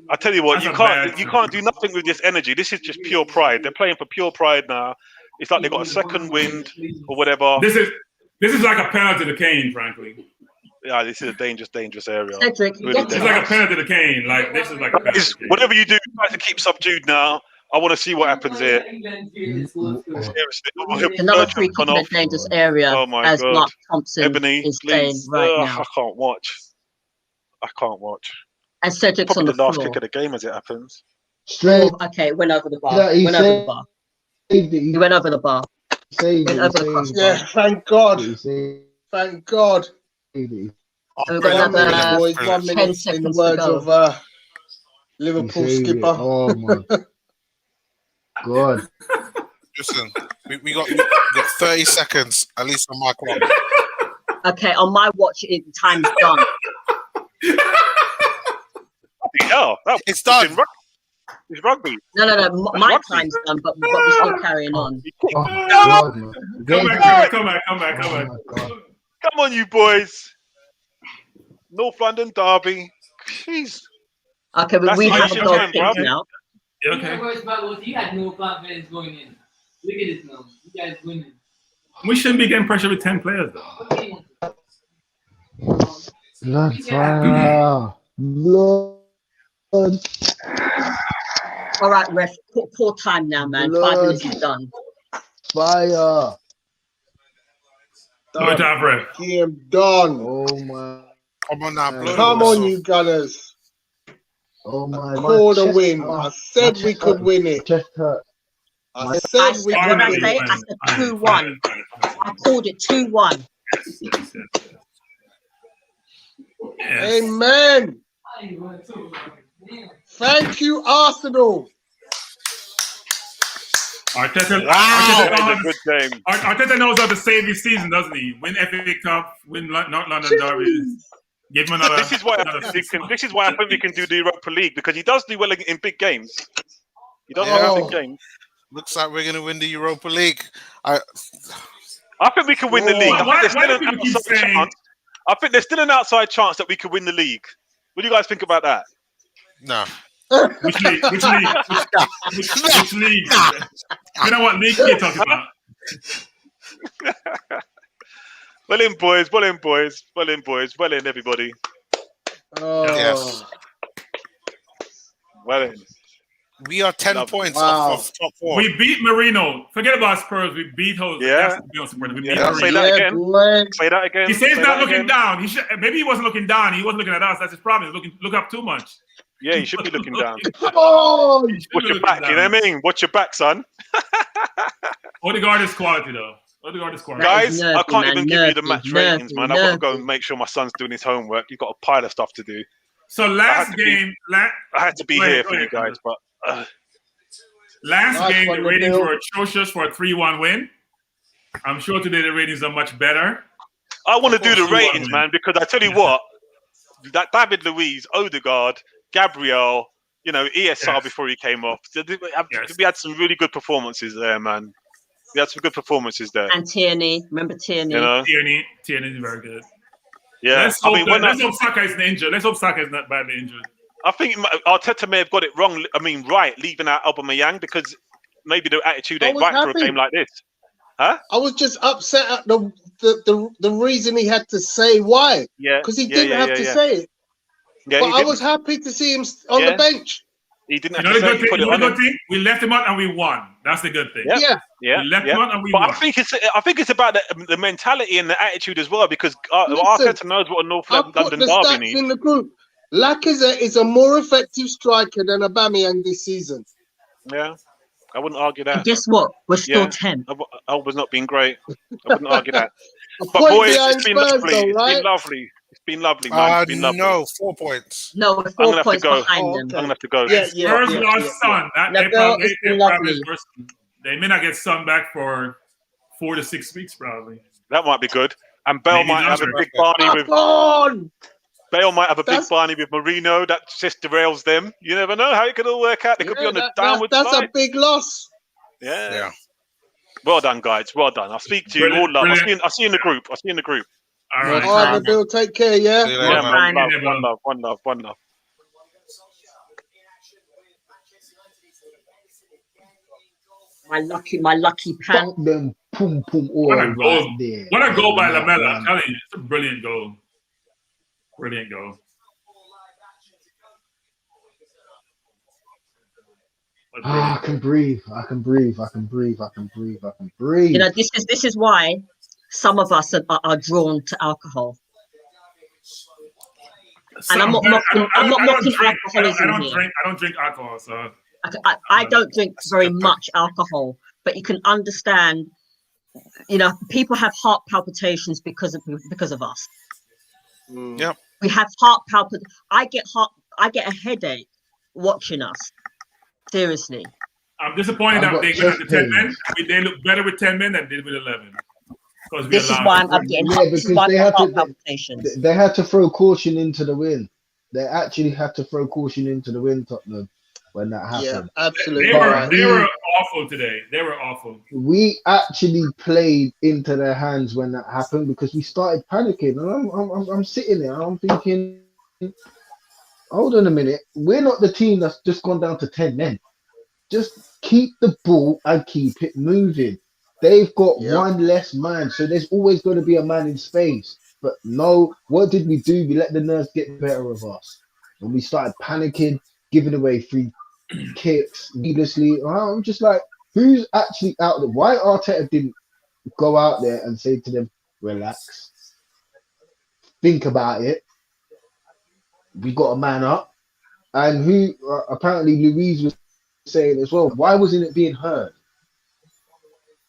I tell you what, That's you can't do nothing with this energy. This is just pure pride. They're playing for pure pride now. It's like they got a second wind or whatever. This is like a penalty to Kane, frankly. Yeah, this is a dangerous area. Cedric, Really It's like a penalty to Kane. Like this is like a penalty. Whatever you do, try to keep subdued now. I want to see what happens here. Seriously. Another free kick in a dangerous area, Oh my as God. Mark Thompson Ebony, is saying please. right Ugh, now. I can't watch. And Cedric's Probably on the last floor. kick of the game as it happens. Straight. Oh, okay, went over the bar. Yeah, he went over saved the bar. it. He went over the bar. Saved Went it. over the crossbar. Yeah, thank God. He saved Thank God. it. We've One got minute, another boys. 10 1 minute in the seconds to words go. of He Liverpool saved it. skipper. Oh my God. Listen, we got 30 seconds at least on my clock. Okay, on my watch, time's done. Yeah, It's done. It's rugby. No, my rugby. time's done, but we're still carrying on. Oh God, man. Come back. Oh my God. Come on, you boys. North London derby. Jeez. Okay, That's we the have a issue, goal man, kick bro. now. Okay. You had no confidence going in. Look at this now. You guys winning. We shouldn't be getting pressure with 10 players though. Blood fire. Blood. All right, ref, poor time now, man. 5 minutes is done. Fire. No time for it. Game done. Oh my. Come on now, blow Come the on, whistle. you Gunners. Oh my. Call the chest- win. oh, I said my we chest could hurt. win it. Chest hurt. I I said we said, could when I win say it. it, I said 2-1. I called it 2-1. Yes. Amen. Thank you, Arsenal. Arteta, That Arteta, was a good game. Arteta knows how to save his season, doesn't he? Win FA Cup, win North London Derby. Give him another. This is why I another think we can. This is why I think we can do the Europa League, because he does do well in big games. He does well in big games. Looks like we're gonna win the Europa League. I think we can win the league. Why I think do people keep saying? I think there's still an outside chance that we could win the league. What do you guys think about that? no. Which league? Which league? Which league? You know what league you're talking about? Well in, boys. Well in, boys. Well in, boys. Well in, everybody. Oh. Yes. Well in. We are 10 Love it. points Wow. off top 4. We beat Marino. Forget about Spurs. We beat Jose. Yeah. That's the support. We beat Yeah, say Marino. that again. boy. Say that again. He says Say he's not that looking again. down. Maybe he wasn't looking down. He wasn't looking at us. That's his problem. He's look up too much. Yeah, you should be looking down. Come on. He should Watch be your looking back, you know down. what I mean? Watch your back, son. Odegaard is quality though. Odegaard is quality. That Guys, is I nervy, can't man. even give you the Nervy, match nervy, ratings, man. I've got to go nervy. and make sure my son's doing his homework. You've got a pile of stuff to do. So last game, I had to be Go ahead, here go for you ahead. guys, but last Nice game one, the ratings Nabil. were atrocious for a 3-1 win. I'm sure today the ratings are much better. I want to do the Of course you ratings, want, man, because I tell you what, that David Luiz, Odegaard, Gabriel, you know, ESR Yes. before he came off. Yes. We had some really good performances there, man. We had some good performances there. And Tierney. Remember Tierney? You know, Tierney is very good. yeah. Let's I hope, mean, when let's hope Saka isn't injured. Let's hope Saka is not badly injured. I think Arteta may have got it wrong. I mean, right, leaving out Aubameyang, because maybe the attitude ain't was right for happy. a game like this. Huh? I was just upset at the reason he had to say why. Yeah. Because he didn't have to say it. Yeah, But he I didn't. was happy to see him on Yeah. the bench. He didn't You have know to the say good he put thing. it on him. We left him out and we won. That's the good thing. Yeah. We left him out and we But won. I think it's about the mentality and the attitude as well, because Listen, Arteta knows what a North I put London the derby stats needs. in the group. Lacazette is a more effective striker than Aubameyang this season. Yeah, I wouldn't argue And that. guess what? We're still Yeah, 10. Alba's not been great. I wouldn't argue that. A But point boys, behind it's been Spurs, lovely. though, It's right? been lovely. It's been lovely, man. It's been lovely. No, 4 points. No, we're I'm 4 gonna have to points go. behind Oh, them. okay. I'm gonna have to go. Yeah, Spurs lost Son. They Nabil, it's been lovely. They may not get Son back for 4 to 6 weeks, probably. That might be good. And Bale Maybe might have a longer. big Barney with on! Bale might have a big That's- Barney with Mourinho that just derails them. You never know how it could all work out. They could be on the downward That's slide. a big loss. Yeah. Well done, guys. Well done. I'll speak to you Brilliant, all love. brilliant. I'll see you in the group. I'll see you in the group. All All right. right, Nabil, take care, yeah? See you Yeah, later, man. man. Fine, Love, one love, one love, one love. My lucky pants. Fuck them, pum pum all What a goal. right there. What a goal by That Lamela. I'm one. telling you, it's a brilliant goal. Brilliant goal. I can breathe. I can breathe. I can breathe. I can breathe. I can breathe. You know, this is why some of us are drawn to alcohol. And I'm not knocking alcoholism here. I don't drink alcohol, so I don't drink very much alcohol, but you can understand. You know, people have heart palpitations because of us. Yep. We have heart palpitations. I get a headache watching us. Seriously. I'm disappointed I've that got they went chest to 10 men. pains. I mean, they look better with 10 men than they did with 11. Because This is why I'm getting heart, this is why I've got heart palpitations. They had to throw caution into the wind. They actually had to throw caution into the wind, Tottenham, when that happened. Yeah, absolutely. They were awful today. They were awful. We actually played into their hands when that happened because we started panicking. And I'm sitting there and I'm thinking, hold on a minute. We're not the team that's just gone down to 10 men. Just keep the ball and keep it moving. They've got one less man, so there's always going to be a man in space. But no, what did we do? We let the nerves get better of us. And we started panicking, giving away free kicks needlessly. I'm just like, who's actually out there? Why Arteta didn't go out there and say to them, relax, think about it. We got a man up. And who apparently Louise was saying as well, why wasn't it being heard?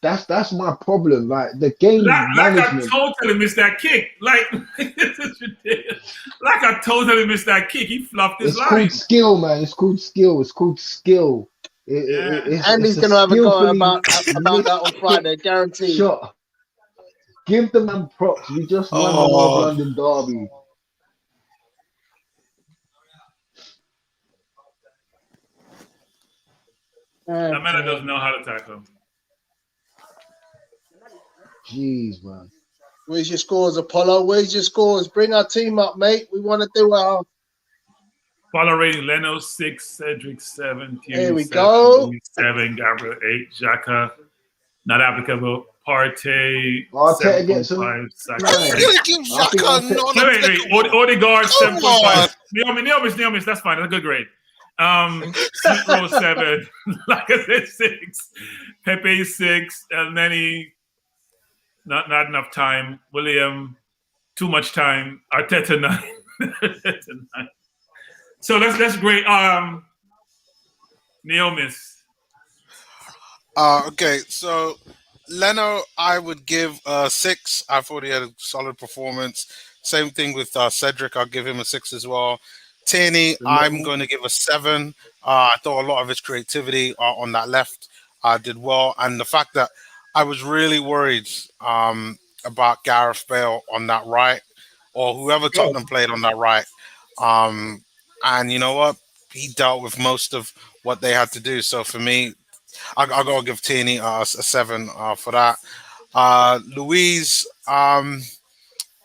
That's my problem. Like the game management. Like I totally missed that kick. Like this is ridiculous. Like I totally missed that kick. He fluffed his It's line. called skill, man. It's called skill. It's called skill. And he's going to have a go about that on Friday, guaranteed. Shot. Give the man props. We just won the North London derby. That man doesn't know how to tackle. Jeez, man. Where's your scores, Apollo? Where's your scores? Bring our team up, mate. We want to do our... Follow rating: Leno 6, Cedric 7, Thierry There we 7, go. Louis 7, Gabriel 8, Xhaka not applicable, Partey Arteta gets 7.5, Saka Nice. 8. Really give Xhaka non-applicable. Odegaard Come 7.5. Neomis, that's fine. That's a good grade. Smith Rowe 7, like I said 6, Pepe 6, El Neni not enough time, William too much time, Arteta 9. Arteta 9. So that's great. Neomis. Okay, so Leno, I would give 6. I thought he had a solid performance. Same thing with Cedric. I'll give him a 6 as well. Tierney, I'm going to give a 7. I thought a lot of his creativity on that left did well. And the fact that I was really worried about Gareth Bale on that right, or whoever Tottenham played on that right. And you know what? He dealt with most of what they had to do. So for me, I'll go give Tierney a 7 for that. Louise, I'm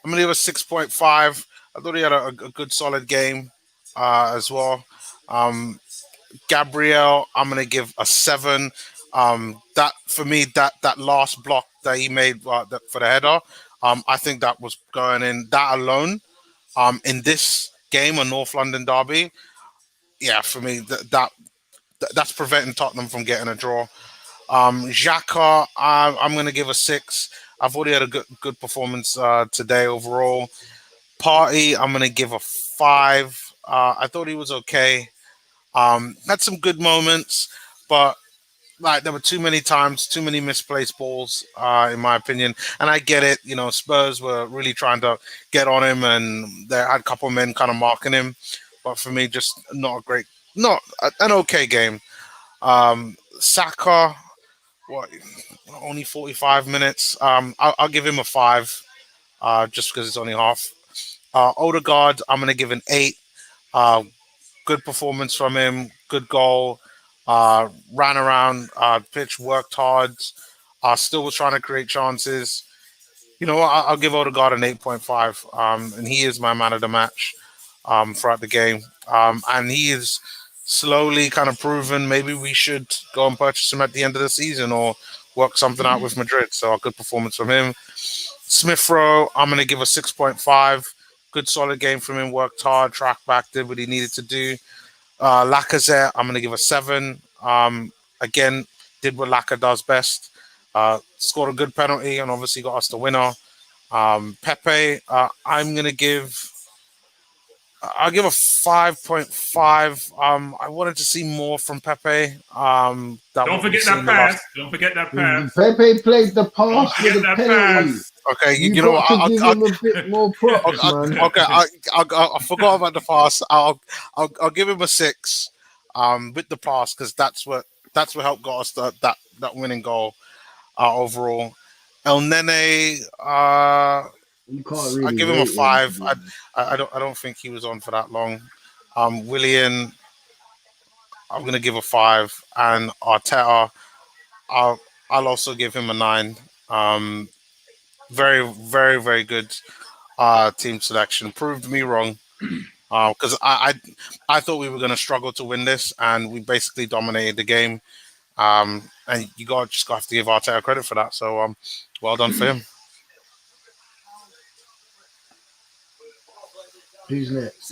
going to give a 6.5. I thought he had a good, solid game as well. Gabriel, I'm going to give a 7. That for me, that last block that he made for the header, I think that was going in. That alone, in this game, a North London derby, yeah, for me, that's preventing Tottenham from getting a draw. Xhaka, I'm going to give a 6. I've already had a good performance today overall. Party, I'm going to give a 5. I thought he was okay. Had some good moments, but like there were too many times, too many misplaced balls, in my opinion. And I get it, Spurs were really trying to get on him, and they had a couple of men kind of marking him. But for me, just not an okay game. Saka, what? Only 45 minutes. I'll give him a 5, just because it's only half. Odegaard, I'm gonna give an 8. Good performance from him. Good goal. Ran around pitch, worked hard. Still was trying to create chances. You know what? I'll give Odegaard an 8.5. And he is my man of the match throughout the game. And he is slowly kind of proven maybe we should go and purchase him at the end of the season or work something out with Madrid. So a good performance from him. Smith Rowe, I'm going to give a 6.5. Good solid game from him. Worked hard, tracked back, did what he needed to do. Lacazette, I'm going to give a 7. Again, did what Laka does best. Scored a good penalty and obviously got us the winner. Pepe, I'm going to give... I'll give a 5.5. I wanted to see more from Pepe. Don't forget that pass. Don't forget that pass. Pepe played the pass for the penalty. Pass. Okay, you know what? I'll give him a bit more props, man. Okay, I forgot about the pass. I'll give him a 6, with the pass, because that's what helped got us that winning goal overall. El Nene, you can't really I give him a 5. him, I don't think he was on for that long. Willian, I'm gonna give a 5, and Arteta, I'll also give him a 9. Very, very, very good team selection. Proved me wrong, because I thought we were going to struggle to win this, and we basically dominated the game. And you just have to give Arteta credit for that. So well done for him. Who's next?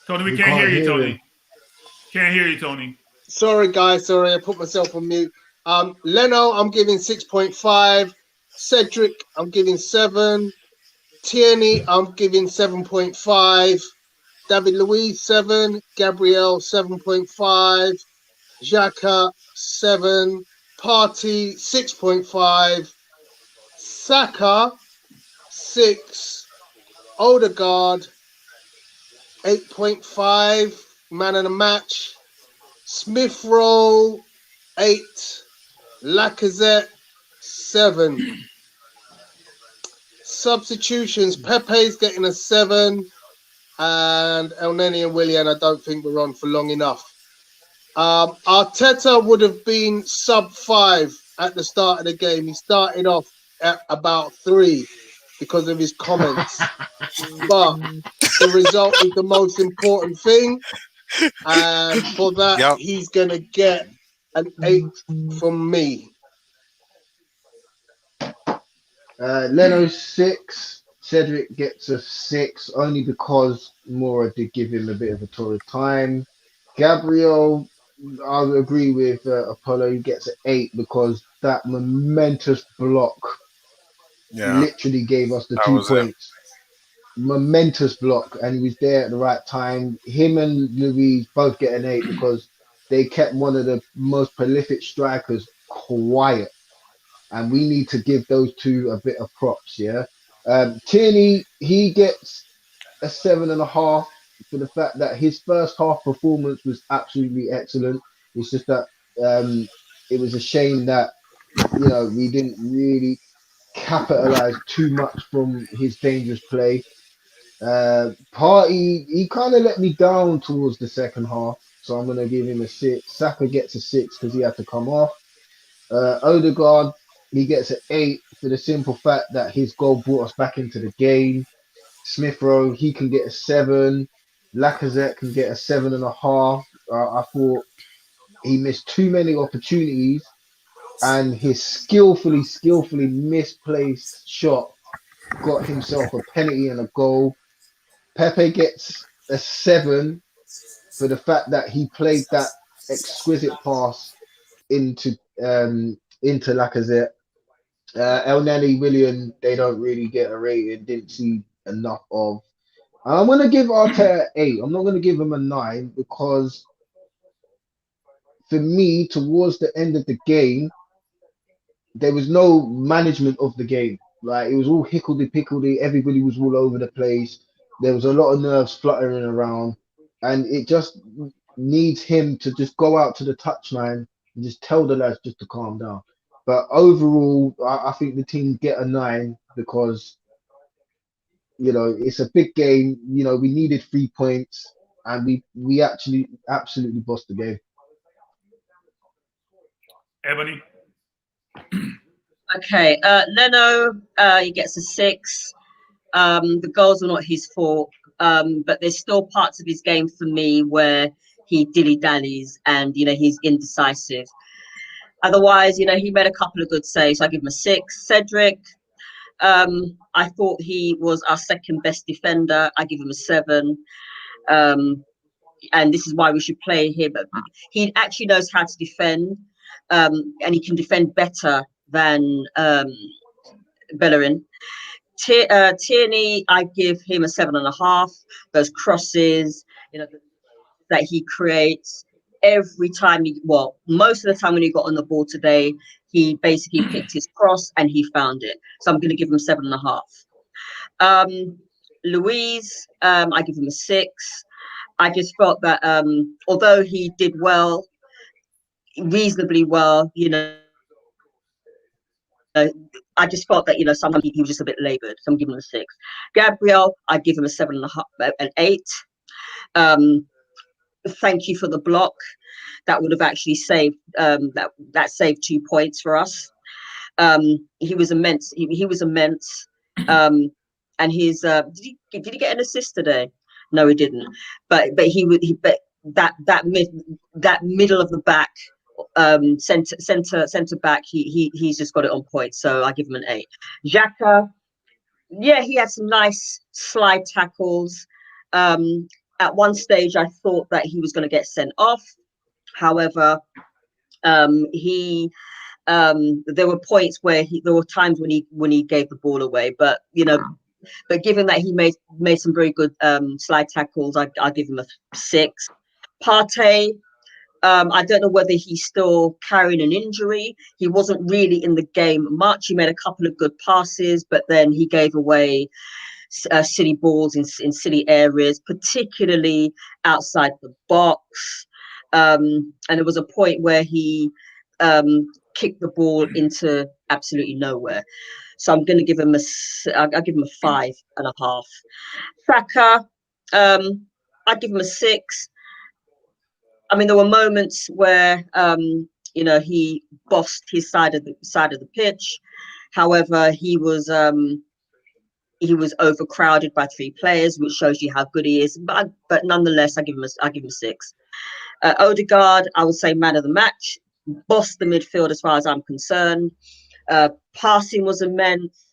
Tony, we can't hear you, Tony. Can't hear you, Tony. Sorry, guys. Sorry, I put myself on mute. Leno, I'm giving 6.5. Cedric, I'm giving 7. Tierney, I'm giving 7.5. David Luiz, 7. Gabriel, 7.5. Xhaka, 7. Party, 6.5. Saka, 6. Odegaard, 8.5. Man of the match. Smith Rowe, 8. Lacazette, 7. Substitutions, Pepe's getting a 7. And El Neni and Willian, I don't think we're on for long enough. Arteta would have been sub 5 at the start of the game. He started off at about 3 because of his comments. But the result is the most important thing. And for that, he's going to get an 8 from me. Leno 6. Cedric gets a 6 only because Mora did give him a bit of a tour of time. Gabriel, I'll agree with Apollo. He gets an 8 because that momentous block literally gave us the 2 points. Momentous block, and he was there at the right time. Him and Luiz both get an 8 because they kept one of the most prolific strikers quiet, and we need to give those two a bit of props. Tierney, he gets a 7.5 for the fact that his first half performance was absolutely excellent. It's just that it was a shame that we didn't really capitalize too much from his dangerous play. Party, he kind of let me down towards the second half, so I'm going to give him a 6. Saka gets a 6 because he had to come off. Odegaard, he gets an 8 for the simple fact that his goal brought us back into the game. Smith Rowe, he can get a 7. Lacazette can get a 7.5. I thought he missed too many opportunities, and his skillfully misplaced shot got himself a penalty and a goal. Pepe gets a 7 for the fact that he played that exquisite pass into Lacazette. El Nani, William, they don't really get a rating. Didn't see enough of. I'm gonna give Arteta 8. I'm not gonna give him a 9 because for me, towards the end of the game, there was no management of the game. Like it was all hickledy-pickledy. Everybody was all over the place. There was a lot of nerves fluttering around, and it just needs him to just go out to the touchline and just tell the lads just to calm down. But overall, I think the team get a 9 because it's a big game. We needed 3 points, and we actually absolutely bossed the game. Ebony. Okay, Leno, he gets a 6. The goals were not his fault, but there's still parts of his game for me where he dilly-dallies and, he's indecisive. Otherwise, he made a couple of good saves. So I give him a 6. Cedric, I thought he was our second best defender. I give him a 7. And this is why we should play him. He actually knows how to defend, and he can defend better than Bellerin. Tierney, I give him a 7.5. Those crosses, that he creates every time most of the time when he got on the ball today, he basically picked his cross and he found it. So I'm going to give him 7.5. Luis, I give him a 6. I just felt that although he did well, reasonably well, I just felt that sometimes he was just a bit laboured, so I'm giving him a 6. Gabriel, I give him a 7.5, an 8. Thank you for the block. That would have actually saved that saved 2 points for us. He was immense. He was immense. And his did he get an assist today? No, he didn't. But that middle of the back, centre back, he's just got it on point. So I give him an 8. Xhaka, yeah, he had some nice slide tackles. At one stage, I thought that he was going to get sent off. However, there were points where there were times when he gave the ball away. But but given that he made some very good slide tackles, I give him a 6. Partey, I don't know whether he's still carrying an injury. He wasn't really in the game much. He made a couple of good passes, but then he gave away silly balls in silly areas, particularly outside the box. And there was a point where he kicked the ball into absolutely nowhere. So I'm going to give him I'll give him a 5.5. Saka, I'd give him a 6. I mean, there were moments where he bossed his side of the pitch. However, he was overcrowded by 3 players, which shows you how good he is. But nonetheless, I give him a 6. Odegaard, I would say man of the match, bossed the midfield as far as I'm concerned. Passing was immense.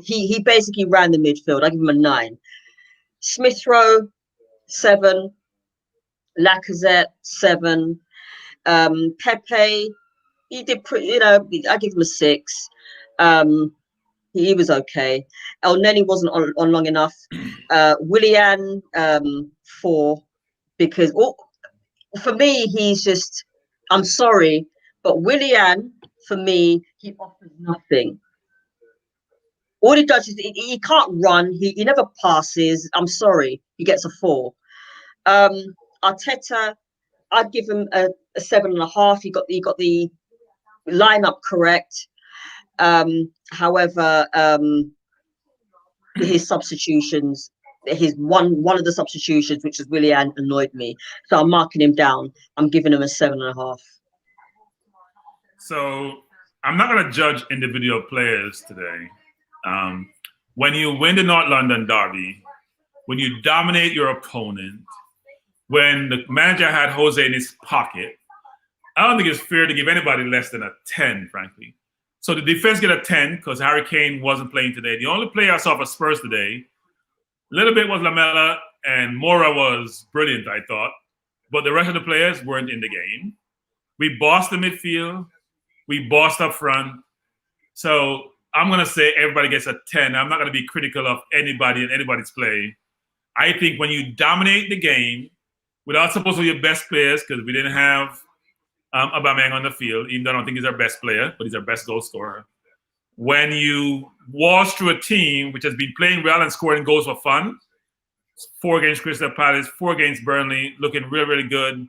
He basically ran the midfield. I give him a 9. Smith Rowe, 7. Lacazette, 7. Pepe, he did pretty. I give him a 6. He was okay. El Neni wasn't on long enough. Willian, 4, because for me he's just. I'm sorry, but Willian, for me, he offers nothing. All he does is he can't run. He never passes. I'm sorry, he gets a 4. Arteta, I'd give him a 7.5. He got the lineup correct. However, his substitutions, one of the substitutions, which is Willian, annoyed me. So I'm marking him down. I'm giving him a 7.5. So I'm not going to judge individual players today. When you win the North London derby, when you dominate your opponent, when the manager had Jose in his pocket, I don't think it's fair to give anybody less than a 10, frankly. So the defense get a 10 because Harry Kane wasn't playing today. The only player I saw for Spurs today, a little bit was Lamela, and Mora was brilliant, I thought. But the rest of the players weren't in the game. We bossed the midfield. We bossed up front. So I'm going to say everybody gets a 10. I'm not going to be critical of anybody and anybody's play. I think when you dominate the game without supposedly your best players, because we didn't have Aubameyang on the field, even though I don't think he's our best player, but he's our best goal scorer. When you wash through a team which has been playing well and scoring goals for fun, 4 against Crystal Palace, 4 against Burnley, looking really, really good,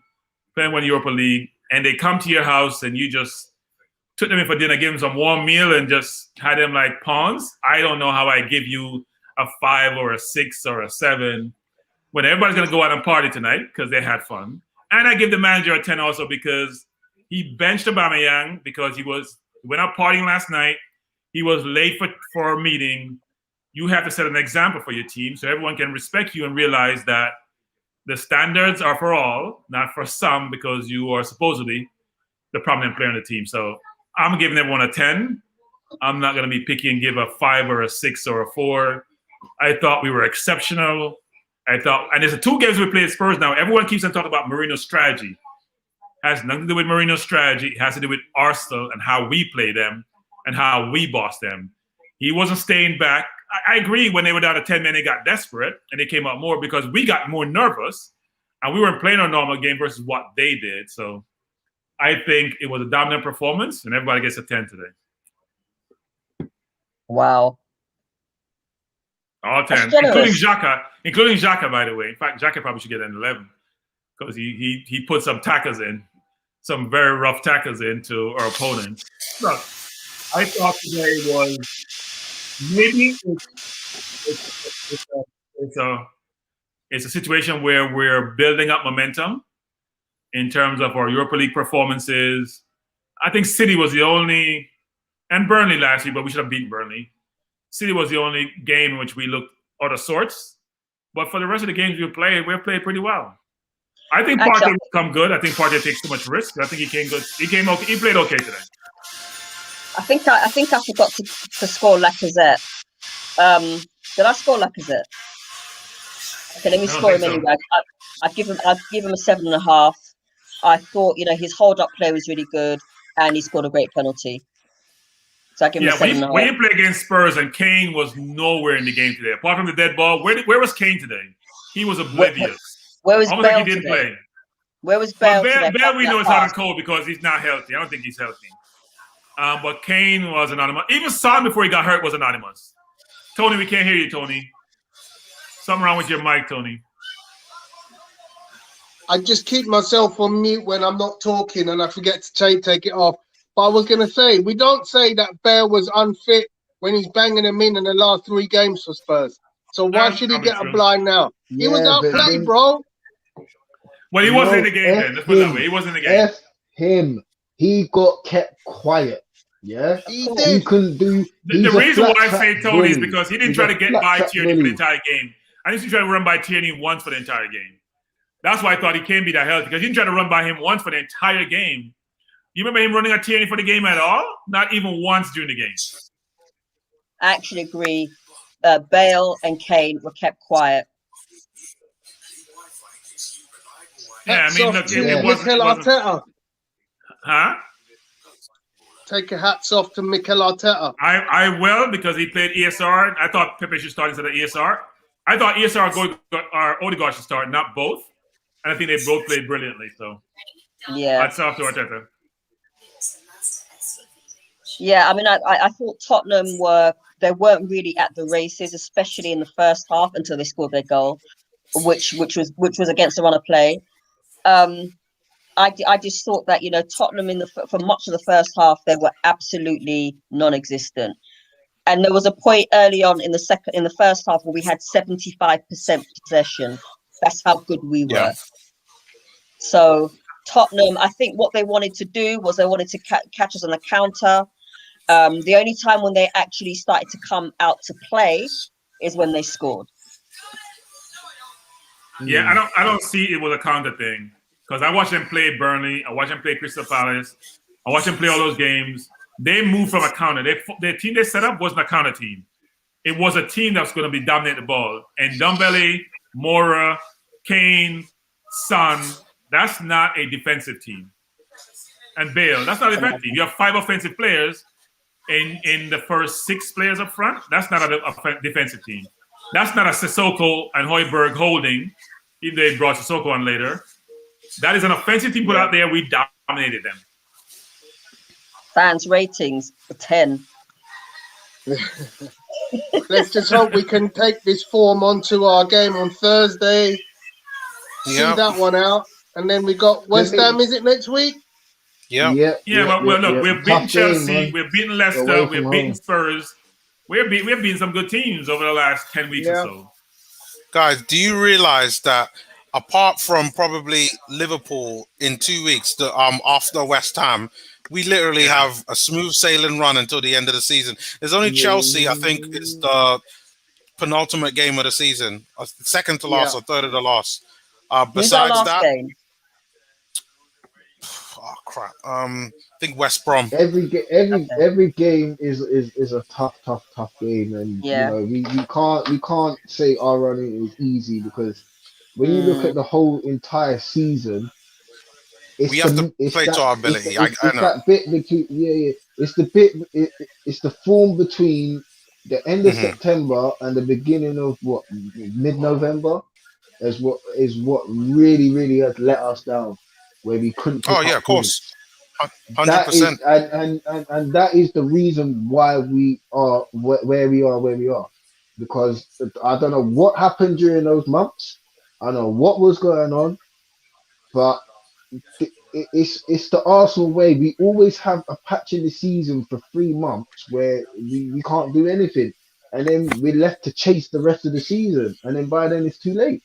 playing one Europa League, and they come to your house and you just took them in for dinner, gave them some warm meal and just had them like pawns. I don't know how I give you a 5 or a 6 or a 7 when everybody's going to go out and party tonight because they had fun. And I give the manager a 10 also because he benched Aubameyang because he went out partying last night. He was late for a meeting. You have to set an example for your team so everyone can respect you and realize that the standards are for all, not for some, because you are supposedly the prominent player on the team. So I'm giving everyone a 10. I'm not going to be picky and give a 5 or a 6 or a 4. I thought we were exceptional. I thought, and there's 2 games we played Spurs now. Everyone keeps on talking about Mourinho's strategy. It has nothing to do with Mourinho's strategy. It has to do with Arsenal and how we play them and how we boss them. He wasn't staying back. I agree when they were down to 10 men, they got desperate and they came out more because we got more nervous and we weren't playing our normal game versus what they did. So I think it was a dominant performance and everybody gets a 10 today. Wow. All 10, including Xhaka, by the way. In fact, Xhaka probably should get an 11 because he put some tackles in, some very rough tackles into our opponents. Look, I thought today was maybe it's a situation where we're building up momentum in terms of our Europa League performances. I think City was the only, and Burnley last year, but we should have beaten Burnley. City was the only game in which we looked out of sorts. But for the rest of the games we've played pretty well. I think Partey will come good. I think Partey takes too much risk. I think he came good. He came okay. He played okay today. I think I forgot to score Lacazette. Did I score Lacazette? Okay, let me score him anyway. I'd give him a 7.5. I thought, his hold-up play was really good, and he scored a great penalty. So I give him a 7.5. When you play against Spurs and Kane was nowhere in the game today, apart from the dead ball. Where was Kane today? He was oblivious. Where was Almost Bale like he didn't today? play. Where was Bale today? Bale we know is hot and cold because he's not healthy. I don't think he's healthy. But Kane was anonymous. Even Son before he got hurt was anonymous. Tony, we can't hear you, Tony. Something wrong with your mic, Tony. I just keep myself on mute when I'm not talking and I forget to take it off. But I was going to say, we don't say that Bale was unfit when he's banging them in the last 3 games for Spurs. So why should he get a blind now? He was outplayed, bro. Well, he wasn't in the game then. Let's put it that way. He wasn't in the game. F him. He got kept quiet. Yeah, he did. He couldn't do. The reason why I say Tony is because he didn't try to get by Tierney for the entire game. I think he tried to run by Tierney once for the entire game. That's why I thought he can't be that healthy because he didn't try to run by him once for the entire game. You remember him running at Tierney for the game at all? Not even once during the game. I actually agree. Bale and Kane were kept quiet. Yeah, I mean, look, it wasn't. Mikel Arteta. Huh? Take your hats off to Mikel Arteta. I will because he played ESR. I thought Pepe should start instead of ESR. I thought ESR or Odegaard should start, not both. And I think they both played brilliantly. So yeah, that's off to Arteta. Yeah, I mean, I thought Tottenham weren't really at the races, especially in the first half until they scored their goal, which was against the run of play. I just thought that Tottenham for much of the first half they were absolutely non-existent, and there was a point early on in the first half where we had 75% possession. That's how good we were. Yeah. So Tottenham, I think what they wanted to do was they wanted to catch us on the counter. The only time when they actually started to come out to play is when they scored. Yeah, I don't see it was a counter thing because I watched them play Burnley, I watched them play Crystal Palace, I watched them play all those games. They moved from a counter. The team they set up wasn't a counter team. It was a team that was going to be dominating the ball. And Dumbele, Mora, Kane, Son, that's not a defensive team. And Bale, that's not a defensive team. You have 5 offensive players in the first 6 players up front. That's not a defensive team. That's not a Sissoko and Højbjerg holding, even though they brought Sissoko on later. That is an offensive team put out there. We dominated them. Fans ratings 10. Let's just hope we can take this form onto our game on Thursday. See that one out. And then we got West Ham, is it next week? Well, look, we've beaten Chelsea, we've beaten Leicester, we've beaten Spurs. We've beaten some good teams over the last 10 weeks or so. Guys, do you realize that apart from probably Liverpool in 2 weeks, after West Ham, we literally have a smooth sailing run until the end of the season. There's only Chelsea, I think, is the penultimate game of the season, second to last or third of the last. Besides that, game? Oh crap! I think West Brom. Every game is a tough game, and you know we can't say our running is easy, because when you look at the whole entire season, we have to play to our ability. I know. That bit between it's the form between the end of September and the beginning of mid-November is what really has let us down, where we couldn't. Of course, 100%. And that is the reason why we are where we are, because I don't know what happened during those months. I don't know what was going on, but it's the Arsenal way. We always have a patch in the season for 3 months where we can't do anything, and then we're left to chase the rest of the season, and then by then it's too late.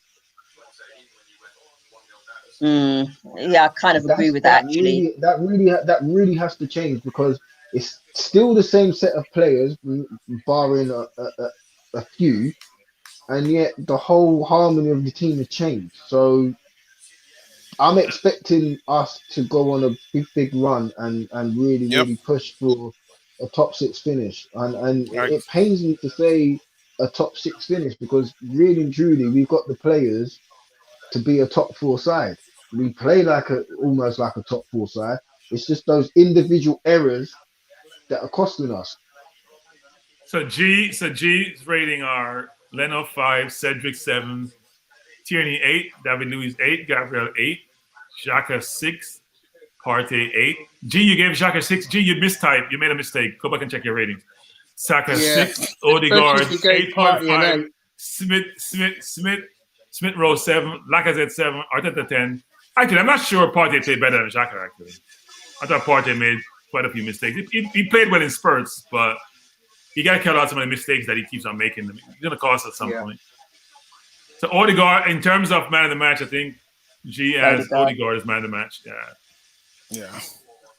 Yeah, I kind of agree with that. Actually, that really has to change, because it's still the same set of players, barring a few, and yet the whole harmony of the team has changed. So I'm expecting us to go on a big run and really push for a top 6 finish. And it pains me to say a top 6 finish, because really and truly we've got the players to be a top 4 side. We play almost like a top 4 side. It's just those individual errors that are costing us. So G's rating are Leno 5, Cedric 7, Tierney 8, David Luiz 8, Gabriel 8, Xhaka 6, Partey 8. G, you gave Xhaka 6. G, you mistyped. You made a mistake. Go back and check your ratings. Saka 6, Odegaard 8.5, Smith Rowe 7, Lacazette 7, Arteta 10. Actually, I'm not sure Partey played better than Xhaka, actually. I thought Partey made quite a few mistakes. He played well in spurts, but you got to cut out some of the mistakes that he keeps on making. He's going to cost us at some point. So Odegaard, in terms of man of the match, I think G as Odegaard is man of the match. Yeah.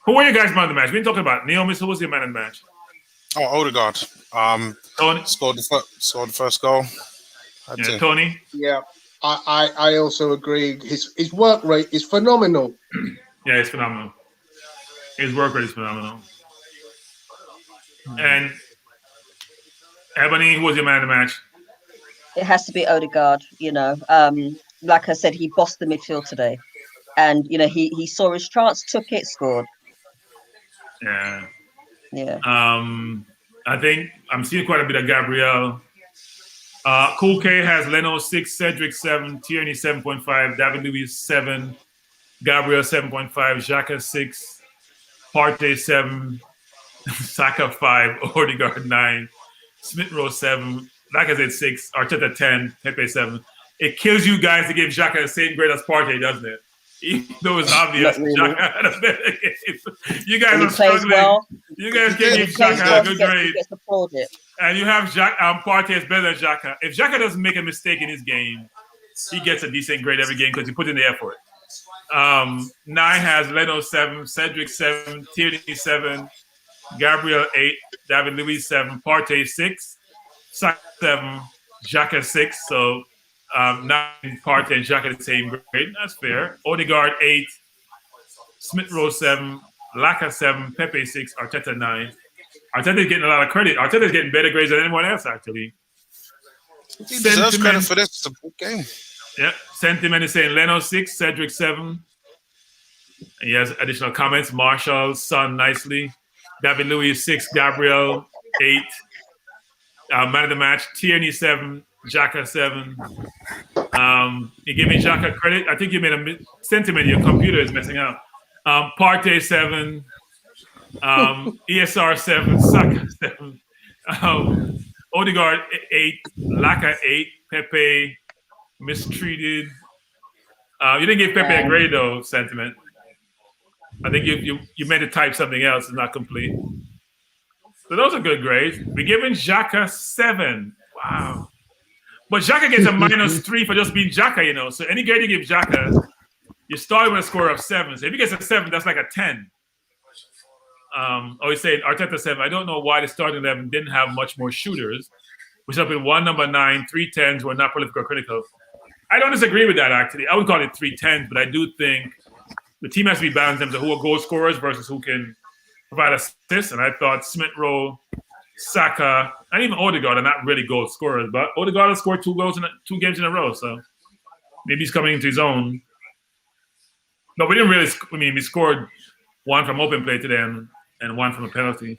Who were you guys man of the match? We didn't talk about Neomis. Who was your man of the match? Oh, Odegaard. Tony scored the first goal. Tony. Yeah, I also agree. His work rate is phenomenal. Yeah, it's phenomenal. His work rate is phenomenal. And Ebony, who was your man of the match? It has to be Odegaard. Like I said, he bossed the midfield today, and he saw his chance, took it, scored. Yeah. I think I'm seeing quite a bit of Gabriel. Cool K has Leno 6, Cedric 7, Tierney 7.5, David Luiz 7, Gabriel 7.5, Xhaka 6, Partey 7, Saka 5, Odegaard 9, Smith Rowe 7, Lacazette 6, Arteta 10, Pepe 7. It kills you guys to give Xhaka the same grade as Partey, doesn't it? Even though it's obvious, Xhaka had a better game. You guys are struggling. Well, you guys can't give Xhaka a good grade. And you have Partey is better than Xhaka. If Xhaka doesn't make a mistake in his game, he gets a decent grade every game because he put in the effort. 9 has Leno 7, Cedric 7, Tierney 7, Gabriel 8, David Luiz 7, Partey 6, Saka 7, Xhaka 6. So 9 Partey and Xhaka the same grade. That's fair. Odegaard 8, Smith Rowe 7, Laka 7, Pepe 6, Arteta 9. Arteta's getting a lot of credit. Arteta's getting better grades than anyone else, actually. He deserves credit for this. It's a good game. Yeah. Sentiment is saying Leno 6, Cedric 7. He has additional comments. Marshall, Son, nicely. David Luiz 6, Gabriel 8. Man of the match, Tierney 7, Xhaka 7. You give me Xhaka credit. I think you made a sentiment. Your computer is messing up. Partey 7, ESR 7, Saka 7, Odegaard 8, Laka 8, Pepe mistreated. You didn't give Pepe a grade though, sentiment. I think you meant to type something else. It's not complete. So those are good grades. We're giving Xhaka 7. Wow. But Xhaka gets a -3 for just being Xhaka, you know. So any grade you give Xhaka, you start with a score of 7. So if he gets a 7, that's like a 10. He said Arteta 7. I don't know why the starting 11 didn't have much more shooters. We set up in 1 number 9, 3 10s were not prolific or critical. I don't disagree with that, actually. I would call it 3 10s, but I do think the team has to be balanced in terms of who are goal scorers versus who can provide assists. And I thought Smith Rowe, Saka, and even Odegaard are not really goal scorers, but Odegaard has scored 2 goals in 2 games in a row, so maybe he's coming into his own. But we didn't really. We scored 1 from open play today and 1 from a penalty.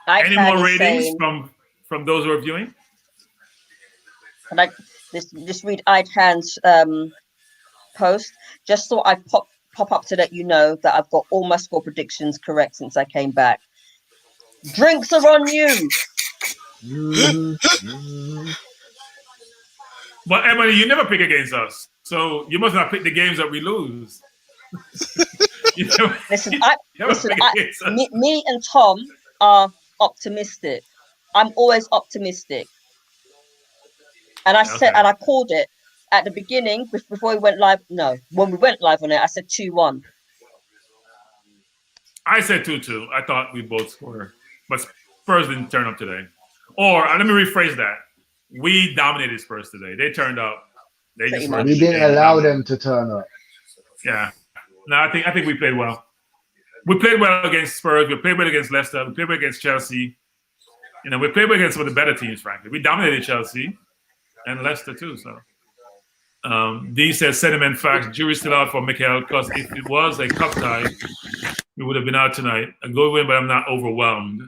Any more ratings from those who are viewing? Can I just read Idhan's post? Just thought I'd pop up to let you know that I've got all my score predictions correct since I came back. Drinks are on you. But Emily, you never pick against us, so you must not pick the games that we lose. Me and Tom are optimistic. I'm always optimistic, and I said, and I called it at the beginning before we went live. No, when we went live on it, I said 2-1. I said 2-2. I thought we both scored, but Spurs didn't turn up today. Or let me rephrase that: we dominated Spurs today. They turned up. We didn't allow them to turn up. Yeah. No, I think we played well. We played well against Spurs. We played well against Leicester. We played well against Chelsea. You know, we played well against some of the better teams, frankly. We dominated Chelsea and Leicester too. So, D says sentiment facts. Jury's still out for Mikel because if it was a cup tie, we would have been out tonight. A good win, but I'm not overwhelmed.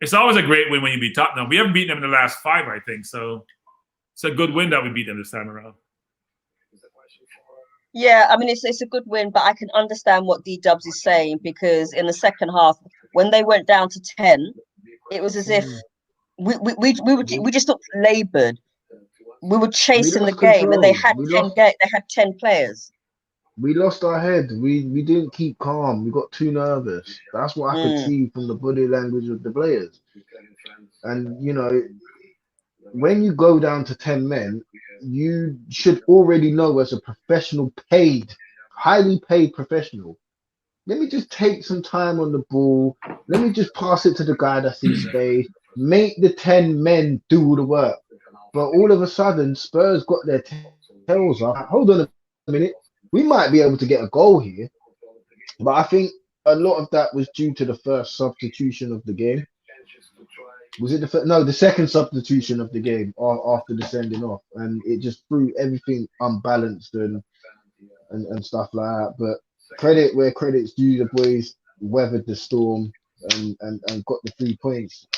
It's always a great win when you beat Tottenham. We haven't beaten them in the last 5, I think. So it's a good win that we beat them this time around. Yeah, I mean, it's a good win, but I can understand what D-Dubs is saying because in the second half, when they went down to 10, it was as if we just looked laboured. We were chasing the game, and they had 10 players. We lost our head. We didn't keep calm. We got too nervous. That's what I could see from the body language of the players. And you know, when you go down to 10 men, you should already know as a professional, highly paid professional. Let me just take some time on the ball. Let me just pass it to the guy that's in space. Make the 10 men do the work. But all of a sudden, Spurs got their tails up. Hold on a minute. We might be able to get a goal here. But I think a lot of that was due to the first substitution of the game. Was it the second substitution of the game after the sending off, and it just threw everything unbalanced and stuff like that. But credit where credit's due, the boys weathered the storm and got the 3 points.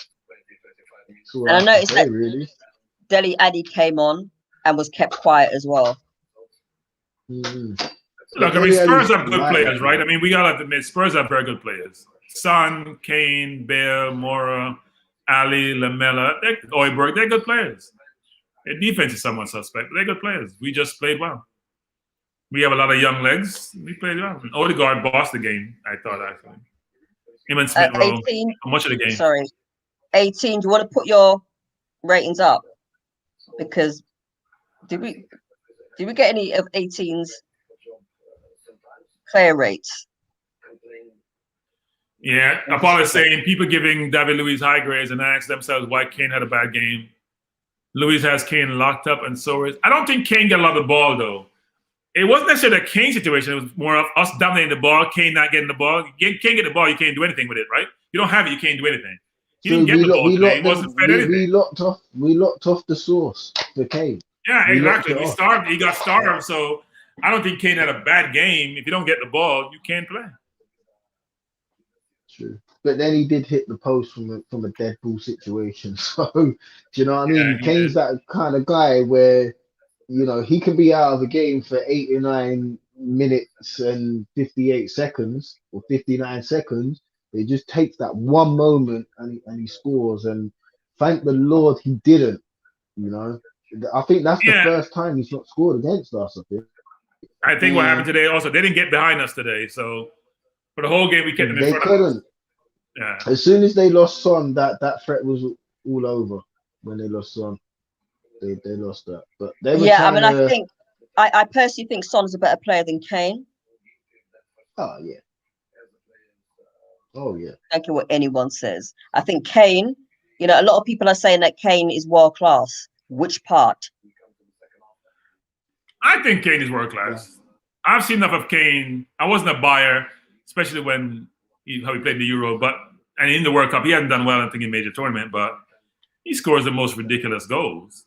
And I noticed that Dele Alli came on and was kept quiet as well. Look, I mean, Spurs have good players, right? I mean, we got to admit, Spurs have very good players. Son, Kane, Bale, Mora, Ali, Lamela, Oiberg, they're good players. Their defense is somewhat suspect, but they're good players. We just played well. We have a lot of young legs. We played well. And Odegaard bossed the game, I thought, actually. Him and Smith Rowe, much of the game. Sorry. 18, do you want to put your ratings up? Because did we get any of 18's player rates? Yeah, Apollo is saying people giving David Luiz high grades and ask themselves why Kane had a bad game. Luiz has Kane locked up and so is. I don't think Kane got a lot of the ball, though. It wasn't necessarily a Kane situation. It was more of us dominating the ball, Kane not getting the ball. You can't get the ball, you can't do anything with it, right? You don't have it, you can't do anything. He didn't get the ball today. He wasn't fed anything. We locked off the source for Kane. Yeah, exactly. He got starved. So I don't think Kane had a bad game. If you don't get the ball, you can't play. True. But then he did hit the post from a dead ball situation. So do you know what I mean? Kane's that kind of guy where, you know, he can be out of the game for 89 minutes and 58 seconds or 59 seconds. It just takes that one moment and he scores. And thank the Lord he didn't. You know, I think that's the first time he's not scored against us. I think what happened today also, they didn't get behind us today. So for the whole game, we kept them in front of us. Yeah. As soon as they lost Son, that threat was all over. When they lost Son, they lost that. But they were I personally think Son's a better player than Kane. Oh yeah. Oh yeah. I don't care what anyone says. I think Kane. You know, a lot of people are saying that Kane is world class. Which part? I think Kane is world class. Yeah. I've seen enough of Kane. I wasn't a buyer, especially when how he played the Euro, and in the World Cup, he hasn't done well, I think, in major tournament, but he scores the most ridiculous goals.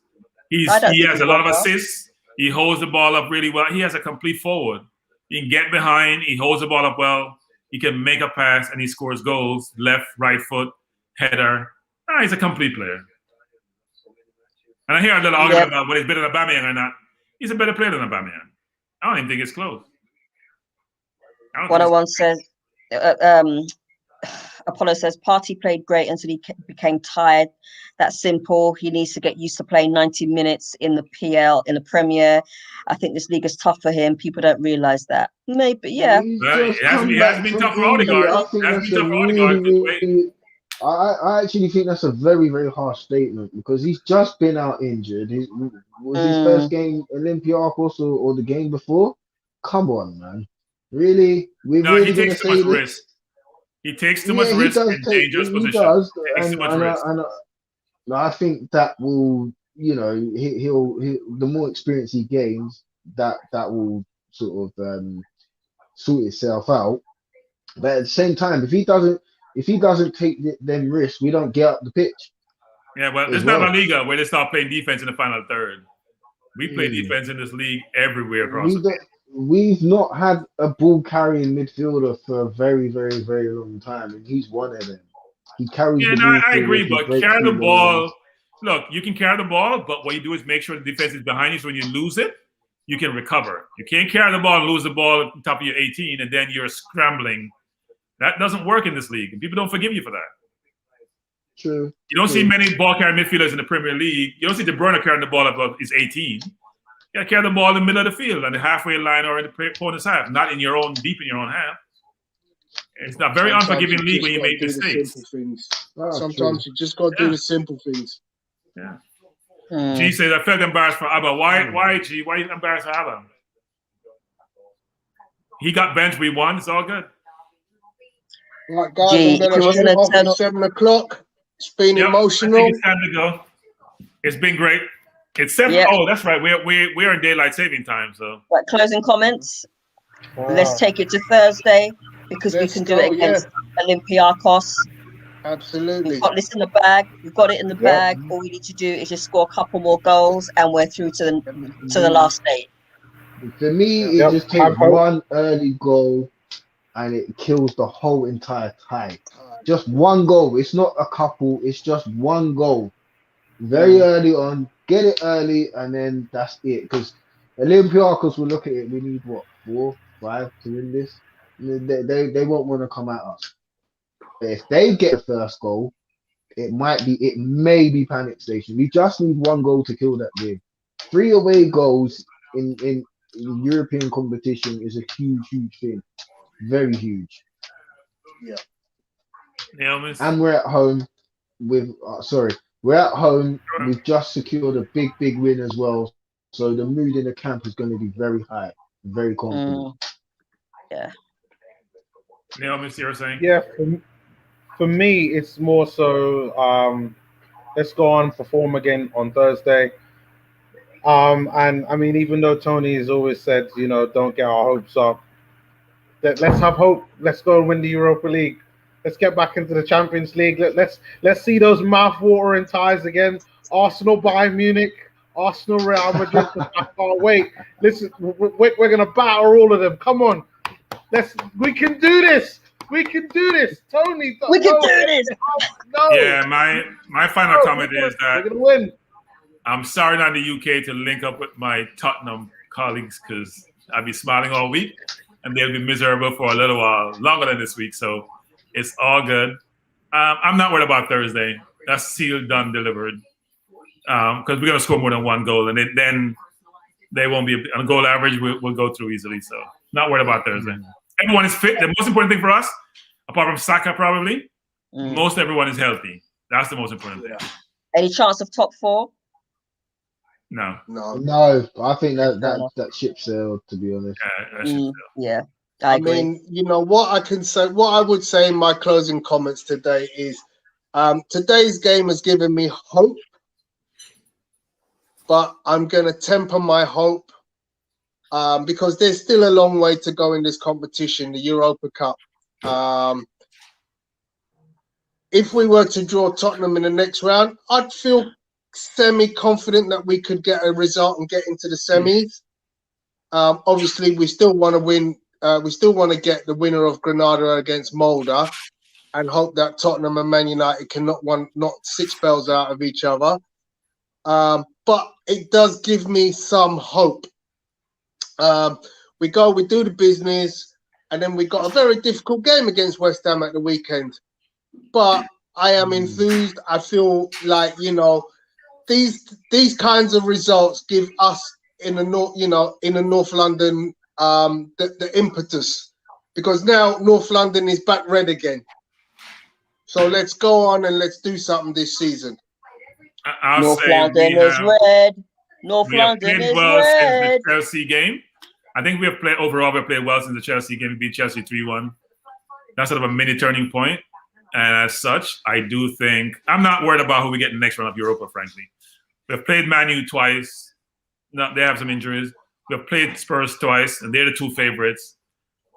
He has a lot of assists. He holds the ball up really well. He has a complete forward. He can get behind. He holds the ball up well. He can make a pass, and he scores goals. Left, right foot, header. He's a complete player. And I hear a little argument about whether he's better than Aubameyang or not. He's a better player than Aubameyang. I don't even think it's close. 101 says, Apollo says, Partey played great until he became tired. That's simple. He needs to get used to playing 90 minutes in the PL, in the Premier. I think this league is tough for him. People don't realise that. Maybe, yeah. It hasn't been tough for Odegaard. I actually think that's a very, very harsh statement because he's just been out injured. Was his first game Olympiacos or the game before? Come on, man. Really? We're really going to say this? Risk. He takes too much risk in dangerous positions. He takes too much risk. I think that will, you know, he'll the more experience he gains, that will sort of sort itself out. But at the same time, if he doesn't take them risks, we don't get up the pitch. Yeah, well, it's not La Liga where they start playing defense in the final third. We play defense in this league everywhere across the league. We've not had a ball carrying midfielder for a very, very, very long time, and he's one of them. He carries the ball. I agree, but carry the ball. Look, you can carry the ball, but what you do is make sure the defense is behind you, so when you lose it, you can recover. You can't carry the ball and lose the ball at the top of your 18, and then you're scrambling. That doesn't work in this league, and people don't forgive you for that. True. You don't see many ball carrying midfielders in the Premier League. You don't see De Bruyne carrying the ball above his 18. You got to carry the ball in the middle of the field, on the halfway line or in the opponent's half, not in your own, deep in your own half. It's not very unforgiving league when you make mistakes. Sometimes you just got to do the simple things. Yeah. G says, I felt embarrassed for Abba. Why, G? Why are you embarrassed for Abba? He got benched. We won. It's all good. Right, guys, I'm going to shoot off at 7 o'clock. It's been emotional. I think it's time to go. It's been great. It's 7. Yep. Oh, that's right. We're in daylight saving time. So, right, closing comments. Let's take it to Thursday because we can do it against Olympiacos. Absolutely. We've got this in the bag. We've got it in the bag. All we need to do is just score a couple more goals, and we're through to the last stage. For me, it just takes one early goal, and it kills the whole entire tie. Just one goal. It's not a couple. It's just one goal. Very early on. Get it early, and then that's it. Because Olympiacos will look at it. We need what, 4, 5 to win this. They won't want to come at us. But if they get the first goal, it may be panic station. We just need one goal to kill that game. 3 away goals in European competition is a huge thing. Very huge. Yeah. And we're at home with we're at home. We've just secured a big win as well. So the mood in the camp is going to be very high, very confident. Yeah. Naomi, you're saying? Yeah, for me, it's more so let's go on, perform again on Thursday. And I mean, even though Tony has always said, don't get our hopes up, let's have hope. Let's go and win the Europa League. Let's get back into the Champions League. Let's see those mouth-watering ties again. Arsenal, Bayern Munich, Arsenal, Real Madrid. I can't wait. Listen, we're gonna batter all of them. Come on, we can do this. We can do this, Tony. We can do this. No. Yeah, my final comment is that we're gonna win. I'm sorry not in the UK to link up with my Tottenham colleagues because I'll be smiling all week and they'll be miserable for a little while longer than this week. So it's all good. I'm not worried about Thursday. That's sealed, done, delivered. Because we're gonna score more than one goal, and then they won't be on goal average. We'll go through easily. So not worried about Thursday. Everyone is fit. The most important thing for us, apart from Saka, probably, most everyone is healthy. That's the most important thing. Any chance of top 4? No. I think that ship sailed, to be honest. Yeah, I mean, what I can say, what I would say in my closing comments today is, today's game has given me hope, but I'm going to temper my hope because there's still a long way to go in this competition, the Europa Cup. If we were to draw Tottenham in the next round, I'd feel semi-confident that we could get a result and get into the semis. Obviously, we still want to win. We still want to get the winner of Granada against Molde and hope that Tottenham and Man United can knock 6 bells out of each other. But it does give me some hope. We do the business, and then we got a very difficult game against West Ham at the weekend. But I am enthused. I feel like, these kinds of results give us in the North London the impetus, because now North London is back red again. So let's go on and let's do something this season. North London is red. North London is red. Since the Chelsea game. I think we've played well since the Chelsea game. We beat Chelsea 3-1. That's sort of a mini turning point. And as such, I do think I'm not worried about who we get in the next round of Europa, frankly. We've played Man U twice. No, they have some injuries. We've played Spurs twice, and they're the 2 favorites.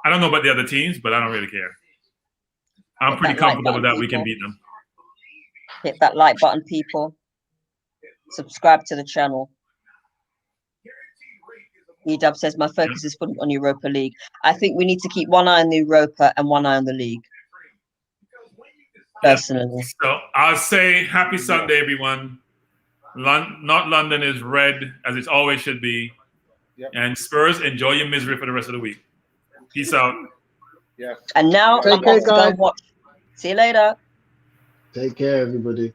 I don't know about the other teams, but I don't really care. I'm pretty comfortable that we can beat them. Hit that like button, people. Subscribe to the channel. Edub says, my focus is fully on Europa League. I think we need to keep one eye on the Europa and one eye on the league. Personally. So I'll say happy Sunday, everyone. Not London is red, as it always should be. Yep. And Spurs, enjoy your misery for the rest of the week. Peace out. Yeah. And now I'm off to go watch. See you later. Take care, everybody.